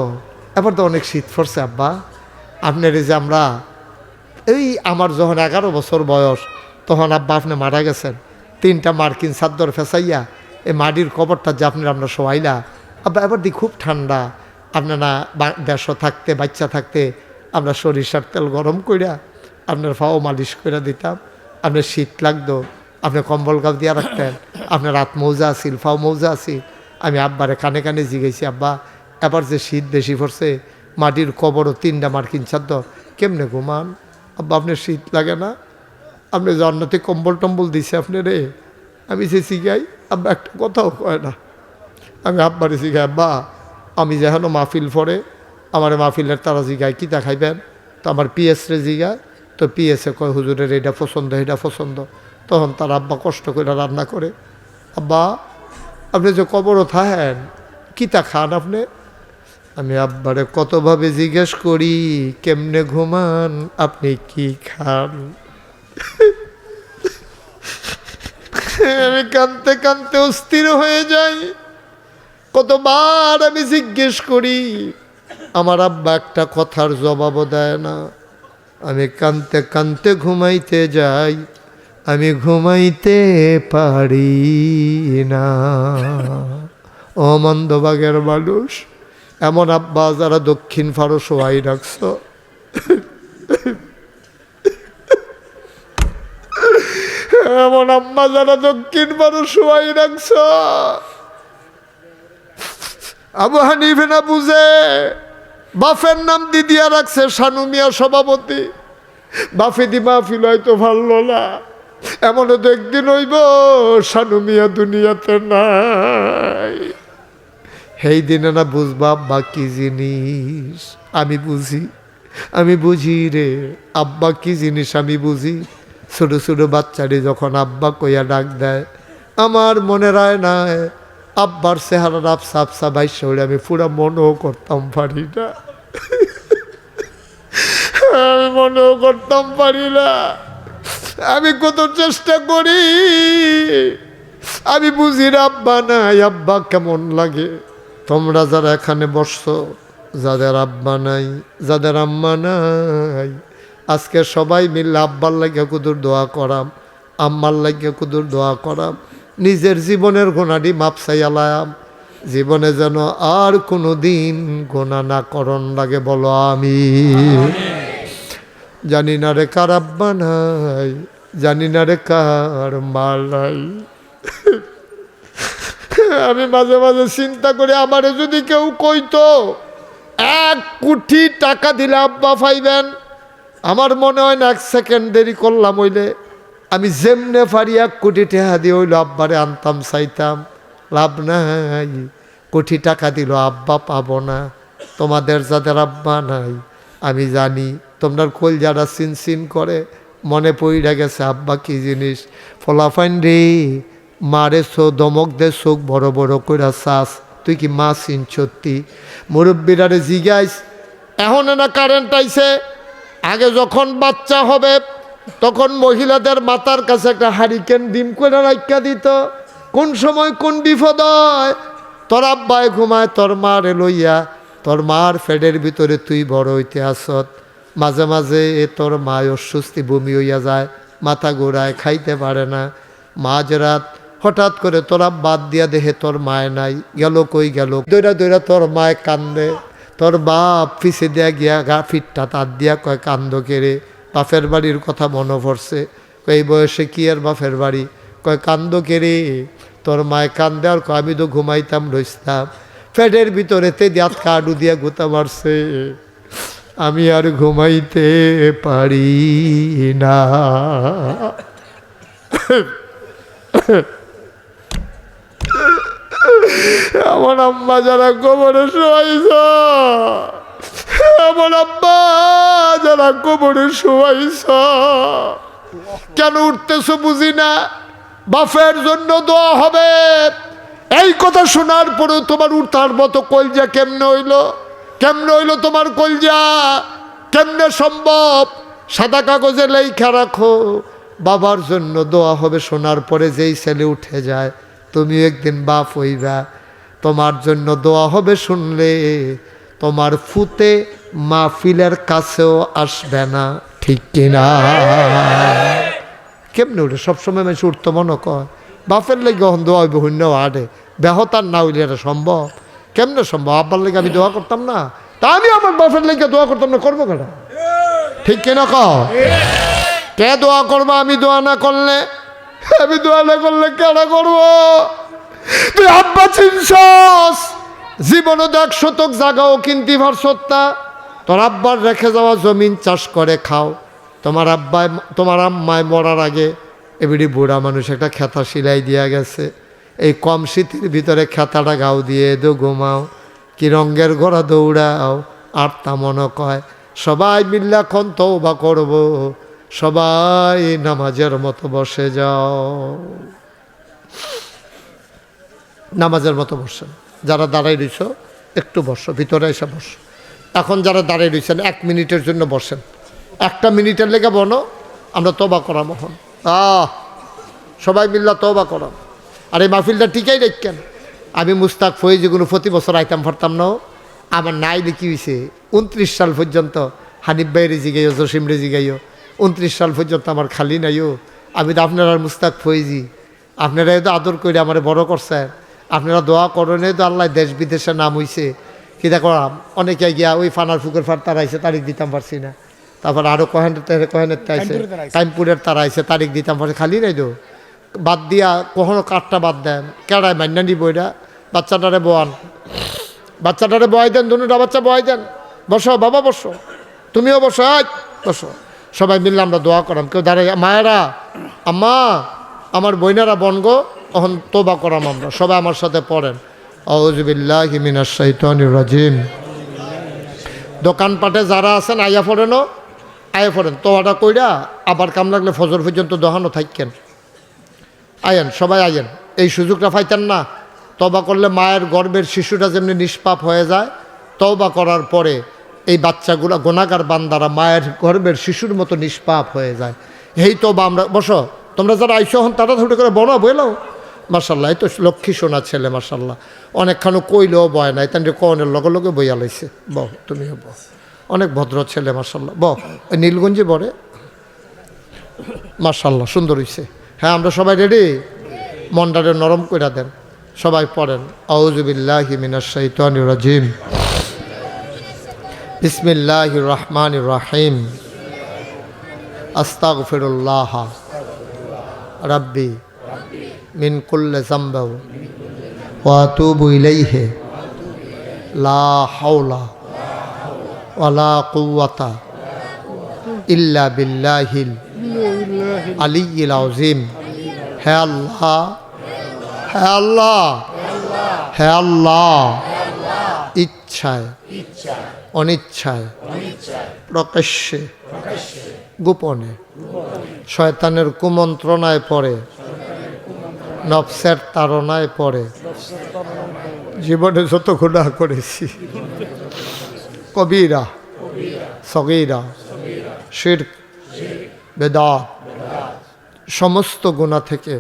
এবার তো অনেক শীত পড়ছে আব্বা, আপনার এই যে আমরা এই আমার যখন 11 বছর বয়স তখন আব্বা আপনি মারা গেছেন, 3টা মার্কিন চাদর ফেসাইয়া এই মাটির কবরটা যে আপনার আমরা শোয়াইলা, আব্বা এবার দি খুব ঠান্ডা, আপনারা দেশ থাকতে বাচ্চা থাকতে আমরা সরিষার তেল গরম কইরা আপনার পাও মালিশ করে দিতাম, আপনার শীত লাগতো, আপনি কম্বল গাছ দিয়া রাখতেন, আপনার রাত মৌজা আছিল, ফাও মৌজা আছিল। আমি আব্বারে কানে কানে জিগেছি, আব্বা এবার যে শীত বেশি পড়ছে, মাটির কবরও 3টা মার্কিন ছাদ্য, কেমনে ঘুমান? আব্বা আপনার শীত লাগে না? আপনি জান্নাতে কম্বল টম্বল দিছে আপনি রে? আমি যে শিখাই, আব্বা একটা কথাও কয় না। আমি আব্বারে শিখাই, আব্বা আমি যেন মাহফিল পড়ে আমার মাহফিলের তারা জিগায় কিতা খাইবেন, তো আমার পিএসরে জিগায়, তো পিএসে কয় হুজুরের এটা পছন্দ এটা পছন্দ। তখন তার আব্বা কষ্ট করে রান্না করে। আব্বা আপনি যে কবরও থাকেন কিতা খান আপনি? আমি আব্বারে কতভাবে জিজ্ঞেস করি কেমনে ঘুমান, আপনি কি খান? আমি কাঁদতে কাঁদতে অস্থির হয়ে যাই। কতবার আমি জিজ্ঞেস করি, আমার আব্বা একটা কথার জবাবও দেয় না। আমি কাঁদতে কাঁদতে ঘুমাইতে যাই, আমি ঘুমাইতে পারি না। ও মন্দবাগের মানুষ, এমন আব্বা যারা দক্ষিণ ফারো শোয়াই রাখছ, এমন আম্মা যারা দক্ষিণ ফারো শোয়াই রাখছ। আবু হানিফা না বুঝে বাফের নাম দিদিয়া রাখছে শানু মিয়া সভাপতি। বাফে দি মাহফিল হয়তো ভালো না, এমনও তো একদিন হইব শানু মিয়া দুনিয়াতে নাই। সেই দিনে না বুঝবা আব্বা কি জিনিস। আমি বুঝি, আমি বুঝি রে আব্বা কি জিনিস আমি বুঝি। ছোট ছোট বাচ্চারে যখন আব্বা কইয়া ডাক দেয়, আমার মনে হয় না আব্বার চেহারা আফসা আফসা বাইশ হলে আমি পুরা মনেও করতাম পারি না। আমি মনেও করতাম পারি না। আমি কত চেষ্টা করি, আমি বুঝি আব্বা নাই, আব্বা কেমন লাগে। তোমরা যারা এখানে বসছো, যাদের আব্বা নাই, যাদের আম্মা নাই, আজকে সবাই মিলে আব্বার লাগিয়া কুদুর দোয়া করাম, আম্মার লাগিয়া কুদুর দোয়া করাম, নিজের জীবনের গোনাটি মাপ চাইয়ালাম, জীবনে যেন আর কোনো দিন গোনা না করণ লাগে। বলো আমি। জানি না রে কার আব্বা নাই, জানি না রে কার মা নাই। আমি মাঝে মাঝে চিন্তা করি, আমারে যদি কেউ কইতো 1 কোটি টাকা দিলে আব্বা পাইবেন, আমার মনে হয় না 1 সেকেন্ড দেরি করলাম হইলে আমি যেমনে পারি 1 কোটি টাকা দিয়ে হইলো আব্বারে আনতাম চাইতাম। লাভ নাই, কোটি টাকা দিল আব্বা পাবো না। তোমাদের যাদের আব্বা নাই, আমি জানি তোমরা কল যারা সিন সিন করে, মনে পড়ে গেছে আব্বা কি জিনিস। ফলাফাইন রে মারে দমক দে চোখ বড় বড় কইরা চাস, তুই কি মা চিন সত্যি? মুরব্বীরারে জিগাইস, এখন না কারেন্ট আইছে, আগে যখন বাচ্চা হবে তখন মহিলাদের মাথার কাছে একটা হারিকেন ডিম করে রাখা দিত। কোন সময় কোন বিপদ হয়, তোর আব্বায় ঘুমায় তোর মারে লইয়া, তোর মার ফেডের ভিতরে তুই বড় হইতে আসত। মাঝে মাঝে তোর মায় অস্বস্তি বমি হইয়া যায়, মাথা ঘোরায়, খাইতে পারে না। মাঝরাত হঠাৎ করে তোরা বাদ দিয়া দেহে তোর মায় নাই, গেল কই গেল। দৈরা দৈরা তোর মায় কান্দে, তোর বাপ পিছে দিয়া গিয়া গা ফিটটা তার দিয়া কয় কান্দ কেড়ে। বাপের বাড়ির কথা মনে পড়ছে, এই বয়সে কি আর বাপের বাড়ি, কয় কান্দ কেড়ে। তোর মায় কান্দে আর কয় আমি তো ঘুমাইতাম রইতাম, ফ্যাটের ভিতরে তে দাঁত কাডু দিয়া গুতা মারছে, আমি আর ঘুমাইতে পারি না। আমার আম্মা যারা কবরে শোয়াইছ, আমার আব্বা যারা কবরে শোয়াইছ, কেন উঠতেছ বুঝি না। বাপের জন্য দোয়া হবে, এই কথা শোনার পরেও তোমার উঠার মতো কলজা কেমনে হইলো? কেমনে হইলো তোমার কলজা? কেমনে সম্ভব? সাদা কাগজে লেখা রাখো, বাবার জন্য দোয়া হবে। শোনার পরে যেই ছেলে উঠে যায়, তুমি একদিন বাপ হইবা, তোমার জন্য দোয়া হবে। শুনলে তোমার ফুতে মাহফিলের কাছেও আসবে না, ঠিক কিনা? কেমনে উঠে? সবসময় মানুষ উঠতে মনে কয়, বাপের লেগে দোয়া হইবে, শূন্য আডে বেহতার না হইলে এটা সম্ভব। কেমনে সম্ভব? আব্বার লেগে আমি দোয়া করতাম না? তা আমি আমার বাপের লেগে দোয়া করতাম না, করবো কেন? ঠিক কিনা কও? কে দোয়া করবো? আমি দোয়া না করলে? আমি দোয়া না করলে কেন করবো? তুই আব্বা চিনছস? জীবনে 1 শতক জাগাও কিনতে পারছত্তা? তোর আব্বার রেখে যাওয়া জমিন চাষ করে খাও। তোমার আব্বায় তোমার আম্মায় মরার আগে এবিডি বুড়া মানুষ একটা খেতা সিলাই দিয়া গেছে। এই কম শীতের ভিতরে খেতাটা গাও দিয়ে দো ঘুমাও, কি রঙের ঘোড়া দৌড়াও। আর তা মনে কয় সবাই মিল্লা খন তওবা করব, সবাই নামাজের মতো বসে যাও। নামাজের মতো বসেন। যারা দাঁড়াই রইছ একটু বসো, ভিতরে এসে বসো। এখন যারা দাঁড়াই রইছেন 1 মিনিটের জন্য বসেন। 1টা মিনিটের লেগে বনো, আমরা তওবা করাম। এখন সবাই মিল্লা তওবা করাম। আর এই মাহফিলটা টিকাই রাখেন। আমি মুস্তাক ফয়েজি কোনো প্রতি বছর আইতাম পারতাম না। আমার নাই লিখি হয়েছে 29 সাল পর্যন্ত। হানিফ ভাইরে জিগাইও, জসিম রে জিগাইও, 29 সাল পর্যন্ত আমার খালি নাইও। আমি তো আপনারা মুস্তাক ফয়েজি, আপনারা তো আদর করে আমার বড় করছেন। আপনারা দোয়া করেন তো আল্লাহ দেশ বিদেশে নাম হইছে। কী দেখো অনেকে গিয়া ওই ফানার ফুকের ফার তারা আইসে, তারিখ দিতাম পারছি না। তারপর আরও কহেনের আইসে, টাইমপুরের তারা আইসে, তারিখ দিতাম পারছি। খালি নাই তো বাদ দিয়া কখনো কাঠটা বাদ দেন। কেড়ায় মান্না নিব এটা? বাচ্চাটারে বোয়ান, বাচ্চাটারে বয় দেন, দুটা বাচ্চা বয় দেন। বসো বাবা, বসো, তুমিও বসো, বসো। সবাই মিললে আমরা দোয়া করাম। কেউ দাঁড়াই, মায়েরা, আম্মা, আমার বইনারা বনগো, তখন তওবা করাম আমরা। সবাই আমার সাথে পড়েন, আউযু বিল্লাহি মিনাশ শাইতানির রাজিম। দোকানপাটে যারা আছেন আইয়া পড়েনও, আইয়া পড়েন। তোয়াটা কইরা আবার কাম লাগলে ফজর পর্যন্ত দোহানো থাকেন। আয়েন, সবাই আয়েন। এই সুযোগটা পাইতেন না? তওবা করলে মায়ের গর্ভের শিশুটা যেমনি নিষ্পাপ হয়ে যায়, তওবা করার পরে এই বাচ্চাগুলা গুনাহগার বান্দারা মায়ের গর্ভের শিশুর মতো নিষ্পাপ হয়ে যায়। এই তওবা আমরা। বসো, তোমরা যারা আইসো হন তাড়াতাড়ি করে বলো, বইলাও। মাশাল্লাহ, এই তো লক্ষ্মী সোনা ছেলে, মাশাল্লাহ। অনেকখানো কইলেও বয় নাই, তাই কনের লগে লগে বইয়া লাইছে। বহ, তুমিও বহ, অনেক ভদ্র ছেলে, মাশাল্লাহ। বহ, ওই নীলগঞ্জে বরে, মাশাল্লাহ, সুন্দর হইছে। হ্যাঁ, আমরা সবাই রেডি? মনটারে নরম কইরা দেন। সবাই পড়েন, আউযু বিল্লাহি মিনাশ শাইতানির রাজিম, বিসমিল্লাহির রহমানির রহিম, আস্তাগফিরুল্লাহ রাব্বি মিন কুল্লি যামবি ওয়া আতুবু ইলাইহি লা হাওলা ওয়ালা কুওয়াতা ইল্লা বিল্লাহিল আলিয়্যিল আযীম। হে আল্লাহ, হে আল্লাহ, হে আল্লাহ, ইচ্ছায় অনিচ্ছায়, প্রকাশ্যে গোপনে, শয়তানের কুমন্ত্রণায় পড়ে, নফসের তাড়নায় পড়ে জীবনে যত গুনাহ করেছি, কবিরা সগীরা, শিরক, বেদাত, সমস্ত গুনাহ থেকে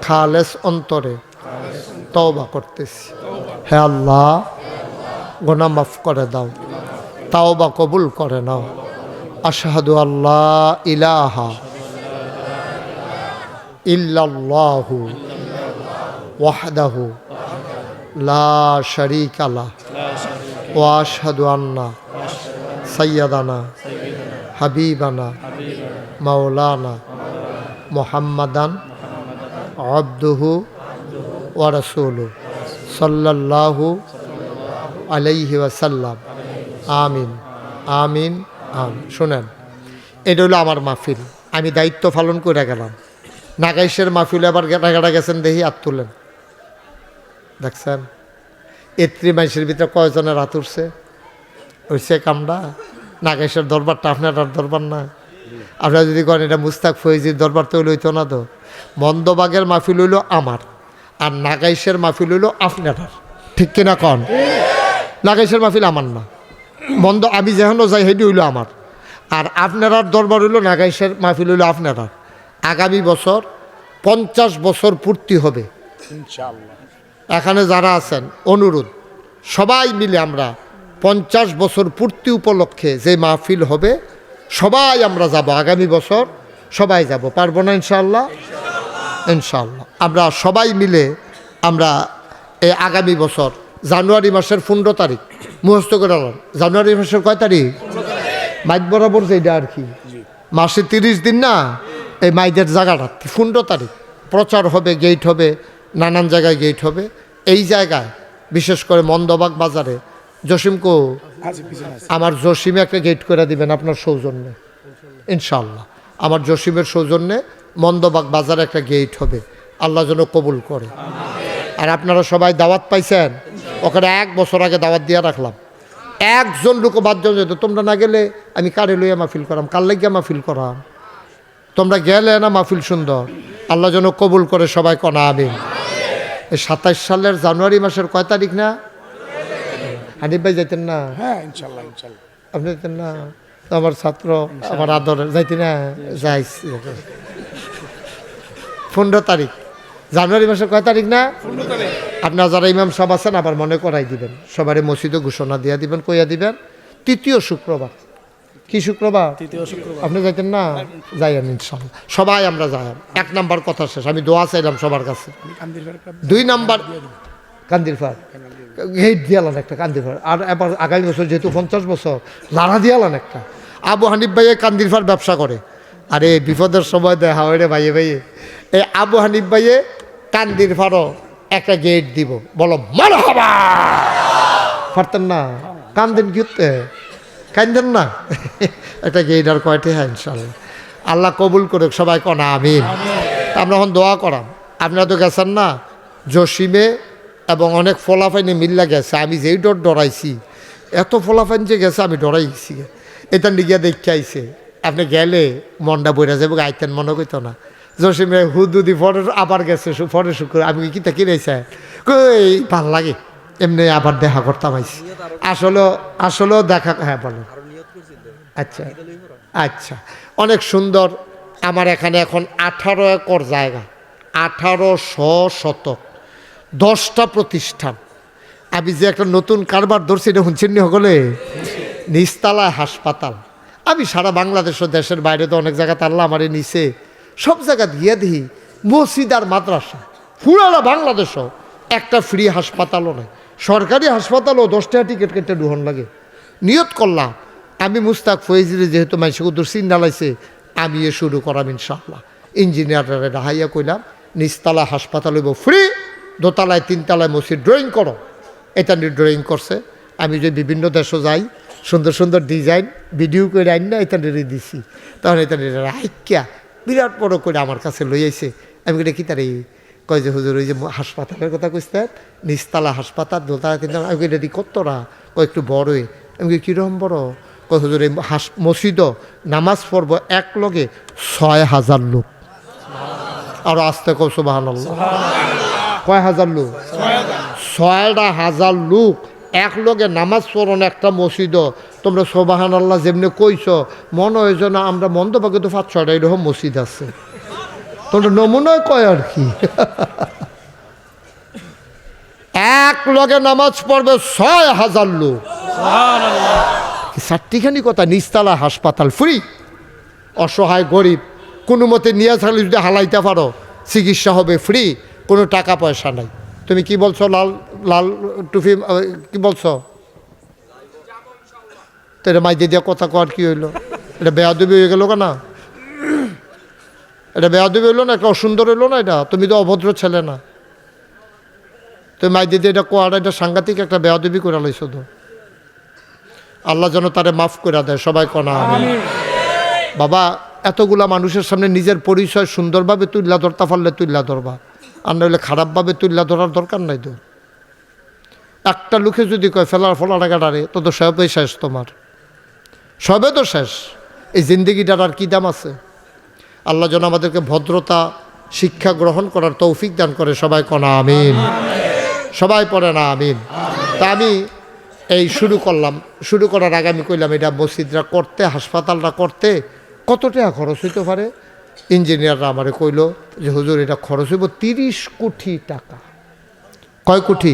খালেস অন্তরে তওবা করতেছি। হে আল্লাহ, গুনাহ মাফ করে দাও, তওবা কবুল করে নাও। আশহাদু আল্লাহ ইলাহা ইল্লাল্লাহু ওয়াহদাহু লা শারীকা লাহু ওয়া আশহাদু আন্না সাইয়্যিদানা হাবিবানা মাওলানা মুহাম্মাদান আবদুহু ওয়া রাসূলুহু সাল্লাল্লাহু আলাইহি ওয়াসাল্লাম। আমিন, আমিন, আমিন। শুনেন, এটা হলো আমার মাহফিল, আমি দায়িত্ব পালন করে গেলাম। নাগাইশের মাহফিলে আবার গেটা গেছেন, দেখি হাত তুলেন। দেখছেন এত্রি মাইশের ভিতরে কয়জনের হাত উঠছে? হইছে কামড়া। নাগাইশের দরবারটা আপনার দরবার না। আপনারা যদি করেন এটা মুস্তাক ফয়েজির দরবার, তো হইতো না। তো মন্দবাগের মাহফিল হইল আমার, আর নাগাইশের মাহফিল হইল আপনার। ঠিক কিনা কন? নাগাইশের মাহফিল আমার না, মন্দ আমি যেখানে যাই সেটি হইল আমার। আর আপনার দরবার হইল নাগাইশের মাহফিল হইল আপনার। আগামী বছর 50 বছর পূর্তি হবে ইনশাআল্লাহ। এখানে যারা আছেন, অনুরোধ সবাই মিলে আমরা 50 বছর পূর্তি উপলক্ষে যে মাহফিল হবে, সবাই আমরা যাব আগামী বছর, সবাই যাব। পারবো না ইনশাআল্লাহ? ইনশাআল্লাহ আমরা সবাই মিলে আমরা এই আগামী বছর জানুয়ারি মাসের 15 তারিখ মুখস্থ করে আলাম। জানুয়ারি মাসের কয় তারিখ? মাইক বরাবর যেটা আর কি, মাসে 30 দিন না, এই মাইদের জায়গাটা 15 তারিখ প্রচার হবে, গেট হবে, নানান জায়গায় গেট হবে। এই জায়গায় বিশেষ করে মন্দবাগ বাজারে জসিমকো আমার জসিমে একটা গেট করে দিবেন আপনার সৌজন্যে, ইনশাআল্লাহ। আমার জসিমের সৌজন্যে মন্দবাগ বাজারে একটা গেট হবে, আল্লাহ যেন কবুল করে। আর আপনারা সবাই দাওয়াত পাইছেন, ওখানে 1 বছর আগে দাওয়াত দিয়ে রাখলাম। একজন লোকও বাদ যেত, তোমরা না গেলে আমি কারে লইয়া মাহফিল করাম, কার লাগিয়া মাহফিল করাম, তোমরা গেলে না মাহফিল সুন্দর, আল্লাহ যেন কবুল করে, সবাই কনা আমিন। এই 27 সালের জানুয়ারি মাসের কয় তারিখ না? হানিফ ভাই যাইতেন না? হ্যাঁ ইনশাআল্লাহ ইনশাআল্লাহ। আপনি যাইতেন না? আমার ছাত্র, আমার আদরের, যাইতে না? যাইছি। 15 তারিখ জানুয়ারি মাসের কয় তারিখ না? 15 তারিখ। আপনার যারা ইমাম সাহেব আছেন আবার মনে করাই দিবেন, সবারই মসজিদে ঘোষণা দিয়া দিবেন, কইয়া দিবেন 3য় শুক্রবার। কি শুক্রবার? 3য় শুক্রবার। আপনি যাইতেন না? যাইয়েন ইনশাআল্লাহ, সবাই আমরা যাই। 1 নাম্বার কথা শেষ, আমি দোয়া চাইলাম সবার কাছে। 2 নাম্বার কান্দির ফার গেট দিয়ালান একটা, কান্দির ফার। আর এবার আগামী বছর যেহেতু 50 বছর, লাড়া দিয়ালান একটা। আবু হানিফ ভাইয়ে কান্দির ফার ব্যবসা করে, আরে বিপদের সময় দেখা হয় রে ভাইয়ে ভাইয়ে। এই আবু হানিফ ভাইয়ে কান্দির ফারও একটা গেট দিব, বলো মারহাবা। পারতেন না? কান্দেন কিতে, কান্দেন না? একটা গেট আর কয়টি? হ্যাঁ ইনশাআল্লাহ, আল্লাহ কবুল করুক, সবাই কনা আমিন। আমরা এখন দোয়া করাম। আপনারা তো গেছেন না জসিমে, এবং অনেক ফলাফাইনে মিল্লা গেছে। আমি যেই ডরাইছি, এত ফলাফাইন যে গেছে আমি ডরাই গেছি। এটা নিগিয়া দেখতে আইছে, আপনি গেলে মনটা বইরা যাবে, আইতেন মনে করতো না। জসিমে হুদুদি ফরে আবার গেছে, ফরে শুক্র। আমি কিতা কিনেছে কই ভাল লাগে, এমনি আবার দেখা করতাম আইছি। আসলেও দেখা, হ্যাঁ বলো। আচ্ছা আচ্ছা, অনেক সুন্দর। আমার এখানে এখন 18 একর জায়গা, 1800 শতক, 10টা প্রতিষ্ঠান। আমি যে একটা নতুন কারবার ধরছি, এটা শুনছেন নি সকলে? নিচতলায় হাসপাতাল। আমি সারা বাংলাদেশ ও দেশের বাইরে তো অনেক জায়গাতে আল্লাহ আমারে নিছে, সব জায়গা গিয়ে দেখি মসজিদ আর মাদ্রাসা। পুরানা বাংলাদেশও একটা ফ্রি হাসপাতালও নেই, সরকারি হাসপাতালও 10 টাকা টিকিট কেটে ঢুহন লাগে। নিয়ত করলাম আমি মুস্তাক ফয়েজিরে, যেহেতু মাইসে কুদুর সিন ডালাইছে, আমি এ শুরু করাম ইনশাআল্লাহ। ইঞ্জিনিয়ারের ডাহাইয়া কইলাম নিচতলা হাসপাতাল হইব ফ্রি, দোতলায় 3 তলায় মসজিদ, ড্রয়িং করো। এটা নিয়ে ড্রয়িং করছে। আমি যে বিভিন্ন দেশে যাই, সুন্দর সুন্দর ডিজাইন ভিডিও করে আইন না, এটা নিয়ে দিছি। তখন এটা নিয়ে রাইক্যা বিরাট বড় করে আমার কাছে লই আইছে। আমি এটা কি তার এই কয় যে হুজুর ওই যে হাসপাতালের কথা কইতে, নিচতলা হাসপাতাল, দোতলা 3 তলা। আমি এটা দি কতটা? কয় একটু বড়ই। আমি কীরকম বড়? কয় হুজুর এই মসজিদও নামাজ পড়ব এক লগে 6000 লোক। আরো আসতে কও সুবহানাল্লাহ। কয় হাজার লোক? 6000 লোক এক লগে নামাজ পড়ন একটা মসজিদও। তোমরা সুবহানাল্লাহ যেমনি কইছ, মনে হয় যেন আমরা মন্দভাগে তো 5-6টা এরকম মসজিদ আছে। তোমরা নমুনায় কয় আর কি। এক লগে নামাজ পড়বে 6000 লোক। চারটিখানি কথা। নিচতলা হাসপাতাল ফ্রি, অসহায় গরিব কোনো মতে নিয়ে থাকলে যদি হালাইতে পারো, চিকিৎসা হবে ফ্রি, কোনো টাকা পয়সা নাই। তুমি কি বলছো? লাল লাল টুপি কি বলছো? তো এটা মাইতে দিয়া কথা কর কি হইলো? এটা বেয়াদবি হয়ে গেল না? এটা বেয়াদবি হইলো না? একটা অসুন্দর হইলো না? এটা তুমি তো অভদ্র ছেলে না, তুমি মাইতে দিয়ে এটা কোয়ার, এটা সাংঘাতিক একটা বেয়াদবি করে লাইছো তো। আল্লাহ যেন তারে মাফ করে দেয়, সবাই কনা আমিন। বাবা, এতগুলা মানুষের সামনে নিজের পরিচয় সুন্দরভাবে তুল্লা ধরতে পারলে তুল্লা ধরবা, আর নইলে খারাপভাবে তুল্লা ধরার দরকার নাই তো। একটা লোকে যদি কয় ফেলার টাকাটারে, তো তো সবই শেষ, তোমার সবে তো শেষ। এই জিন্দিগিটার আর কি দাম আছে? আল্লাহ যেন আমাদেরকে ভদ্রতা শিক্ষা গ্রহণ করার তৌফিক দান করে, সবাই কনা আমিন। সবাই পড়ে না আমিন। তা আমি এই শুরু করলাম, শুরু করার আগে আমি কইলাম এটা মসজিদরা করতে, হাসপাতালটা করতে কত টাকা খরচ হইতে পারে। ইঞ্জিনিয়াররা আমারে কইল যে হুজুর এটা খরচ হইব 30 কোটি টাকা। কয় কোটি?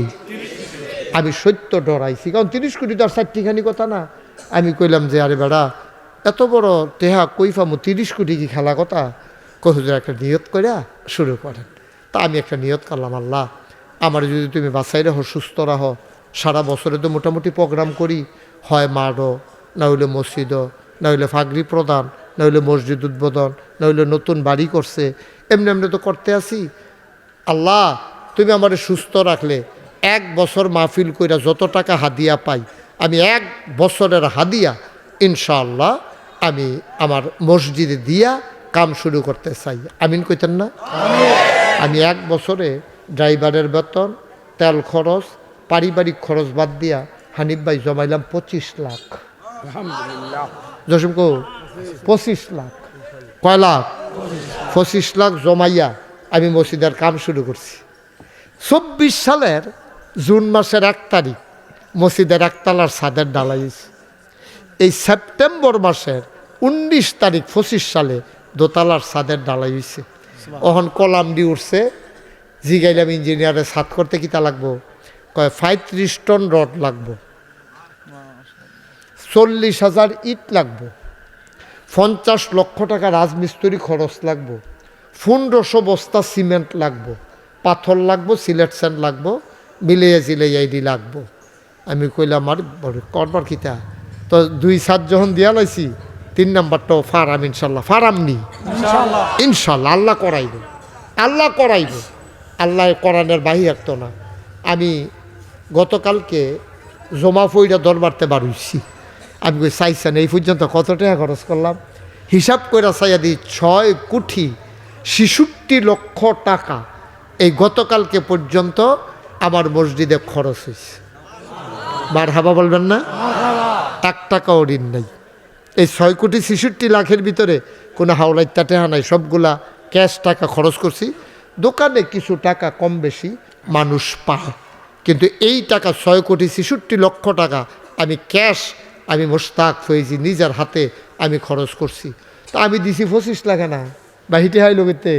আমি সত্য ডরাইছি, কারণ 30 কোটি তো আর 4টিখানি কথা না। আমি কইলাম যে আরে বেড়া, এত বড় টেহা কই পামু, 30 কোটি কি খেলা কথা? কই হুজুর একটা নিয়ত কইরা শুরু করেন। তা আমি একটা নিয়ত করলাম, আল্লাহ আমার যদি তুমি বাঁচাই রাখো, সুস্থ রাখো, সারা বছরে তো মোটামুটি প্রোগ্রাম করি, হয় মাঠও, না হইলে মসজিদও, না হইলে ফাগরি প্রদান, না হইলে মসজিদ উদ্বোধন, না হইলে নতুন বাড়ি করছে, এমনি এমনি তো করতে আসি। আল্লাহ তুমি আমার সুস্থ রাখলে 1 বছর মাহফিল কইরা যত টাকা হাদিয়া পাই, আমি 1 বছরের হাদিয়া ইনশাআল্লাহ আমি আমার মসজিদে দিয়া কাম শুরু করতে চাই। আমিন কইতেন না? আমি 1 বছরে ড্রাইভারের বেতন, তেল খরচ, পারিবারিক খরচ বাদ দিয়া হানিফ ভাই জমাইলাম 25 লাখ। জসিম কো 25 লাখ। কয় লাখ? 25 লাখ জমাইয়া আমি মসজিদের কাম শুরু করছি। 24 সালের জুন মাসের 1 তারিখ মসজিদের একতলার ছাদের ঢালাই। এই সেপ্টেম্বর মাসের 19 তারিখ 25 সালে দোতলার ছাদের ঢালাই হয়েছে। ওখান কলাম দিয়ে উঠছে। জিগাইলাম ইঞ্জিনিয়ারের ছাদ করতে কিতা লাগবো? কয় 35 টন রড লাগবো, 40,000 ইট লাগবো, 50 লক্ষ টাকা রাজমিস্ত্রি খরচ লাগবো, 1500 বস্তা সিমেন্ট লাগবো, পাথর লাগবো, সিলেট স্যান্ড লাগবো, মিলিয়ে জিলিয়ে এডি লাগবো। আমি কইলাম আর করবার কিতা? তো 2 ছাদ যখন দিয়া লাইছি, 3 নাম্বারটাও ফারাম ইনশাল্লাহ। ফারাম নি ইনশাল্লাহ, আল্লাহ করাইব, আল্লাহ করাইব, আল্লাহ কোরআনের বাহি রাখতো না। আমি গতকালকে জমা ফইরা দরবারতে বার হইছি। আমি কই চাইছেন এই পর্যন্ত কত টাকা খরচ করলাম? হিসাব করে চাইয়া দিই 6,66,00,000 টাকা এই গতকালকে পর্যন্ত আমার মসজিদে খরচ হয়েছে। মারহাবা বলবেন না? 1 টাকাও ঋণ নাই। এই 6,66,00,000 ভিতরে কোনো হাওলাইত্যা টাকা নাই, সবগুলা ক্যাশ টাকা খরচ করছি। দোকানে কিছু টাকা কম বেশি মানুষ পায়, কিন্তু এই টাকা 6,66,00,000 টাকা আমি ক্যাশ, আমি মোশতাক ফয়েজি নিজের হাতে আমি খরচ করছি। তো আমি দিছি 25 লাখ না। বাহিতে হাইলো করতে,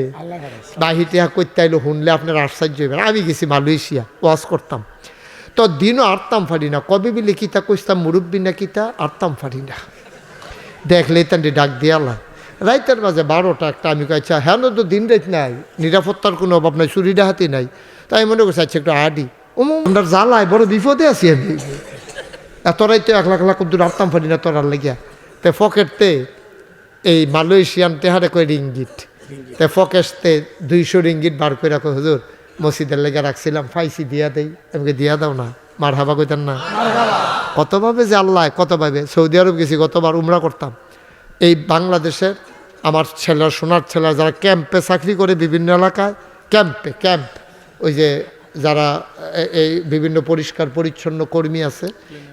বাহিতে করতে আইলো শুনলে আপনার আশ্চর্য হইবেন। আমি গেছি মালয়েশিয়া, ওয়াজ করতাম। তো দিনও আরতাম ফারি না, কবে বিলে কিতা কইতাম মুরব্বী না কিতা আরতাম ফারি না। দেখলে তান্ডি ডাক দিয়ালা রাইতের মাঝে 12টা একটা। আমি কইছা হ্যাঁ তো দিন রাত নাই, নিরাপত্তার কোনো অভাব নাই, চুরি ডাহাতি নাই। তাই মনে করছি আচ্ছা একটু আডি ওনার জ্বালায় বড় বিপদে আছি আমি। এত রাইতে 1 লাখ লাখ দূর আরতাম ফারি না তোরার লেগিয়া। তে ফকেটতে এই মালয়েশিয়ান তেহারে কয় রিঙ্গিট, তে ফকেটতে 200 রিঙ্গিট বার করে রাখো হুজুর মসজিদের লেগে রাখছিলাম, ফাইসি দিয়া দেই। আমাকে দিয়া দাও না, মার হাবা কইতেন না? কতভাবে যে আল্লাহ, কতভাবে। সৌদি আরব গেছি, কতবার উমরা করতাম। এই বাংলাদেশের আমার ছেলের, সোনার ছেলেরা যারা ক্যাম্পে চাকরি করে বিভিন্ন এলাকায়, ক্যাম্প ওই যে যারা এই বিভিন্ন পরিষ্কার পরিচ্ছন্ন কর্মী আছে,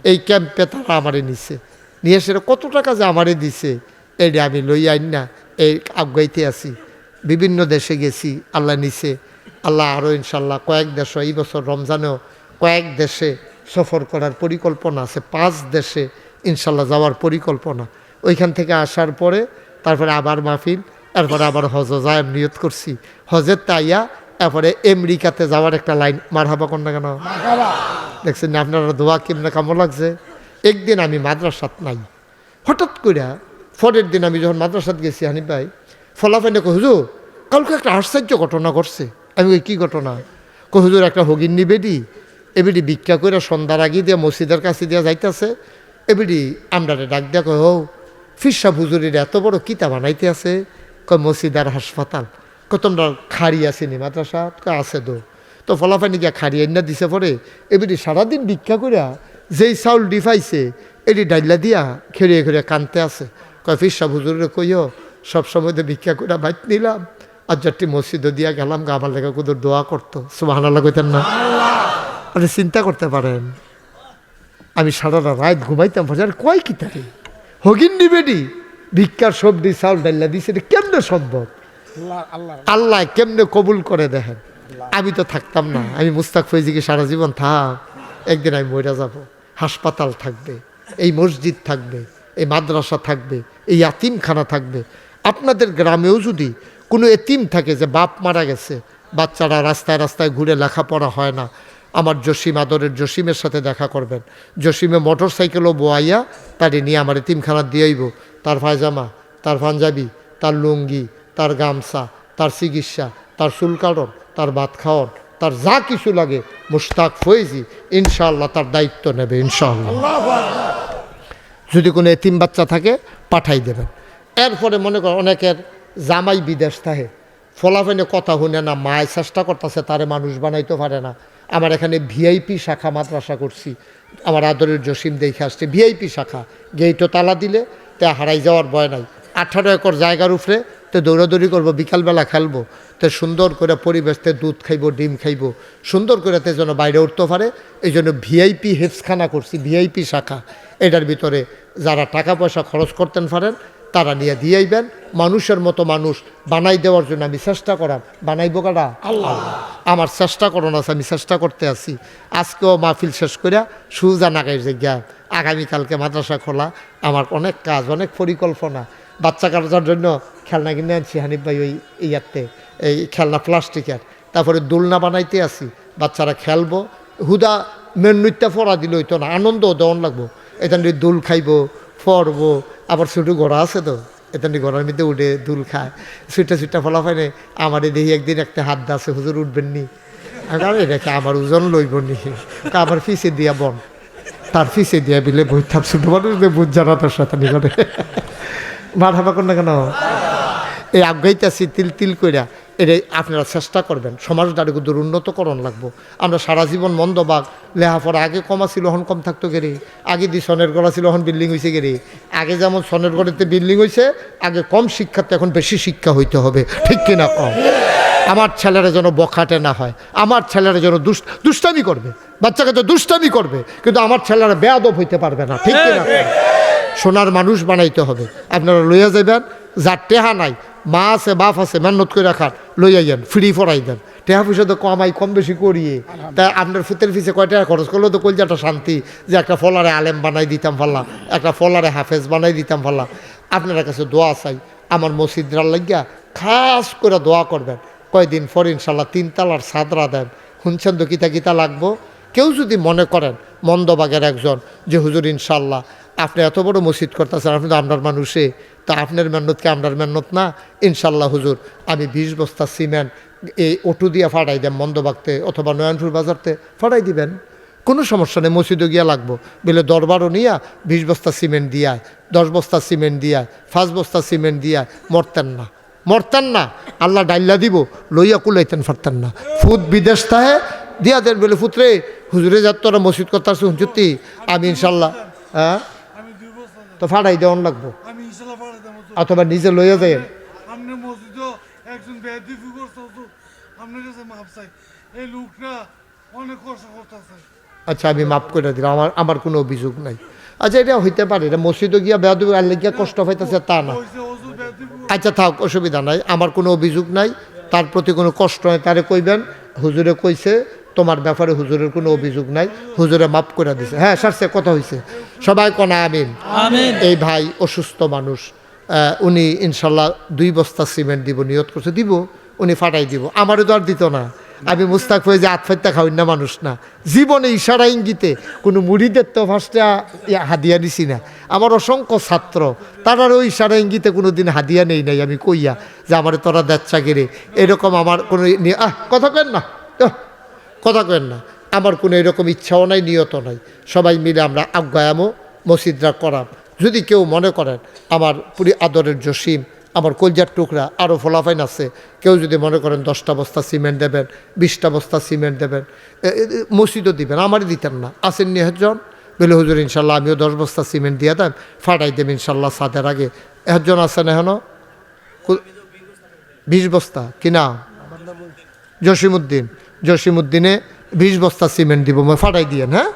এই ক্যাম্পে তারা আমারে নিছে, নিয়ে সেটা কত টাকা যে আমারে দিছে এইটা আমি লই আইন না এই আগাইতে আছি। বিভিন্ন দেশে গেছি, আল্লাহ নিছে। আল্লাহ আরও ইনশাল্লাহ কয়েক দেশ, এই বছর রমজানেও কয়েক দেশে সফর করার পরিকল্পনা আছে। 5 দেশে ইনশাল্লাহ যাওয়ার পরিকল্পনা। ওইখান থেকে আসার পরে তারপরে আবার মাহফিল, এরপরে আবার হজ যায় নিয়ত করছি। হজের তাইয়া এরপরে আমেরিকাতে যাওয়ার একটা লাইন। মারহাবা কোন না কেন? দেখছেন না আপনারা দোয়া কেমনে কেমন লাগছে? একদিন আমি মাদ্রাসাত নাই, হঠাৎ করে পরের দিন আমি যখন মাদ্রাসাত গেছি হানিফ ভাই, ফলাফাইনে কই হুজুর কালকে একটা আশ্চর্য ঘটনা ঘটছে। আমি কই কি ঘটনা? কই হুজুর একটা হগিন্নি বেডি, এবিডি ভিক্ষা করে সন্ধ্যার আগে দিয়ে মসজিদের কাছে দিয়ে যাইতেছে। এবিডি আমরারে ডাক দিয়া কয় হো ফিরসা হুজুরের এত বড় কিতা বানাইতে আছে। কয় মসজিদ আর হাসপাতাল। কয় তোমরা খাড়ি আসেনি মাদ্রাসা? কয় আছে তো ফলাফাইনি গিয়া খাড়ি আইনা দিছে পরে এবিডি সারাদিন ভিক্ষা করিয়া যেই চাউল ডিফাইছে এটি ডাইলা দিয়া খেড়িয়ে খেড়িয়ে কানতে আছে। কয় ফিরসা হুজুরে কইও সবসময় তো ভিক্ষা করে বাইত নিলাম, আর যারটি মসজিদে দিয়া গেলাম গা আমার লেখা কুদুর দোয়া করতো। সুবহানাল্লাহ কইতেন না? আপনি চিন্তা করতে পারেন আমি সারা রাত ঘুমাইতাম আর কয় কি তাকে হগিন নিবেডি ভিক্ষার সবজি চাউল ডাইলা দিছে, এটা কেমনে সম্ভব? আল্লাহ কেমনে কবুল করে দেখেন। আমি তো থাকতাম না, আমি মুস্তাক ফৈজিকে সারা জীবন থাক, একদিন আমি মইরা যাব। হাসপাতাল থাকবে, এই মসজিদ থাকবে, এই মাদ্রাসা থাকবে, এই ইয়াতিমখানা থাকবে। আপনাদের গ্রামেও যদি কোনো এতিম থাকে যে বাপ মারা গেছে, বাচ্চারা রাস্তায় রাস্তায় ঘুরে লেখাপড়া হয় না, আমার জসিম, আদরের জসিমের সাথে দেখা করবেন। জসিমে মোটর সাইকেলও বোয়াইয়া তারে নিয়ে আমার এতিমখানা দিয়েইব। তার পায়জামা, তার পাঞ্জাবি, তার লুঙ্গি, তার গামছা, তার চিকিৎসা, তার চুল কাটন, তার ভাত খাওয়ান, তার যা কিছু লাগে মুশতাক ফয়েজি ইনশাআল্লাহ তার দায়িত্ব নেবে ইনশাআল্লাহ। যদি কোনো এতিম বাচ্চা থাকে পাঠাই দেবেন। এরপরে মনে করেন অনেকের জামাই বিদেশ থাকে, ফলাফেনে কথা শুনে না, মায় চেষ্টা করতেছে তারে মানুষ বানাইতে পারে না। আমার এখানে ভিআইপি শাখা মাদ্রাসা করছি, আমার আদরের জসিম দেখে আসছে, ভিআইপি শাখা, গেইটো তালা দিলে তে হারাই যাওয়ার ভয় নাই। 18 একর জায়গার উপরে তো দৌড়াদৌড়ি করবো, বিকালবেলা খেলবো, তো সুন্দর করে পরিবেশতে দুধ খাইব, ডিম খাইব, সুন্দর করে তে যেন বাইরে উঠতে পারে। এই জন্য ভিআইপি হেফসখানা করছি, ভিআইপি শাখা। এটার ভিতরে যারা টাকা পয়সা খরচ করতেন পারেন তারা নিয়ে দিয়েইবেন। মানুষের মতো মানুষ বানাই দেওয়ার জন্য আমি চেষ্টা করার, বানাইব কারা? আল্লাহ। আমার চেষ্টা করুন আছে, আমি চেষ্টা করতে আছি। আজকেও মাহফিল শেষ করিয়া সুজা নাগাই যে জ্ঞান, আগামীকালকে মাদ্রাসা খোলা, আমার অনেক কাজ, অনেক পরিকল্পনা। বাচ্চা কাটার জন্য খেলনা কিনে আনছি হানিফ ভাই, ওই ইয়াতে এই খেলনা প্লাস্টিকের। তারপরে দোলনা বানাইতে আসি, বাচ্চারা খেলবো। হুদা মেনুইটা ফরা দিল হইতো না, আনন্দ দেওয়ান লাগবো। এখান দোল খাইবো, ফরবো, আবার ছোটো ঘোড়া আছে তো, এখান ঘোড়ার মধ্যে উঠে দুল খায়, সুইটা ফলা পাইনে। আমার দেখি একদিন একটা হাত আছে, হুজুর উঠবেন নি? আরে রেখে আমার ওজন লইব নি, আমার ফিসে দিয়া বন, তার ফিসে দিয়া বিলে বই থাপ ছোটো মানুষ বুঝ জানা তার সাথে নিকটে মার হাবা কর না কেন? এই আগাইতেছি তিল তিল কইরা। এটাই আপনারা চেষ্টা করবেন, সমাজটাকে দূর উন্নতকরণ লাগবো। আমরা সারা জীবন মন্দবাগ লেহাপড়া, আগে কমা ছিল এখন কম থাকতো গেরে, আগে দি সনের গড়া ছিল এখন বিল্ডিং হয়েছে গেরে। আগে যেমন সনের গড়েতে বিল্ডিং হয়েছে, আগে কম শিক্ষাতে এখন বেশি শিক্ষা হইতে হবে, ঠিক কিনা কম? আমার ছেলেরা যেন বখাটে না হয়, আমার ছেলেরা যেন দুষ্টামি করবে, বাচ্চাকে তো দুষ্টামি করবে, কিন্তু আমার ছেলেরা বেয়াদব হইতে পারবে না, ঠিক কিনা কম? সোনার মানুষ বানাইতে হবে। আপনারা লইয়া যাবেন, যার টেহা নাই, মা আছে বাপ আছে, মেহনত করে রাখার লইয়া যান, ফ্রি ফরাই দেন। টেহা পয়সা তো কমাই, কম বেশি করিয়ে, তাই আপনার ফুতের ফিসে কয় টাকা খরচ করলেও তো কলজাটা শান্তি, যে একটা ফলারে আলেম বানাই দিতাম পারলাম, একটা ফলারে হাফেজ বানাই দিতাম পারলাম। আপনার কাছে দোয়া চাই, আমার মসজিদরার লাগিয়া খাস করে দোয়া করবেন। কয়দিন পর ইনশাল্লাহ 3 তালার সাদরা দেন, শুনছেন তো কিতা কিতা লাগবো। কেউ যদি মনে করেন মন্দবাগের একজন যে হুজুর ইনশাল্লাহ আপনি এত বড় মসজিদ করতেছেন, আপনি তো আমরার মানুষে, তা আপনার মেহনতকে আমরার মেহনত না, ইনশাল্লাহ হুজুর আমি 20 বস্তা সিমেন্ট এই অটো দিয়ে ফাটাই দেন মন্দবাগতে অথবা নয়নপুর বাজারতে ফাটাই দিবেন, কোনো সমস্যা নেই। মসজিদে গিয়া লাগবো বলে দরবারও নিয়া 20 বস্তা সিমেন্ট দিয়ায়, 10 বস্তা সিমেন্ট দিয়ায়, 5 বস্তা সিমেন্ট দিয়ায় মরতেন না, মরতেন না। আল্লাহ ডাইল্লা দিব, লইয়া কুলাইতেন পারতেন না। ফুট বিদেশ তাহে দিয়া দেন বলে ফুতরে হুজুরে যাত তোরা মসজিদ করতে সত্যি আমি ইনশাল্লাহ, হ্যাঁ তো ফাটাই দেওয়ান লাগবো, অথবা নিজে লইয়া যায়। আচ্ছা আমি মাফ করে দিলাম, আমার কোনো অভিযোগ নাই। আচ্ছা এটা হইতে পারে, এটা মসজিদে গিয়া বেয়াদবি আল্লাহ গিয়া কষ্ট পাইতেছে তা না। আচ্ছা থাক, অসুবিধা নাই, আমার কোনো অভিযোগ নাই, তার প্রতি কোনো কষ্ট নাই, তারে কইবেন হুজুরে কইছে তোমার ব্যাপারে হুজুরের কোনো অভিযোগ নাই, হুজুরে মাফ করে দিছে। হ্যাঁ সারছে, কথা হয়েছে, সবাই কোনা আমিন। এই ভাই অসুস্থ মানুষ, উনি ইনশাল্লাহ 2 বস্তা সিমেন্ট দিব নিয়ত করছে, দিব, উনি ফাটাই দিব। আমারও তো আর দিত না, আমি মুস্তাক হয়ে যে আতফাইত্যা খাওয়াই না মানুষ না, জীবনে ইশারা ইঙ্গিতে কোনো মুড়িদের তো ফার্স্টে হাদিয়া দিছি না। আমার অসংখ্য ছাত্র তারার ওই ইশারা ইঙ্গিতে কোনো দিন হাদিয়া নেই নাই, আমি কইয়া যে আমার তোরা দেচ্ছা গেরে, এরকম আমার কোনো কথা কেন না, কথা কেন না, আমার কোনো এরকম ইচ্ছাও নাই, নিয়ত নাই। সবাই মিলে আমরা আজ্ঞায়ামও মসজিদরা করাম। যদি কেউ মনে করেন আমার পুরি আদরের জসিম, আমার কলজার টুকরা আরও ফলাফাইন আছে, কেউ যদি মনে করেন 10টা বস্তা সিমেন্ট দেবেন, 20টা বস্তা সিমেন্ট দেবেন, মসজিদও দিবেন, আমারই দিতেন না, আসেন নি একজন বলে হুজুর ইনশাল্লাহ আমিও 10 বস্তা সিমেন্ট দিয়ে দেন, ফাটাই দেব ইনশাল্লাহ সাদের আগে। একজন আছেন এখনও 20 বস্তা কিনা, জসিমুদ্দিনে 20 বস্তা সিমেন্ট দিব, ফাটাই দিয়েন। হ্যাঁ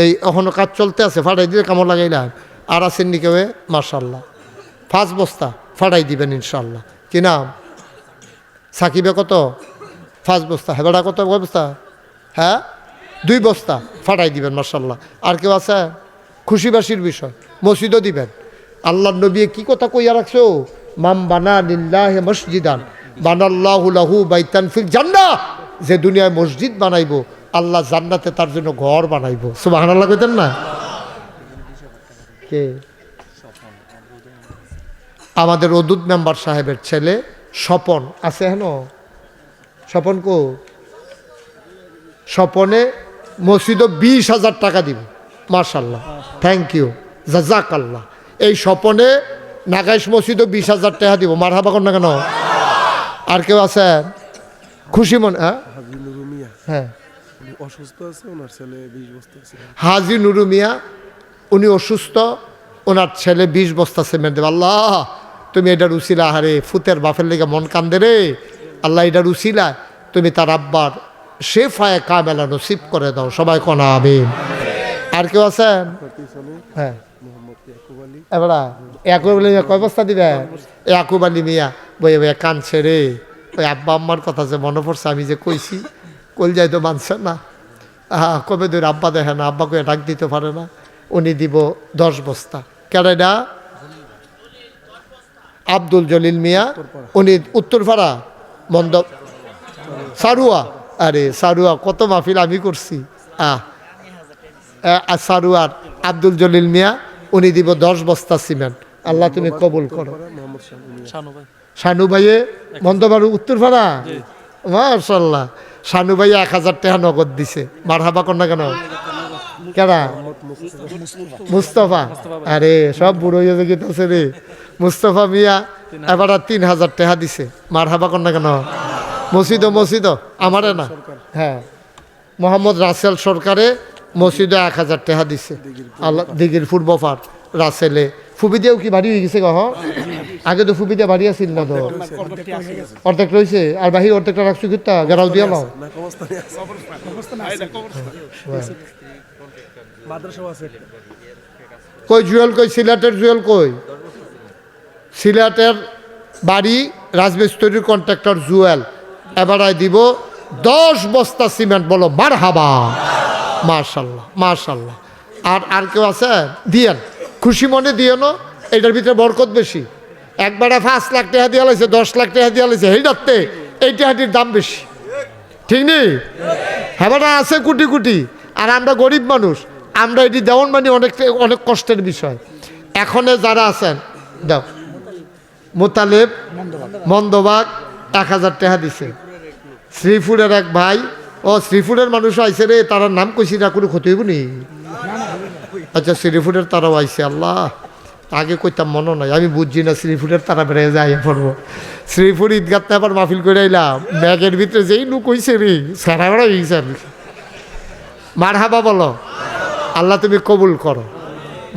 এই এখনও কাজ চলতে আছে, ফাটাই দিয়ে কেমন লাগাইলাম। আর আছেন নি কেউ মার্শাল্লাহ 5 বস্তা ফাটাই দিবেন ইনশাল্লাহ। কি নাম? সাকিবে কত? 5 বস্তা। হেবেড়া কত বস্তা? হ্যাঁ 2 বস্তা ফাটাই দিবেন মার্শাল্লাহ। আর কেউ আছে? খুশিবাসীর বিষয় মসজিদও দিবেন। আল্লাহ নবী কি কথা কইয়া রাখছো, মাম বানা লিল্লাহি মসজিদান বানাল্লাহু লাহু বাইতান ফিল জান্নাহ, যে দুনিয়ায় মসজিদ বানাইবো আল্লাহ জান্নাতে তার জন্য ঘর বানাইবো। সুবহানাল্লাহ কইতেন না? কে? আমাদের ওদুদ মেম্বার সাহেবের ছেলে স্বপন আছে। হেন স্বপন কো? স্বপনে মসজিদও 20,000 টাকা দিব। মাশাল্লাহ, থ্যাংক ইউ, জাজাকাল্লাহ। এই স্বপনে নাগাইশ মসজিদও 20,000 টাকা দিব। মারহাবা কর না কেন? আর কেউ আছে খুশি মনে? হ্যাঁ, অসুস্থ আছে, ওনার ছেলে 20 বস্তা আছে। হাজি নুরু মিয়া, উনি অসুস্থ, ওনার ছেলে 20 বস্তা সিমেন্ট দেবে। আল্লাহ তুমি এটার উসিলা, হারে ফুতের বাপের লেগে মন কান্দে রে আল্লাহ, এটার উসিলা তুমি তার আব্বার শেফায়ে কামেলা নসিব করে দাও। সবাই কোনা আমিন। আর কেউ আছেন? হ্যাঁ, এবার ইয়াকুব আলী মিয়া কয় বস্তা দিবে? ইয়াকুব আলী মিয়া বইয়ে বইয়া কানছে রে, ওই আব্বা আম্মার কথা যে মনে পড়ছে, আমি যে কইছি কল যাই তো মানছে না। কবে দূর আব্বা দেখে না, আব্বা কয়ে ডাক দিতে পারে না। উনি দিব 10 বস্তা। কেডা? আব্দুল জলিল মিয়া, উনি উত্তরপাড়া মন্দ সারুয়া। আরে সারুয়া কত মাহফিল আমি করছি। সারুয়ার আব্দুল জলিল মিয়া, উনি দিব 10 বস্তা সিমেন্ট। আল্লাহ তুমি কবুল করো। শানু ভাইয়ে মন্দবাড়ু উত্তরপাড়া, মাশাল্লাহ। শানু ভাইয়া 1000 টাকা নগদ দিছে। মারহাবা কর না কেন? কেডা? মুস্তফা। আরে সব বুড়ো হয়ে গেছে রে। মুস্তফা মিয়া এবার 3000 টাকা দিছে। মারহাবা কর না কেন? মসজিদ আমারে না, হ্যাঁ, মোহাম্মদ রাসেল সরকারে মসজিদে 1000 টাকা দিছে। আল্লাহ দিঘির পূর্বপার রাসেলে ফুবি দিয়েও কি বাড়ি হয়ে গেছে গহ? আগে তো ফুবি দিয়ে বাড়ি আসিল না তো, অর্ধেক রয়েছে আর বাহির অর্ধেকটা রাখছি কিতা গেরাও দিয়ে নাও। কই জুয়েল কই? সিলেটের জুয়েল কই? সিলেটের বাড়ি রাজমিস্ত্রির কন্ট্রাক্টর জুয়েল এবারাই দিব 10 বস্তা সিমেন্ট। বলো মারহাবা। মাশাল্লাহ, মাশাল্লাহ। আর কেউ আছে? দিয়েন, খুশি মনে দিও না, এটার ভিতরে বরকত বেশি। একবারে 5 লাখ টাকা দিয়ে লাইছে, 10 লাখ টাকা দিয়ে লাইছে, এইটাতে এই টাকাটির দাম বেশি, ঠিক নেই? হ্যাঁ, আছে কোটি কোটি, আর আমরা গরিব মানুষ, আমরা এটি দেওয়ান মানে অনেক কষ্টের বিষয়। এখনে যারা আছেন দাও। মোতালেব মন্দবাগ 1000 টাকা দিছে। শ্রীপুরের এক ভাই, ও শ্রীপুরের মানুষ আইসে রে, তার নাম কইছি না, কোনো ক্ষতি হইব নি? আচ্ছা, শ্রীপুরের তারাও আইসে। আল্লাহ, আগে কইতাম মনে নাই, আমি বুঝছি না শ্রীপুরের তারা বেড়ে যাই পড়বো। শ্রীপুর ঈদগাতে আবার মাহফিল করে আইলাম, ব্যাগের ভিতরে যেই লুক হইছে রে, সারা বেড়া হয়েছে। মারহাবা বলো। আল্লাহ তুমি কবুল করো।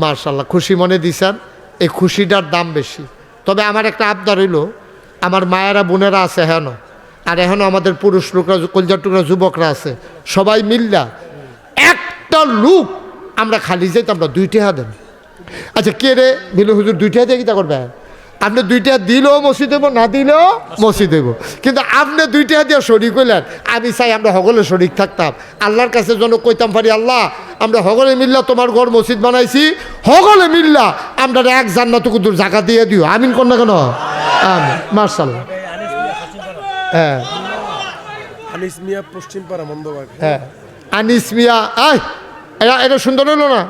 মাশাল্লাহ, খুশি মনে দিছেন, এই খুশিটার দাম বেশি। তবে আমার একটা আবদার হইল, আমার মায়েরা বোনেরা আছে হেন, আর এখনও আমাদের পুরুষ লোকরা, কলজার টুকরা যুবকরা আছে, সবাই মিল্লা একটা লুক আমরা খালি যাইতে আমরা 2 টাকা দেন। আচ্ছা, কে রে বিলু হুজুর 2 টাকা দিয়ে কী করবে? আপনি 2 টাকা দিলেও মসজিদ দেবো, না দিলেও মসজিদ দেবো, কিন্তু আপনি 2 টাকা দিয়ে শরিক হইলেন। আমি চাই আমরা সকলে শরিক থাকতাম। আল্লাহর কাছে যেন কইতাম পারি, আল্লাহ আমরা সকলে মিল্লা তোমার ঘর মসজিদ বানাইছি, সকলে মিল্লা আমরা এক জান্নাত কুদুর জায়গা দিয়ে দিও। আমিন কর না কেন? আমিন। মাশাআল্লাহ। হ্যাঁ, আনিস মিয়া পশ্চিমপাড়া মন্দবাগ। হ্যাঁ, আনিস মিয়া, এটা সুন্দর হইলো না?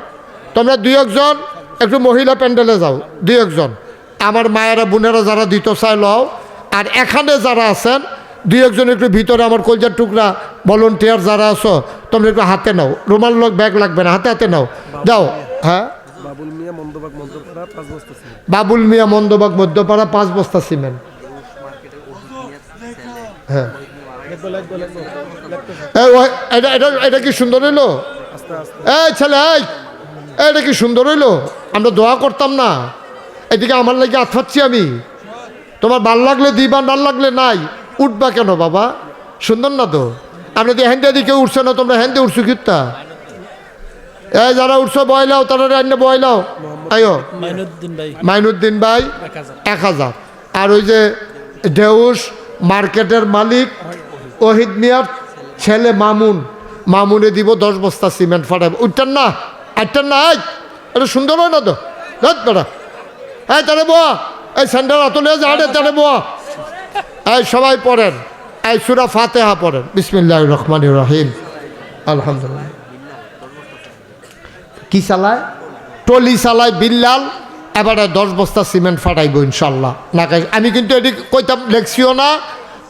তোমরা 2-1 জন একটু মহিলা প্যান্ডেলে যাও, 2-1 জন আমার মায়েরা বোনেরা যারা দিত চাই লও। আর এখানে যারা আছেন 2-1 জন একটু ভিতরে আমার কলজার টুকরা ভলেন্টিয়ার যারা আছো, তোমরা একটু হাতে নাও, রুমাল লোক ব্যাগ লাগবে না, হাতে হাতে নাও, দাও। হ্যাঁ, বাবুল মিয়া মন্দবাগ মধ্যপাড়া 5 বস্তা সিমেন্ট। বাবুল মিয়া মন্দবাগ মধ্যপাড়া 5 বস্তা সিমেন্ট। হ্যাঁ, এটা কি সুন্দর হইলো? এই ছেলে, এটা কি সুন্দর হইলো? আমরা দোয়া করতাম না? এদিকে আমার লাগে আতফাচ্ছি আমি, তোমার ভাল লাগলে দিবা, না লাগলে নাই। উঠবা কেন বাবা? সুন্দর না তো? আপনি তো হ্যান্ডে দিকে উঠছো না, তোমরা হ্যান্ডে উঠছো কিতা? এই যারা উঠছো বয়লাও, তারা রান্না বয়লাও। আয়ো মাইনুদ্দিন ভাই 1000। আর ওই যে ঢেউস মার্কেটের মালিক ওহিদ মিয়ার ছেলে মামুনে দিব 10 বস্তা সিমেন্ট ফাটাবো। উঠতেন না, আটতেন না। এটা সুন্দর হয় না তো? বেটা, এই তারে বোয়া, এই স্যান্ডেল আতলে যাড়ে তারে বোয়া। এই সবাই পড়েন, এই সূরা ফাতিহা পড়েন। বিসমিল্লাহির রহমানির রহিম। আলহামদুলিল্লাহ। কি চালায়? টলি চালায় বিল্লাল। এবারে 10 বস্তা সিমেন্ট ফাটাইব ইনশাল্লাহ। না আমি কিন্তু এটি কইতাম লেখছিও না,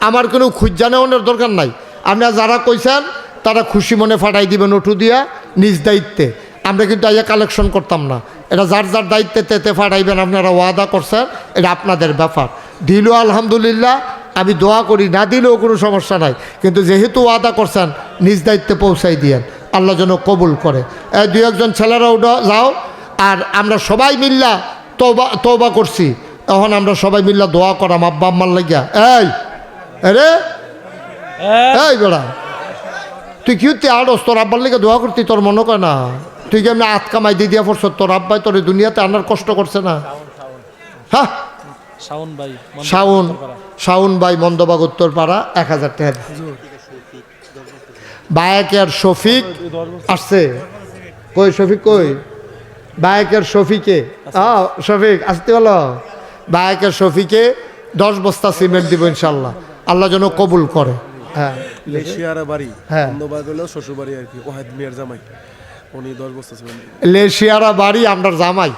আমার কোনো খুঁজা নেওয়ানোর দরকার নাই। আপনারা যারা কইছেন তারা খুশি মনে ফাটাই দিবেন ওটু দিয়া নিজ দায়িত্বে। আমরা কিন্তু আইয়া কালেকশন করতাম না, এটা যার যার দায়িত্বে তেতে ফাটাইবেন। আপনারা ওয়াদা করছেন, এটা আপনাদের ব্যাপার। দিলেও আলহামদুলিল্লাহ, আমি দোয়া করি, না দিলেও কোনো সমস্যা নাই, কিন্তু যেহেতু ওয়াদা করছেন নিজ দায়িত্বে পৌঁছাই দিয়েন, আল্লাহ যেন কবুল করে। এই দুই একজন ছেলেরাও যাও, আর আমরা সবাই মিল্লা তওবা করছি, এখন আমরা সবাই মিল্লা দোয়া করাম আব্বা আম্মার লাগিয়া। এই আরে এই বেড়া, তুই কি হতে আড়স? তোর আব্বার লেগে দোয়া করতি, তোর মনে কয় না? তুই কি এমনি হাত কামাই দিয়ে দিয়া পড়ছ? তোর আব্বাই তোর দুনিয়াতে আনার কষ্ট করছে না? হ্যাঁ, শাওন ভাই মন্দবাগ উত্তরপাড়া 1000 টাকা। বায়াকের শফিক আসছে, কই শফিক কই? বায়াকের শফিকে, শফিক আসতে বলো। বায়াকের শফিকে 10 বস্তা সিমেন্ট দিব ইনশাল্লাহ, আল্লাহ যেন কবুল করে। হ্যাঁ, লেশিয়ারা বাড়ি, হ্যাঁ, মন্দবাগ হলো শ্বশুর বাড়ি আর কি, ওয়াহিদ মিয়ার জামাই, উনি 10 বস্তা সিমেন্ট। লেশিয়ারা বাড়ি আমরার জামাই,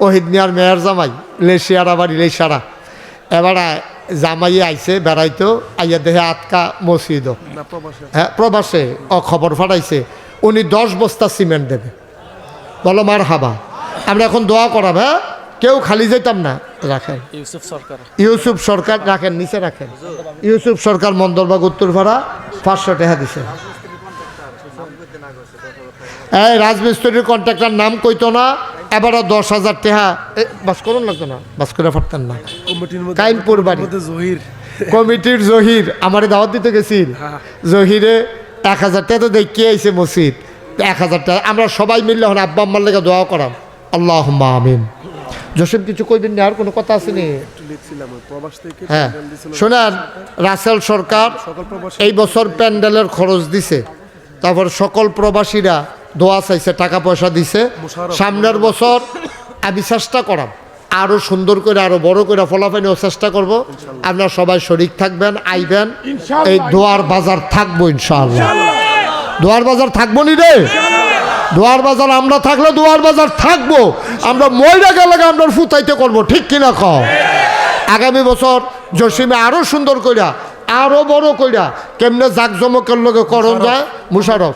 ওহিদ মিয়ার মেয়ের জামাই, লেশিয়ারা বাড়ি লেশারা। এবারে জামাই আইছে বেড়াইতো, আইয়া দেহে আটকা মসজিদ, হ্যাঁ প্রবাসে, খবর ফাটাইছে উনি 10 বস্তা সিমেন্ট দেবে। বলো মার হাবা। আমরা এখন দোয়া করাব, হ্যাঁ, কেউ খালি যেতাম না। রাখেন ইউসুফ সরকার, রাখেন নিচে রাখেন। ইউসুফ সরকার মন্দরবাগ উত্তরপাড়া 500 টাকা দিছে। এই রাজমিস্ত্রির কন্ট্রাক্টর নাম কইতো না, এবারও 10,000 টাকা বাস করুন, লাগতো না, বাস করে পারতেন না। কাইনপুর বাড়ি জহির, কমিটির জহির আমারে দাওয়াত দিতে গেছিল, জহিরে 1000 টাকা তো দেখে আইছে মসজিদ, 1000 টাকা। আমরা সবাই মিললে এখন আব্বা আম্মার লেগে দোয়া করাম, আল্লাহুম্মা আমিন। জসিম কিছু কইবেন না? আর কোনো কথা আছে নি? হ্যাঁ শোনেন, রাসেল সরকার এই বছর প্যান্ডেলের খরচ দিছে, তারপর সকল প্রবাসীরা দোয়া চাইছে, টাকা পয়সা দিছে। সামনের বছর আমি চেষ্টা করাম আরো সুন্দর করে, আরো বড় করে ফলাফলেও চেষ্টা করব। আপনারা সবাই শরীক থাকবেন, আইবেন, এই দোয়ার বাজার থাকবো ইনশাআল্লাহ। দোয়ার বাজার থাকবো নি রে? দোয়ার বাজার আমরা থাকলে দোয়ার বাজার থাকবো। আমরা ময়রা গেলে আমরা ফুতাইতে করবো, ঠিক কিনা কও? আগামী বছর জসিমে আরো সুন্দর কইরা, আরো বড় কইরা, কেমনে জাকজমকের লোকে করণ যায়। মুশারফ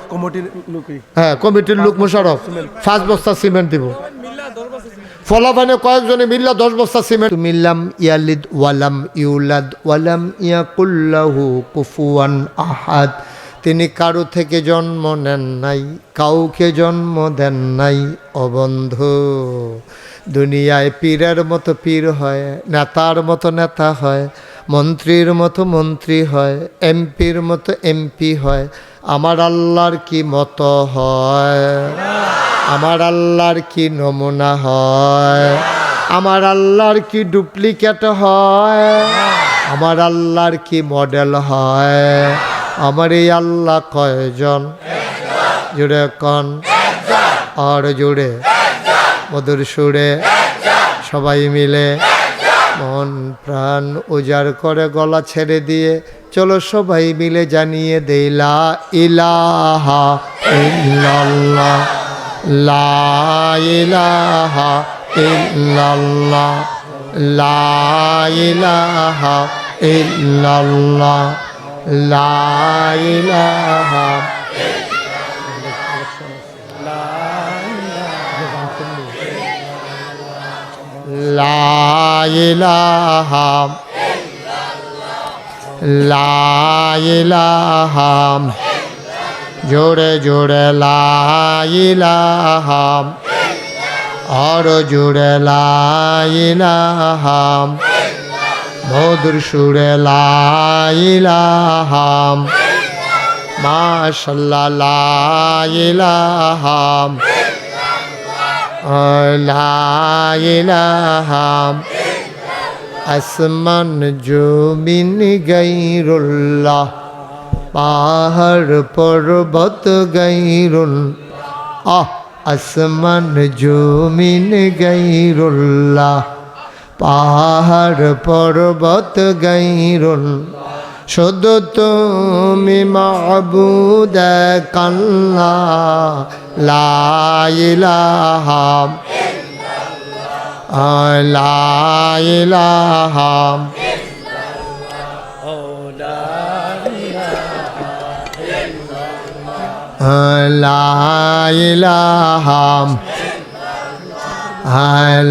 হ্যাঁ, কমিটির লোক মুশারফ 5 বস্তা সিমেন্ট দিব। ফলাফানে কয়েকজনে মিল্লা 10 বস্তা সিমেন্ট। মিল্লাম ইয়ালিদ ওয়ালাম ইউলাদ ওয়ালাম ইয়াকুল্লাহু কুফুয়ান আহাদ। তিনি কারো থেকে জন্ম নেন নাই, কাউকে জন্ম দেন নাই। অবন্ধু, দুনিয়ায় পীরের মতো পীর হয়, নেতার মতো নেতা হয়, মন্ত্রীর মতো মন্ত্রী হয়, এমপির মতো এমপি হয়। আমার আল্লাহর কি মতো হয়? আমার আল্লাহর কি নমুনা হয়? আমার আল্লাহর কি ডুপ্লিকেট হয়? আমার আল্লাহর কি মডেল হয়? আমার এই আল্লাহ কয়জন? জুড়ে কন, আর জুড়ে মধুর সুরে সবাই মিলে মন প্রাণ উজাড় করে গলা ছেড়ে দিয়ে চলো সবাই মিলে জানিয়ে দেই লা ইলাহা ইল্লাল্লাহ, লা ইলাহা ইল্লাল্লাহ, লা ইলাহা ইল্লাল্লাহ, লা ইলাহা। লা ইলাহা লা ইলাহা, জোরে জোরে লা ইলাহা, আর জোরে লা ইলাহা, মধুর সুরে লা ইলাহা, মাশাআল্লাহ লা ইলাহা, লা ইলাহা। আসমান জমিন গায়রুল্লাহ, পাহাড় পর্বত গায়রুল্লাহ। আসমান জমিন গায়রুল্লাহ, পাহাড় পর্বত গায়রুল্লাহ। শুধু তুমি মাবুদ কাল্লা, লা ইলাহা লা ইলাহা। লা ইলাহা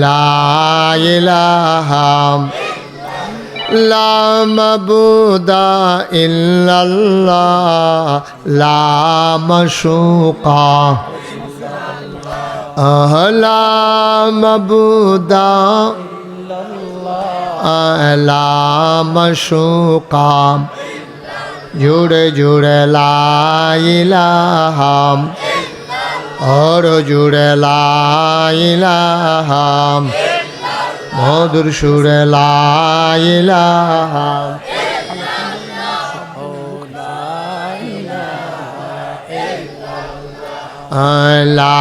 লা ইলাহা লা মাবুদা ইল্লাল্লাহ লা মাশুকা লা মাবুদা লা মাশুকা জুড়ে জুড়ে লা ইলাহা और जुड़े ला इलाहा मधुर सुर ला इलाहा ला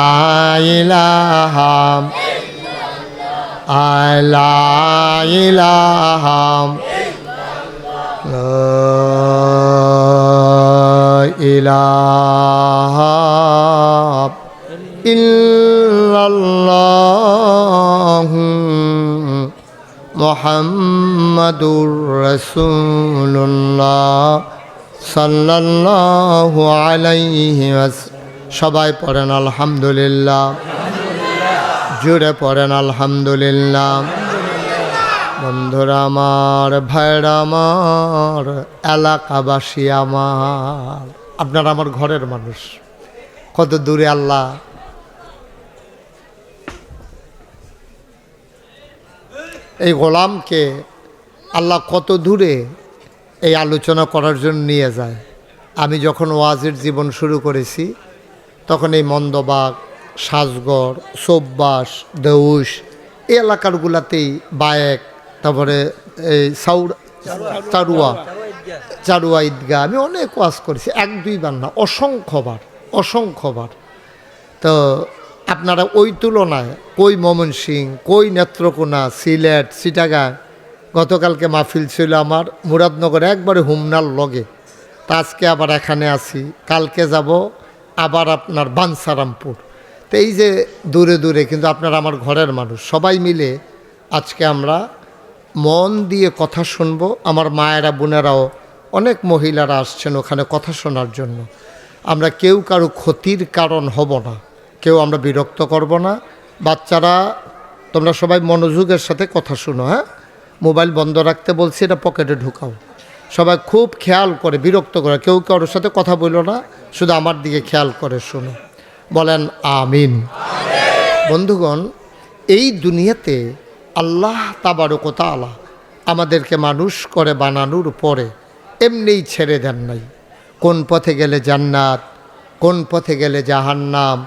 इलाहा ला इलाहा ला इलाहा ইল্লাল্লাহু মুহাম্মাদুর রাসূলুল্লাহ সাল্লাল্লাহু আলাইহি ওয়াসাল্লাম। সবাই পড়েন আলহামদুলিল্লাহ, জোরে পড়েন আলহামদুলিল্লাহ। বন্ধুরা আমার, ভাইরা আমার, এলাকাবাসী আমার, আপনারা আমার ঘরের মানুষ। কত দূরে আল্লাহ এই গোলামকে আল্লাহ কত দূরে এই আলোচনা করার জন্য নিয়ে যায়। আমি যখন ওয়াজের জীবন শুরু করেছি তখন এই মন্দবাগ, সাজগড়, চৌব্বাস, দেউস এই এলাকারগুলাতেই বায়েক, তারপরে এই চারুয়া ঈদগাহ আমি অনেক ওয়াজ করেছি, এক দুইবার না, অসংখ্যবার। তো আপনারা ওই তুলনায় কই ময়মনসিংহ, কই নেত্রকোনা, সিলেট, চিটাগাং, গতকালকে মাহফিল ছিল আমার মুরাদনগরে একবারে হুমনার লগে। তা আজকে আবার এখানে আছি, কালকে যাব আবার আপনার বাঞ্ছারামপুর। তো এই যে দূরে দূরে, কিন্তু আপনারা আমার ঘরের মানুষ। সবাই মিলে আজকে আমরা মন দিয়ে কথা শুনবো। আমার মায়েরা, বোনেরাও, অনেক মহিলারা আসছেন ওখানে কথা শোনার জন্য। আমরা কেউ কারো ক্ষতির কারণ হব না, কেউ আমরা বিরক্ত করব না। বাচ্চারা তোমরা সবাই মনোযোগের সাথে কথা শুনো, হ্যাঁ? মোবাইল বন্ধ রাখতে বলছি, এটা পকেটে ঢুকাও। সবাই খুব খেয়াল করে, বিরক্ত করে, কেউ কারোর সাথে কথা বললো না, শুধু আমার দিকে খেয়াল করে শোনো। বলেন আমিন। বন্ধুগণ, এই দুনিয়াতে আল্লাহ তাবারক ওয়া তাআলা আমাদেরকে মানুষ করে বানানোর পরে এমনিই ছেড়ে দেন নাই। কোন পথে গেলে জান্নাত, কোন পথে গেলে জাহান্নাম,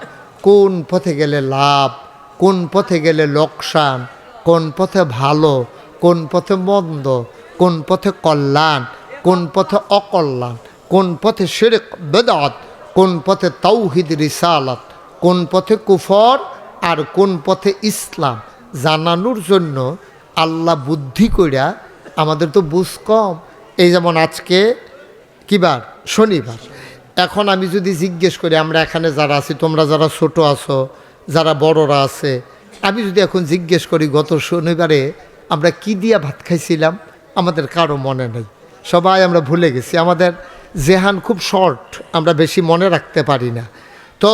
কোন পথে গেলে লাভ, কোন পথে গেলে লোকসান, কোন পথে ভালো, কোন পথে মন্দ, কোন পথে কল্যাণ, কোন পথে অকল্যাণ, কোন পথে শিরক বেদাত, কোন পথে তাওহীদ রিসালাত, কোন পথে কুফর আর কোন পথে ইসলাম জানানোর জন্য আল্লাহ বুদ্ধি কইরা, আমাদের তো বুঝ কম। এই যেমন আজকে কিবার, শনিবার। এখন আমি যদি জিজ্ঞেস করি, আমরা এখানে যারা আছি, তোমরা যারা ছোট আছো, যারা বড়রা আছে, আমি যদি এখন জিজ্ঞেস করি গত শনিবারে আমরা কি দিয়া ভাত খাইছিলাম, আমাদের কারো মনে নেই। সবাই আমরা ভুলে গেছি। আমাদের জেহান খুব শর্ট, আমরা বেশি মনে রাখতে পারি না। তো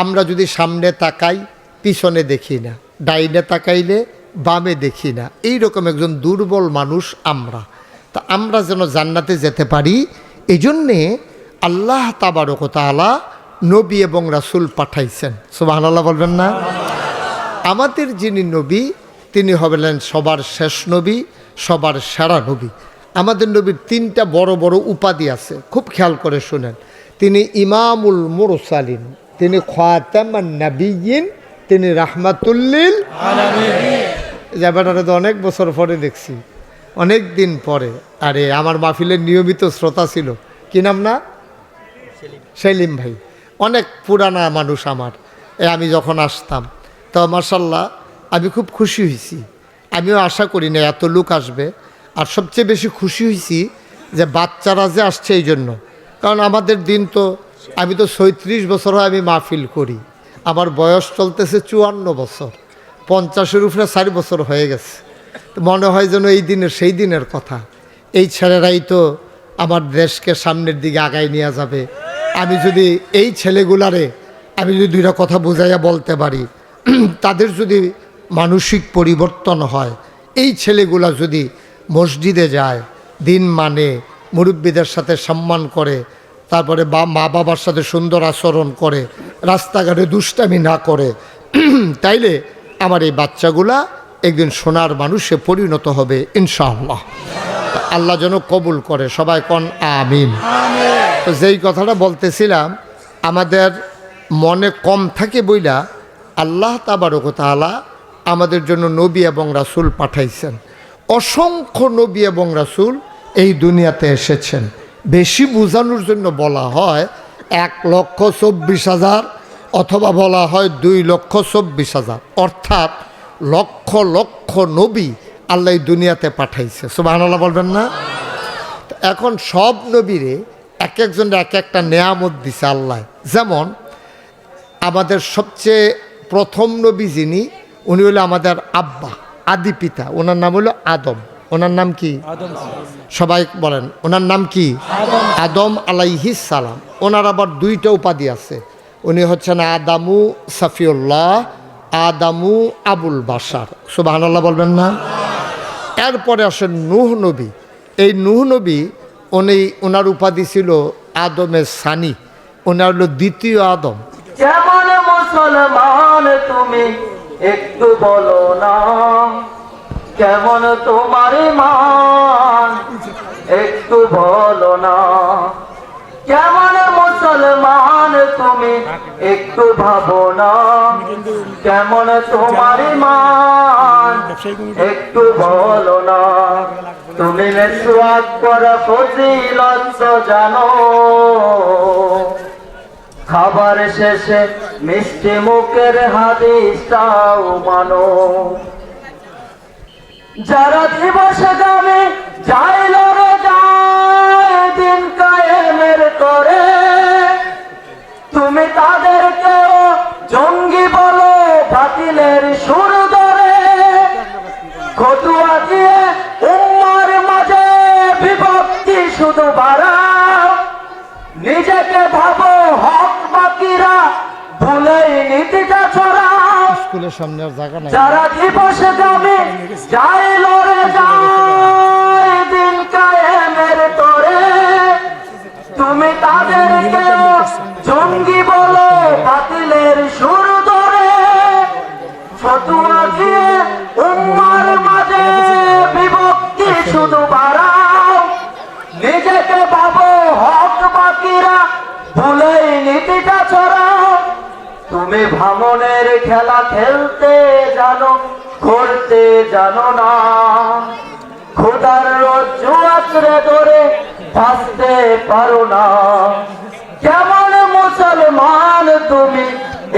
আমরা যদি সামনে তাকাই, পিছনে দেখি না, ডাইনে তাকাইলে বামে দেখি না, এইরকম একজন দুর্বল মানুষ আমরা। তা আমরা যেন জান্নাতে যেতে পারি, এই জন্যে আল্লাহ তাবারক ওয়া তাআলা নবী এবং রাসূল পাঠাইছেন। সুবহানাল্লাহ বলবেন না? আমাদের যিনি নবী, তিনি হবেন সবার শেষ নবী, সবার সেরা নবী। আমাদের নবীর তিনটা বড় বড় উপাধি আছে, খুব খেয়াল করে শুনেন। তিনি ইমামুল মুরসালিন, তিনি খাতামান নাবিয়্যিন, তিনি রাহমাতুল্লিল আলামিন। ব্যাপারটা তো অনেক বছর পরে দেখছি, অনেক দিন পরে। আরে আমার মাহফিলের নিয়মিত শ্রোতা ছিল, কি নাম না, সেলিম ভাই, অনেক পুরানা মানুষ আমার। আমি যখন আসতাম তো মাশাআল্লাহ আমি খুব খুশি হয়েছি। আমিও আশা করি না এত লোক আসবে। আর সবচেয়ে বেশি খুশি হয়েছি যে বাচ্চারা যে আসছে এই জন্য। কারণ আমাদের দিন তো, আমি তো ৩৬ বছর হয় আমি মাহফিল করি, আমার বয়স চলতেছে ৫৪ বছর, ৫০-এর উপরে ৪ বছর হয়ে গেছে। মনে হয় যেন এই দিনের সেই দিনের কথা। এই ছেলেরাই তো আমার দেশকে সামনের দিকে আগায় নিয়ে যাবে, আমি যদি এই ছেলেগুলারে আমি যদি দুইটা কথা বুঝাইয়া বলতে পারি, তাদের যদি মানসিক পরিবর্তন হয়, এই ছেলেগুলা যদি মসজিদে যায়, দিন মানে, মুরব্বীদের সাথে সম্মান করে, তারপরে মা বাবার সাথে সুন্দর আচরণ করে, রাস্তাঘাটে দুষ্টামি না করে, তাইলে আমার এই বাচ্চাগুলা একদিন সোনার মানুষে পরিণত হবে ইনশাআল্লাহ। আল্লাহ যেন কবুল করে, সবাই কোন আমিন। তো যেই কথাটা বলতেছিলাম, আমাদের মনে কম থাকে বইলা আল্লাহ তাবারক ওয়া তাআলা আমাদের জন্য নবী এবং রাসূল পাঠাইছেন। অসংখ্য নবী এবং রাসূল এই দুনিয়াতে এসেছেন। বেশি বোঝানোর জন্য বলা হয় 1,24,000 অথবা বলা হয় 2,24,000, অর্থাৎ লক্ষ লক্ষ নবী আল্লাহ এই দুনিয়াতে পাঠাইছে। সুবহানাল্লাহ বলবেন না? এখন সব নবীরে এক একজনের এক একটা নেয়ামত দিছে আল্লাহ। যেমন আমাদের সবচেয়ে প্রথম নবী যিনি, উনি হলো আমাদের আব্বা, আদি পিতা, ওনার নাম হলো আদম। ওনার নাম কি? সবাই বলেন, ওনার নাম কি? আদম আলাইহিস সালাম। ওনার আবার দুইটা উপাধি আছে। উনি হচ্ছেন আদামু সাফিউল্লাহ, আদামু আবুল বাশার। সুবহানাল্লাহ বলবেন না? এরপরে আসেন নূহ নবী। এই নূহ নবী ওনার উপাধি ছিল আদমের সানি, ওনার হলো দ্বিতীয় আদম। কেমন মুসলমান তুমি একটু বলো না, কেমন তোমার ইমান একটু বলো না, কেমন মুসলমান তুমি একটু ভাবো না, কেমন তোমার ইমান একটু বলো না। তুমি মিসওয়াক করা ফজিলত জানো, খাবার শেষে মিষ্টি মুখের হাদিসটাও মানো। যারা দিবস গামে যাইল রে যায় দিন কায়েমের করে, তুমি তাদেরকে জঙ্গি বলো বাতিলের সুর ধরে। খতুয়া দিয়ে উম্মার মাঝে বিভক্তি শুধু বাড়াও, নিজেকে ভাবো হক বাকিরা ভুলেই নীতিটা ছড়াও। স্কুলের সামনে আর জায়গা নাই। যারা দিবসে গামে যায় লড়ে যায় দিন কায়েমের তরে, তুমি তাদেরকে জঙ্গি বলো বাতিলের সুর ধরে। ফতুয়া দিয়ে উম্মার মাঝে বিভক্তি শুধু বাড়াও, নিজেকে ভাবো হক বাকিরা ভুলেই নীতিটা ছড়াও। তুমি ভাঙনের খেলা খেলতে জানো, করতে জানো না, খোদার রজ্জু আঁকড়ে ধরে বাঁচতে পারো না। কেমন মুসলমান তুমি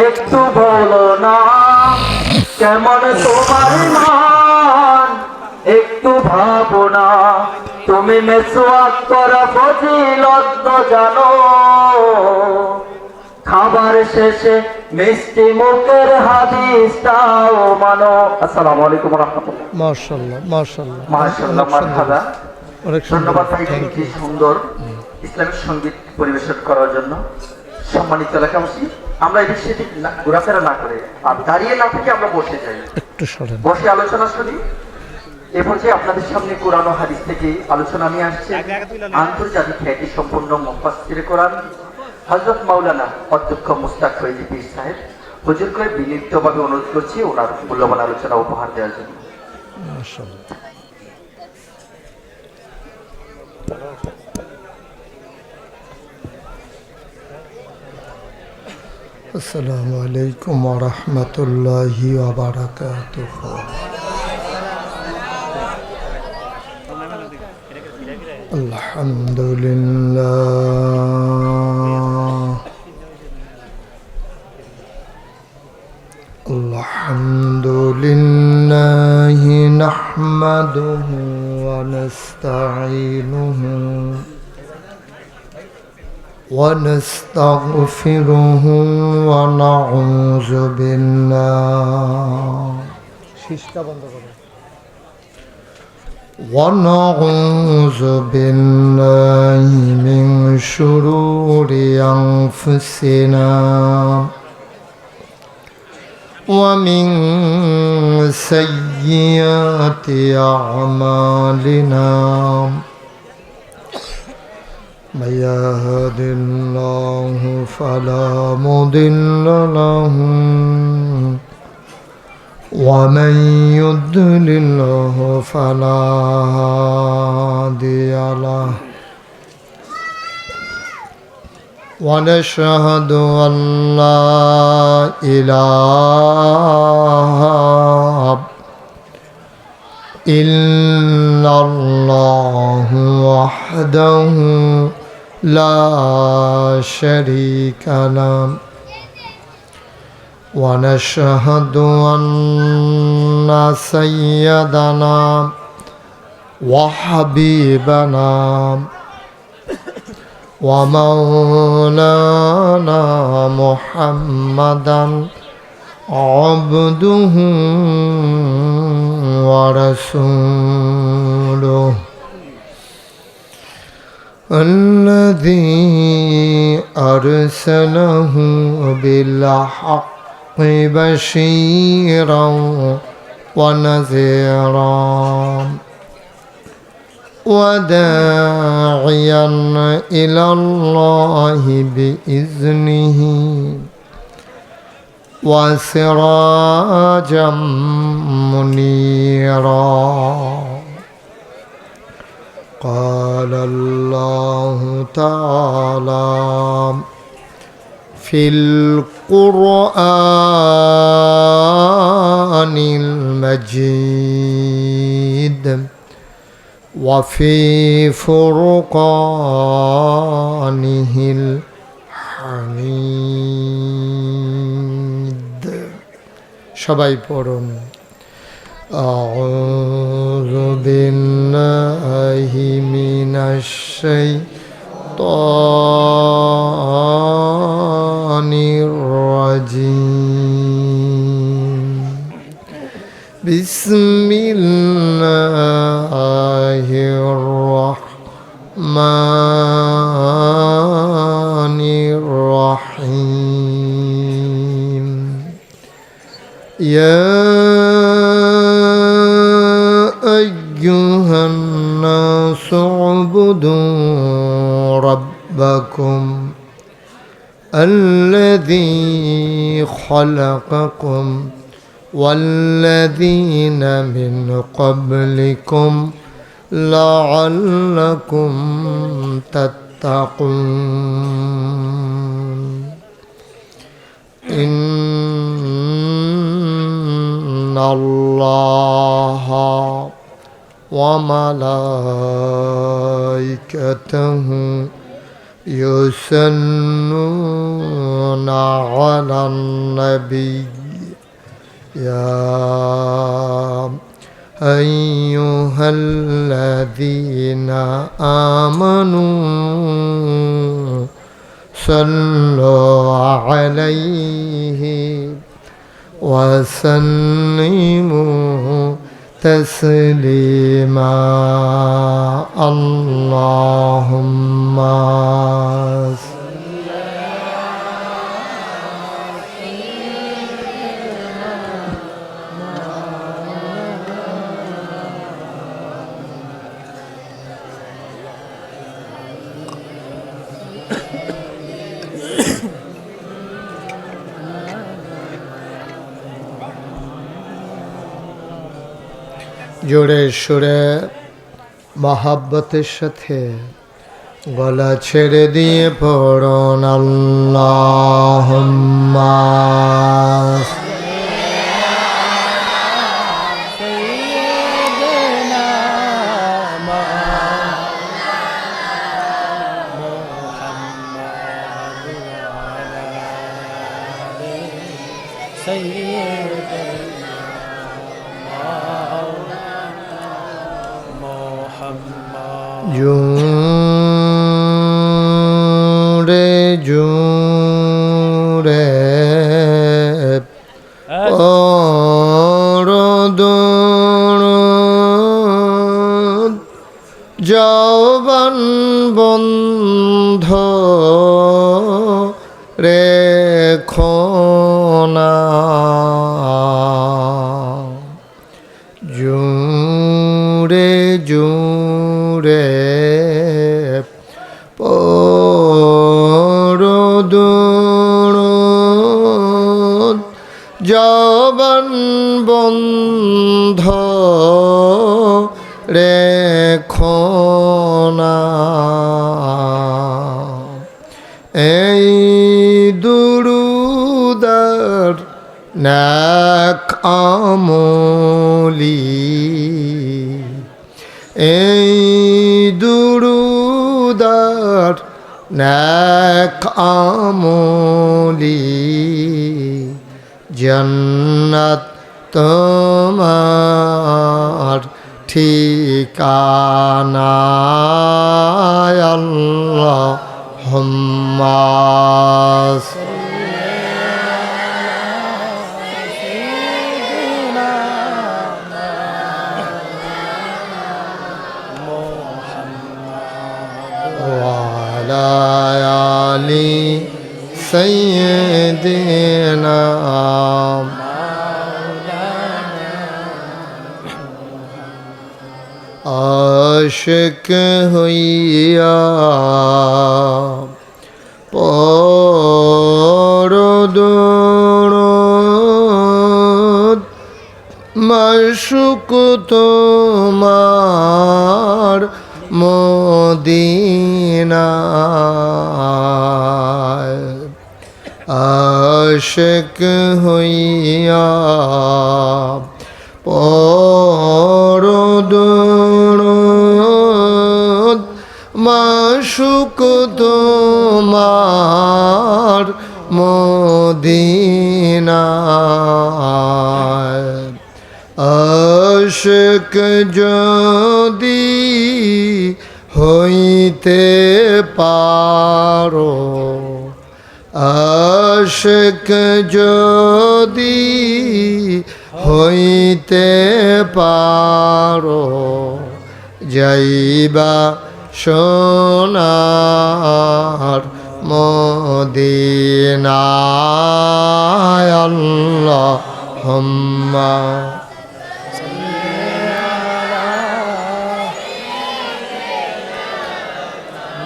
একটু বলো না, কেমন তোমার ইমান একটু ভাবো না। তুমি মিসওয়াক করা ফজিলত জানো, খাবার শেষে মিষ্টি মুখের হাদিসটাও মানো। আসসালামু আলাইকুম ওয়া রাহমাতুল্লাহ। মাশাআল্লাহ মাশাআল্লাহ মাশাআল্লাহ, মারহাবা। অনেক ধন্যবাদ ভাই, থ্যাংক কি ইউ। সুন্দর ইসলামিক সঙ্গীত পরিবেশন করার জন্য। সম্মানিত এলাকাবাসী, আমরা এই বিষয়ে ঠিক ঘোরাফেরা না করে আর দাঁড়িয়ে না থেকে আমরা বসে যাই, একটু সরেন। বসে আলোচনা শুনি। এ পর্যায়ে আপনাদের সামনে কোরআন ও হাদিস থেকে আলোচনা নিয়ে আসছে আন্তর্জাতিক খ্যাতি সম্পন্ন মুফাসসিরে কোরআন হযরত মাওলানা অধ্যক্ষ মুস্তাক ফৈজি পীর সাহেব। হুজুরকে বিনীতভাবে অনুরোধ করছি ওনার মূল্যবান আলোচনা উপহার দেওয়ার জন্য। মাশাআল্লাহ। আসসালামু আলাইকুম ওয়া রাহমাতুল্লাহি ওয়া বারাকাতুহু। আলহামদুলিল্লাহ আলহামদুলিল্লাহি নাহমাদুহু ওয়া নাস্তাঈনুহু ونستغفره ونعوذ بالله ونعوذ بالله من شرور أنفسنا ومن سيئات أعمالنا من يهد الله فلا مضل له ومن يضلله فلا هادي له ونشهد أن لا إله إلا الله وحده لا شريك له ونشهد أن سيدنا وحبيبنا ومولانا محمدا عبده ورسوله الذي أرسله بالحق بشيرا ونذيرا وداعيا إلى الله بإذنه وسراجا منيرا قال الله تعالى في القرآن المجيد وفي فرقانه الحميد সবাই পড়ুন أعوذ بالله من الشيطان الرجيم بسم الله الرحمن الرحيم يا أيها الناس اعبدوا ربكم الذي خلقكم والذين من قبلكم لعلكم تتقون إن الله وملائكته يصلون على النبي يا أيها الذين آمنوا صلوا عليه وسلموا تسليما اللهم জোরে সুরে মহাব্বতের সাথে গলা ছেড়ে দিয়ে পড়ুন আল্লাহুম্মা জোরে জোরে পড়ো যৌবন বন্ধ রেখো না, জুড়ে জুড়ে পরদুরুদ, যৌবন বন্ধ রেখো না। এই দুরুদার নেক আমলি, এই দুরুদার নেক আমলি, জান্নাত তোমার ঠিকানা। আল্লাহুম্মা ওয়া আলা আলি সাইয়্যিদিনা। আশিক হইয়া পরদুরুদ, মাশউক তোমার মদিনায়। আশিক হইয়া পরদুরুদ, মাশউক তোমার মদিনায়। আশিক যদি হইতে পারো, আশিক যদি হইতে পারো, যাইবা সোনার মদিনায়। আল্লাহুম্মা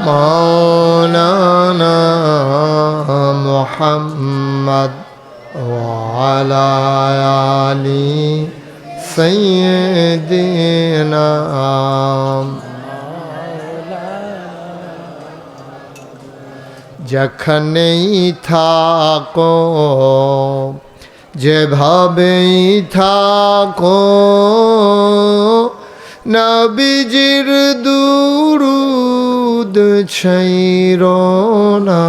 মাওলানা মুহাম্মদ ওয়া আলা আলি সাইয়্যিদিনা। যেখানেই থাকো, যেভাবেই থাকো, নবীজির দুরুদ ছাইরো না।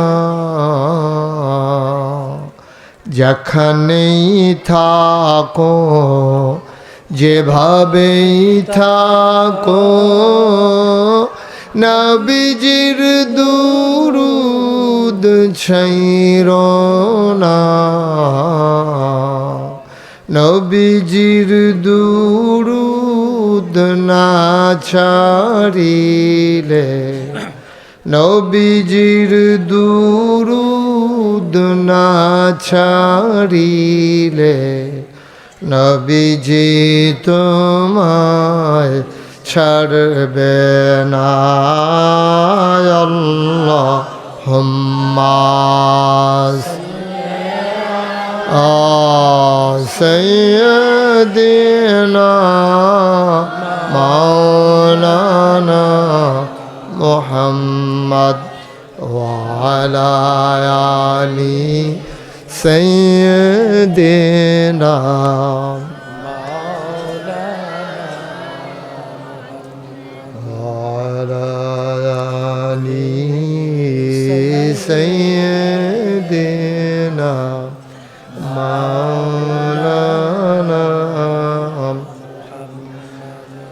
যেখানেই থাকো, যেভাবেই থাকো, নবীজির দুরুদ ছাইরো না। নবীজির দুরুদ না ছাড়িলে, নবীজির দুরুদ না ছাড়িলে, নবীজি তোমায় ছাড়বে না। আল্লাহুম্মা সাইয়্যিদিনা মাওলানা মুহাম্মদ ওয়া আলা আলি সাইয়্যিদিনা। سيدنا مولانا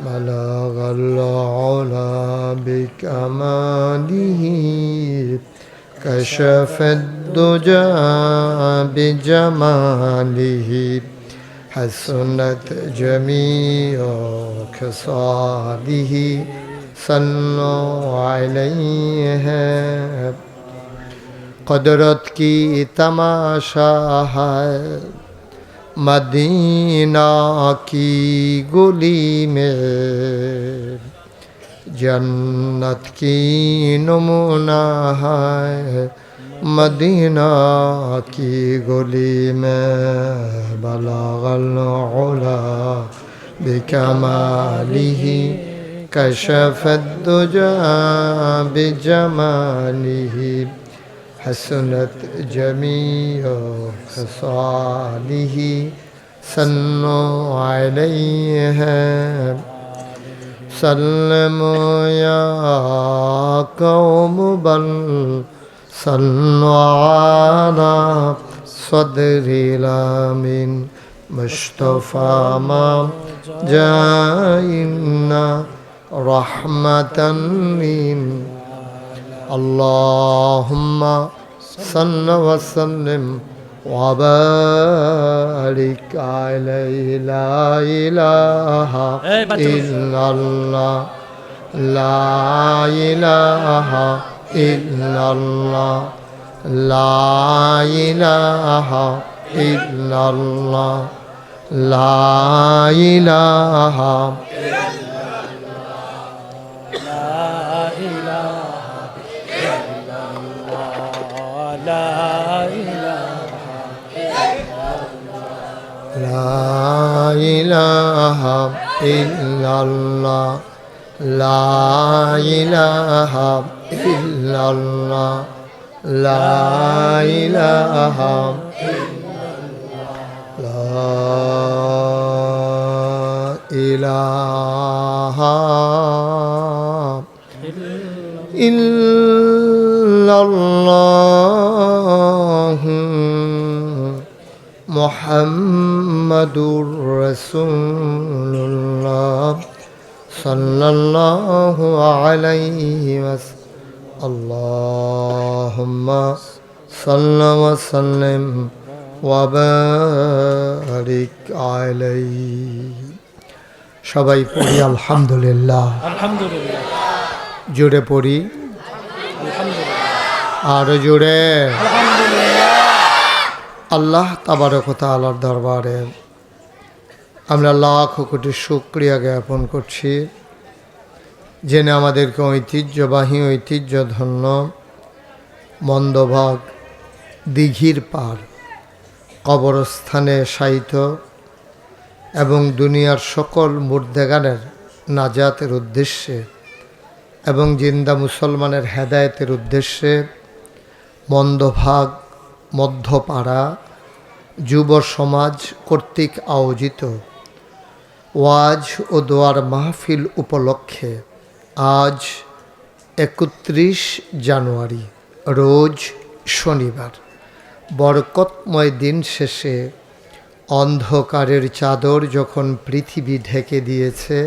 بلغ العلا بكماله، كشف الدجى بجماله، حسنت جميع خصاله सल्लल्लाहु अलैहि है। कुदरत की तमाशा है मदीना की गली में, जन्नत की नमूना है मदीना की गली में। बलगल उला बिकमालिही कशफत दुजा बिजमालिही, हसनत जमीअ खसालिही सल्लल्लाहु अलैहि है। सल्लमु या कौम बल सल्लु अला सदरिल आमीन, मुस्तफा मा जाइन्ना रहमतन लिल। अल्लाहुम्मा सल्लि व सल्लिम व बारिक अलैहि। ला इलाहा इल्लल्लाह, ला इलाहा इल्लल्लाह, ला इलाहा इल्लल्लाह, ला इलाहा لا إله إلا الله، لا إله إلا الله، لا إله لا إله إلا الله मुहम्मदुर रसूलुल्लाह सल्लल्लाहु अलैहि वसल्लम। अल्लाहुम्मा सल्लि व सल्लिम व बारिक अलैहि। সবাই পড়ি আলহামদুলিল্লাহ। আলহামদুলিল্লাহ। জোরে পড়ি আরো জোরে। আল্লাহ তাবারক ওয়া তাআলার দরবারে আমরা লাখ কোটি শুকরিয়া জ্ঞাপন করছি, জেনে আমাদেরকে ঐতিহ্যবাহী ঐতিহ্যধন্য মন্দভাগ দিঘির পার কবরস্থানে শায়িত এবং দুনিয়ার সকল মুর্দেগানের নাজাতের উদ্দেশ্যে এবং জিন্দা মুসলমানের হেদায়েতের উদ্দেশ্যে মন্দভাগ মধ্যপাড়া যুব সমাজ কর্তৃক আয়োজিত ওয়াজ ও দোয়ার মাহফিল উপলক্ষে আজ 31 জানুয়ারি রোজ শনিবার বরকতময় দিন শেষে অন্ধকারের চাদর যখন পৃথিবী ঢেকে দিয়েছে,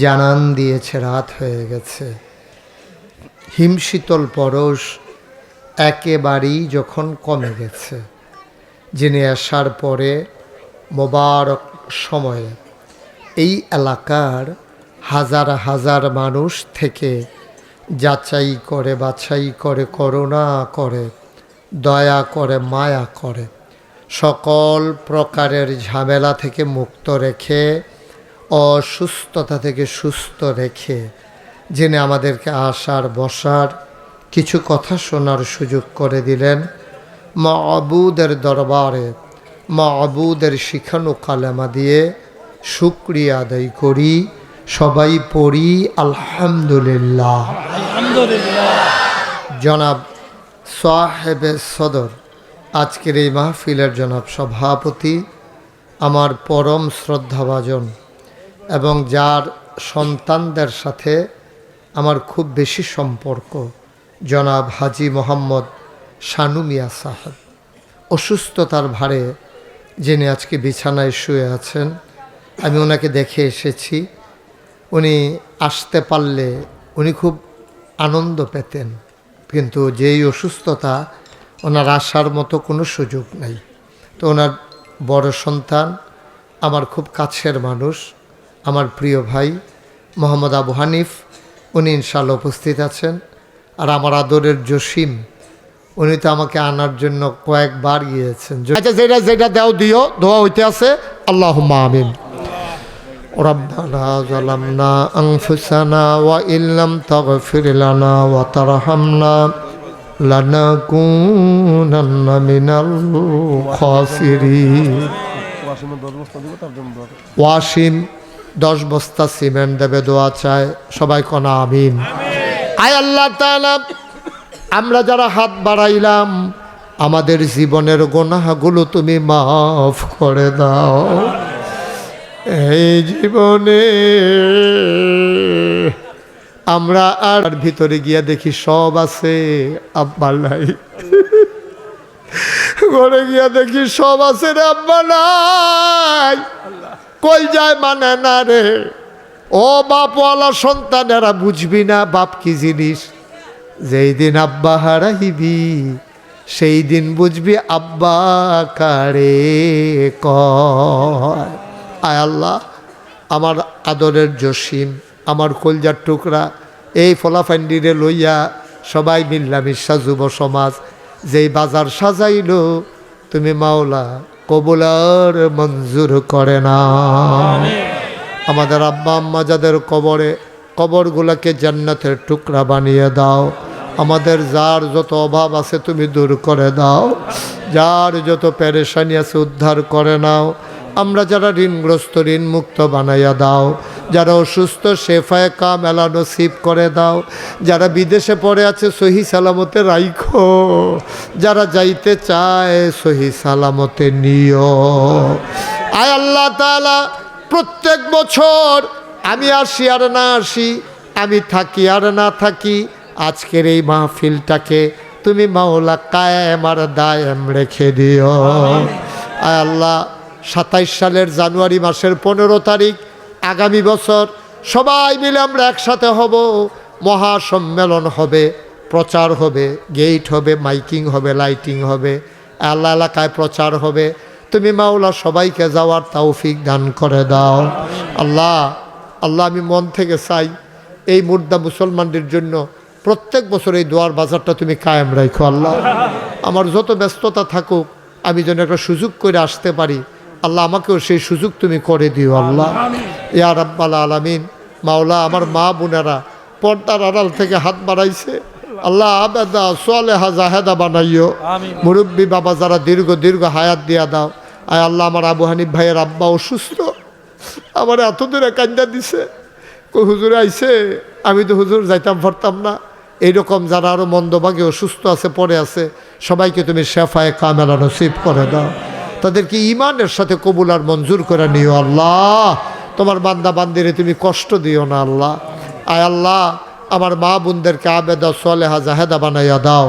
জানান দিয়েছে রাত হয়ে গেছে, হিমশীতল পরশ একেবারেই যখন কমে গেছে, যিনি আসার পরে মোবারক সময়ে এই এলাকার হাজার হাজার মানুষ থেকে যাচাই করে বাছাই করে করুণা করে দয়া করে মায়া করে সকল প্রকারের ঝামেলা থেকে মুক্ত রেখে অসুস্থতা থেকে সুস্থ রেখে যিনি আমাদেরকে আসার বসার কিছু কথা শোনার সুযোগ করে দিলেন, মাবুদের দরবারে মাবুদের শিখানো কালেমা দিয়ে শুকরিয়া আদায় করি। সবাই পড়ি আলহামদুলিল্লাহ। আলহামদুলিল্লাহ। জনাব সাহেবে সদর, আজকের এই মাহফিলের জনাব সভাপতি, আমার পরম শ্রদ্ধাভাজন এবং যার সন্তানদের সাথে আমার খুব বেশি সম্পর্ক, জনাব হাজি মোহাম্মদ শানু মিয়া সাহেব, অসুস্থতার ভারে যিনি আজকে বিছানায় শুয়ে আছেন। আমি ওনাকে দেখে এসেছি, উনি আসতে পারলে উনি খুব আনন্দ পেতেন, কিন্তু যেই অসুস্থতা ওনার আসার মতো কোনো সুযোগ নাই। তো ওনার বড় সন্তান, আমার খুব কাছের মানুষ, আমার প্রিয় ভাই মোহাম্মদ আবু হানিফ উনি ইনশাল্লাহ উপস্থিত আছেন। আর আমার আদরের জসিম, উনি তো আমাকে আনার জন্য কয়েকবার গিয়েছেন। আচ্ছা, যেটা যেটা দাও দিও, দোয়া হইতে আছে। আল্লাহুম্মা আমিন। রব্বানা যালামনা আনফুসানা ওয়া ইল্লাম তাগফির লানা ওয়া তারহামনা লানাকুনান্না মিনাল খাসিরিন। ওয়াসিম 10 বস্তা সিমেন্ট দেবে, দোয়া চায়। সবাই কোনা আমিন। আয় আল্লাহ তাআলা, আমরা যারা হাত বাড়াইলাম, আমাদের জীবনের গুনাহগুলো তুমি মাফ করে দাও। এই জীবনে আমরা আর ভিতরে গিয়া দেখি সব আছে, আব্বা নাই। ঘরে গিয়া দেখি সব আছে রে, আব্বা নাই। কই যায় মানে না রে। ও বাপওয়ালা সন্তানেরা বুঝবি না বাপ কি জিনিস। যেই দিন আব্বা হারাইবি, সেই দিন বুঝবি আব্বা কারে কয়। আয় আল্লাহ, আমার আদরের জসিম, আমার কলজার টুকরা, এই ফলাফান্ডিরে লইয়া সবাই মিল্লামিশা যুব সমাজ যেই বাজার সাজাইল, তুমি মাওলা কবুলার মঞ্জুর করে না। আমাদের আব্বা আম্মা যাদের কবরগুলোকে জান্নাতের টুকরা বানিয়ে দাও। আমাদের যার যত অভাব আছে তুমি দূর করে দাও, যার যত পেরেশানি আছে উদ্ধার করে নাও। আমরা যারা ঋণগ্রস্ত ঋণ মুক্ত বানাইয়া দাও, যারা অসুস্থ শেফায়ে কামেলা নসিব করে দাও, যারা বিদেশে পড়ে আছে সহি সালামতে রাইখো, যারা যাইতে চায় সহি সালামতে নিও। আয় আল্লাহ তাআলা, প্রত্যেক বছর আমি আসি আর না আসি, আমি থাকি আর না থাকি, আজকের এই মাহফিলটাকে তুমি মাওলা কায়েম আর দায়েম রেখে দিও। আয় আল্লাহ, 27 সালের জানুয়ারি মাসের 15 তারিখ আগামী বছর সবাই মিলে আমরা একসাথে হব। মহাসম্মেলন হবে, প্রচার হবে, গেট হবে, মাইকিং হবে, লাইটিং হবে, আল্লাহ এলাকায় প্রচার হবে। তুমি মাওলা সবাইকে যাওয়ার তৌফিক দান করে দাও। আল্লাহ আল্লাহ, আমি মন থেকে চাই এই মুর্দা মুসলমানদের জন্য প্রত্যেক বছর এই দোয়ার বাজারটা তুমি কায়েম রাখো। আল্লাহ, আমার যত ব্যস্ততা থাকুক, আমি যেন একটা সুযোগ করে আসতে পারি। আল্লাহ, আমাকেও সেই সুযোগ তুমি করে দিও। আল্লাহ ইয়া রাব্বাল আলামিন। মাওলা, আমার মা বোনেরা পর্দার আড়াল থেকে হাত বাড়াইছে, আল্লাহ আবেদা সোয়ালেহা জাহেদা বানাইও। মুরব্বী বাবা যারা দীর্ঘ দীর্ঘ হায়াত দিয়া দাও। আয় আল্লাহ, আমার আবু হানিফ ভাইয়ের আব্বা অসুস্থ, আমার এত দূরে কান্দা দিছে, হুজুরে আইছে, আমি তো হুজুর যাইতাম পারতাম না। এইরকম যারা আরও মন্দভাগে অসুস্থ আছে, পড়ে আছে, সবাইকে তুমি শেফায়ে কামেলা নসিব করে দাও। তাদেরকে ইমানের সাথে কবুল আর মঞ্জুর করে নিও। আল্লাহ, তোমার বান্দা বান্দিরে তুমি কষ্ট দিও না। আল্লাহ আয় আল্লাহ, আমার মা বোনদেরকে আবেদা সোয়ালেহা জাহেদা বানাইয়া দাও।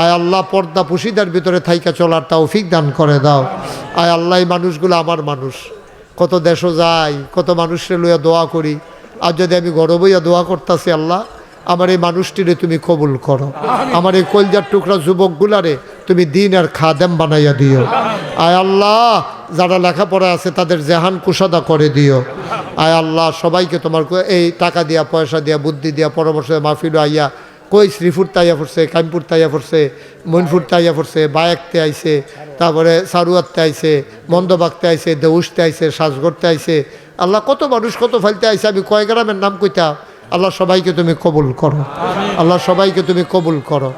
আয় আল্লাহ, পর্দা পুশিদার ভিতরে থাইকা চলার তৌফিক দান করে দাও। আয় আল্লাহ, এই মানুষগুলো আমার মানুষ, কত দেশও যাই, কত মানুষের লইয়া দোয়া করি। আর যদি আমি গর্ব হইয়া দোয়া করতেছি, আল্লাহ আমার এই মানুষটিরে তুমি কবুল করো। আমার এই কলজার টুকরা যুবকগুলারে তুমি দিন আর খাদেম বানাইয়া দিও। আয় আল্লাহ, যারা লেখাপড়া আছে তাদের জেহান কুশাদা করে দিও। আয় আল্লাহ, সবাইকে তোমার এই টাকা দিয়া, পয়সা দিয়া, বুদ্ধি দিয়া, পরামর্শ মাহফিল আইয়া, কই শ্রীপুর তাইয়া পড়ছে, কাইমপুর তাইয়া পড়ছে, মইনপুর তাইয়া পড়ছে, বায়াকতে আইছে, তারপরে সারুয়াতে আইছে, মন্দবাগতে আইছে, দেউসতে আইছে, সাজগড়তে আইছে। আল্লাহ, কত মানুষ কত ফাইলতে আইছে, আমি কয় গ্রামের নাম কইতা। আল্লাহ, সবাইকে তুমি কবুল করো। আল্লাহ, সবাইকে তুমি কবুল করো,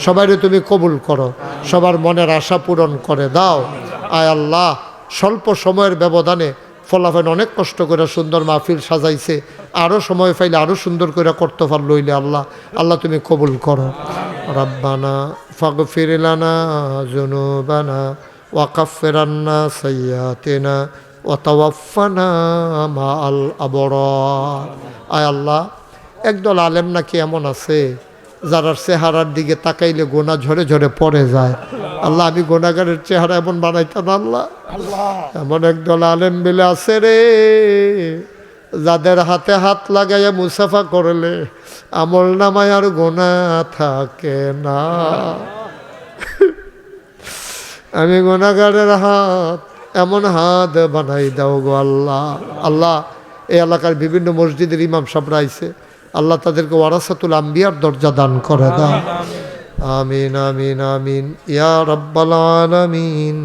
সবাইকে তুমি কবুল করো, সবার মনের আশা পূরণ করে দাও। আয় আল্লাহ, স্বল্প সময়ের ব্যবধানে ফলাফল অনেক কষ্ট করে সুন্দর মাহফিল সাজাইছে, আরও সময় পাইলে আরও সুন্দর করে করতে পারল হইলে আল্লাহ আল্লাহ তুমি কবুল করো। রাব্বানা ফাগফির লানা যুনুবানা ওয়া কাফফির আন্না সাইয়্যাতিনা ওয়া তাওয়াফফানা মাআল আবরার। আয় আল্লাহ, একদল আলেম নাকি এমন আছে যারা চেহারার দিকে তাকাইলে গোনা ঝরে ঝরে পড়ে যায়। আল্লাহ, আমি গোনাগারের চেহারা এমন বানাইতাম আল্লাহ। এমন একদল আলেম বেলে আছে রে, যাদের হাতে হাত লাগাইয়া মুসাফা করলে আমল নামায় আর গোনা থাকে না। আমি গোনাগারের হাত এমন হাত বানাই দাও গো আল্লাহ। আল্লাহ, এই এলাকার বিভিন্ন মসজিদের ইমাম সাহেবরা আইছে, আল্লাহ তাদেরকে ওয়ারাসাতুল আম্বিয়ার দরজা দান করে দাও। আমিন আমিন আমিন ইয়া রাব্বাল আলামিন।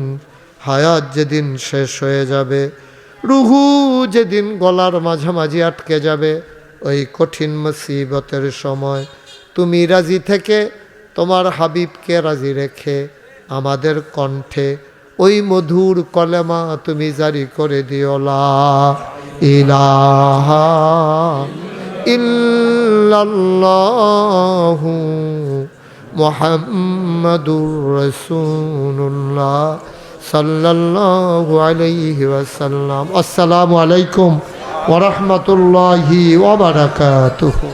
হায়াত যেদিন শেষ হয়ে যাবে, রুহু যেদিন গলার মাঝামাঝি আটকে যাবে, ওই কঠিন মুসিবতের সময় তুমি রাজি থেকে তোমার হাবিবকে রাজি রেখে আমাদের কণ্ঠে ওই মধুর কলেমা তুমি জারি করে দিও, লা ইলাহা ইল্লাল্লাহু মুহাম্মাদুর রাসূলুল্লাহ সাল্লাল্লাহু আলাইহি ওয়াসাল্লাম। আসসালামু আলাইকুম ওয়া রাহমাতুল্লাহি ওয়া বারাকাতুহু।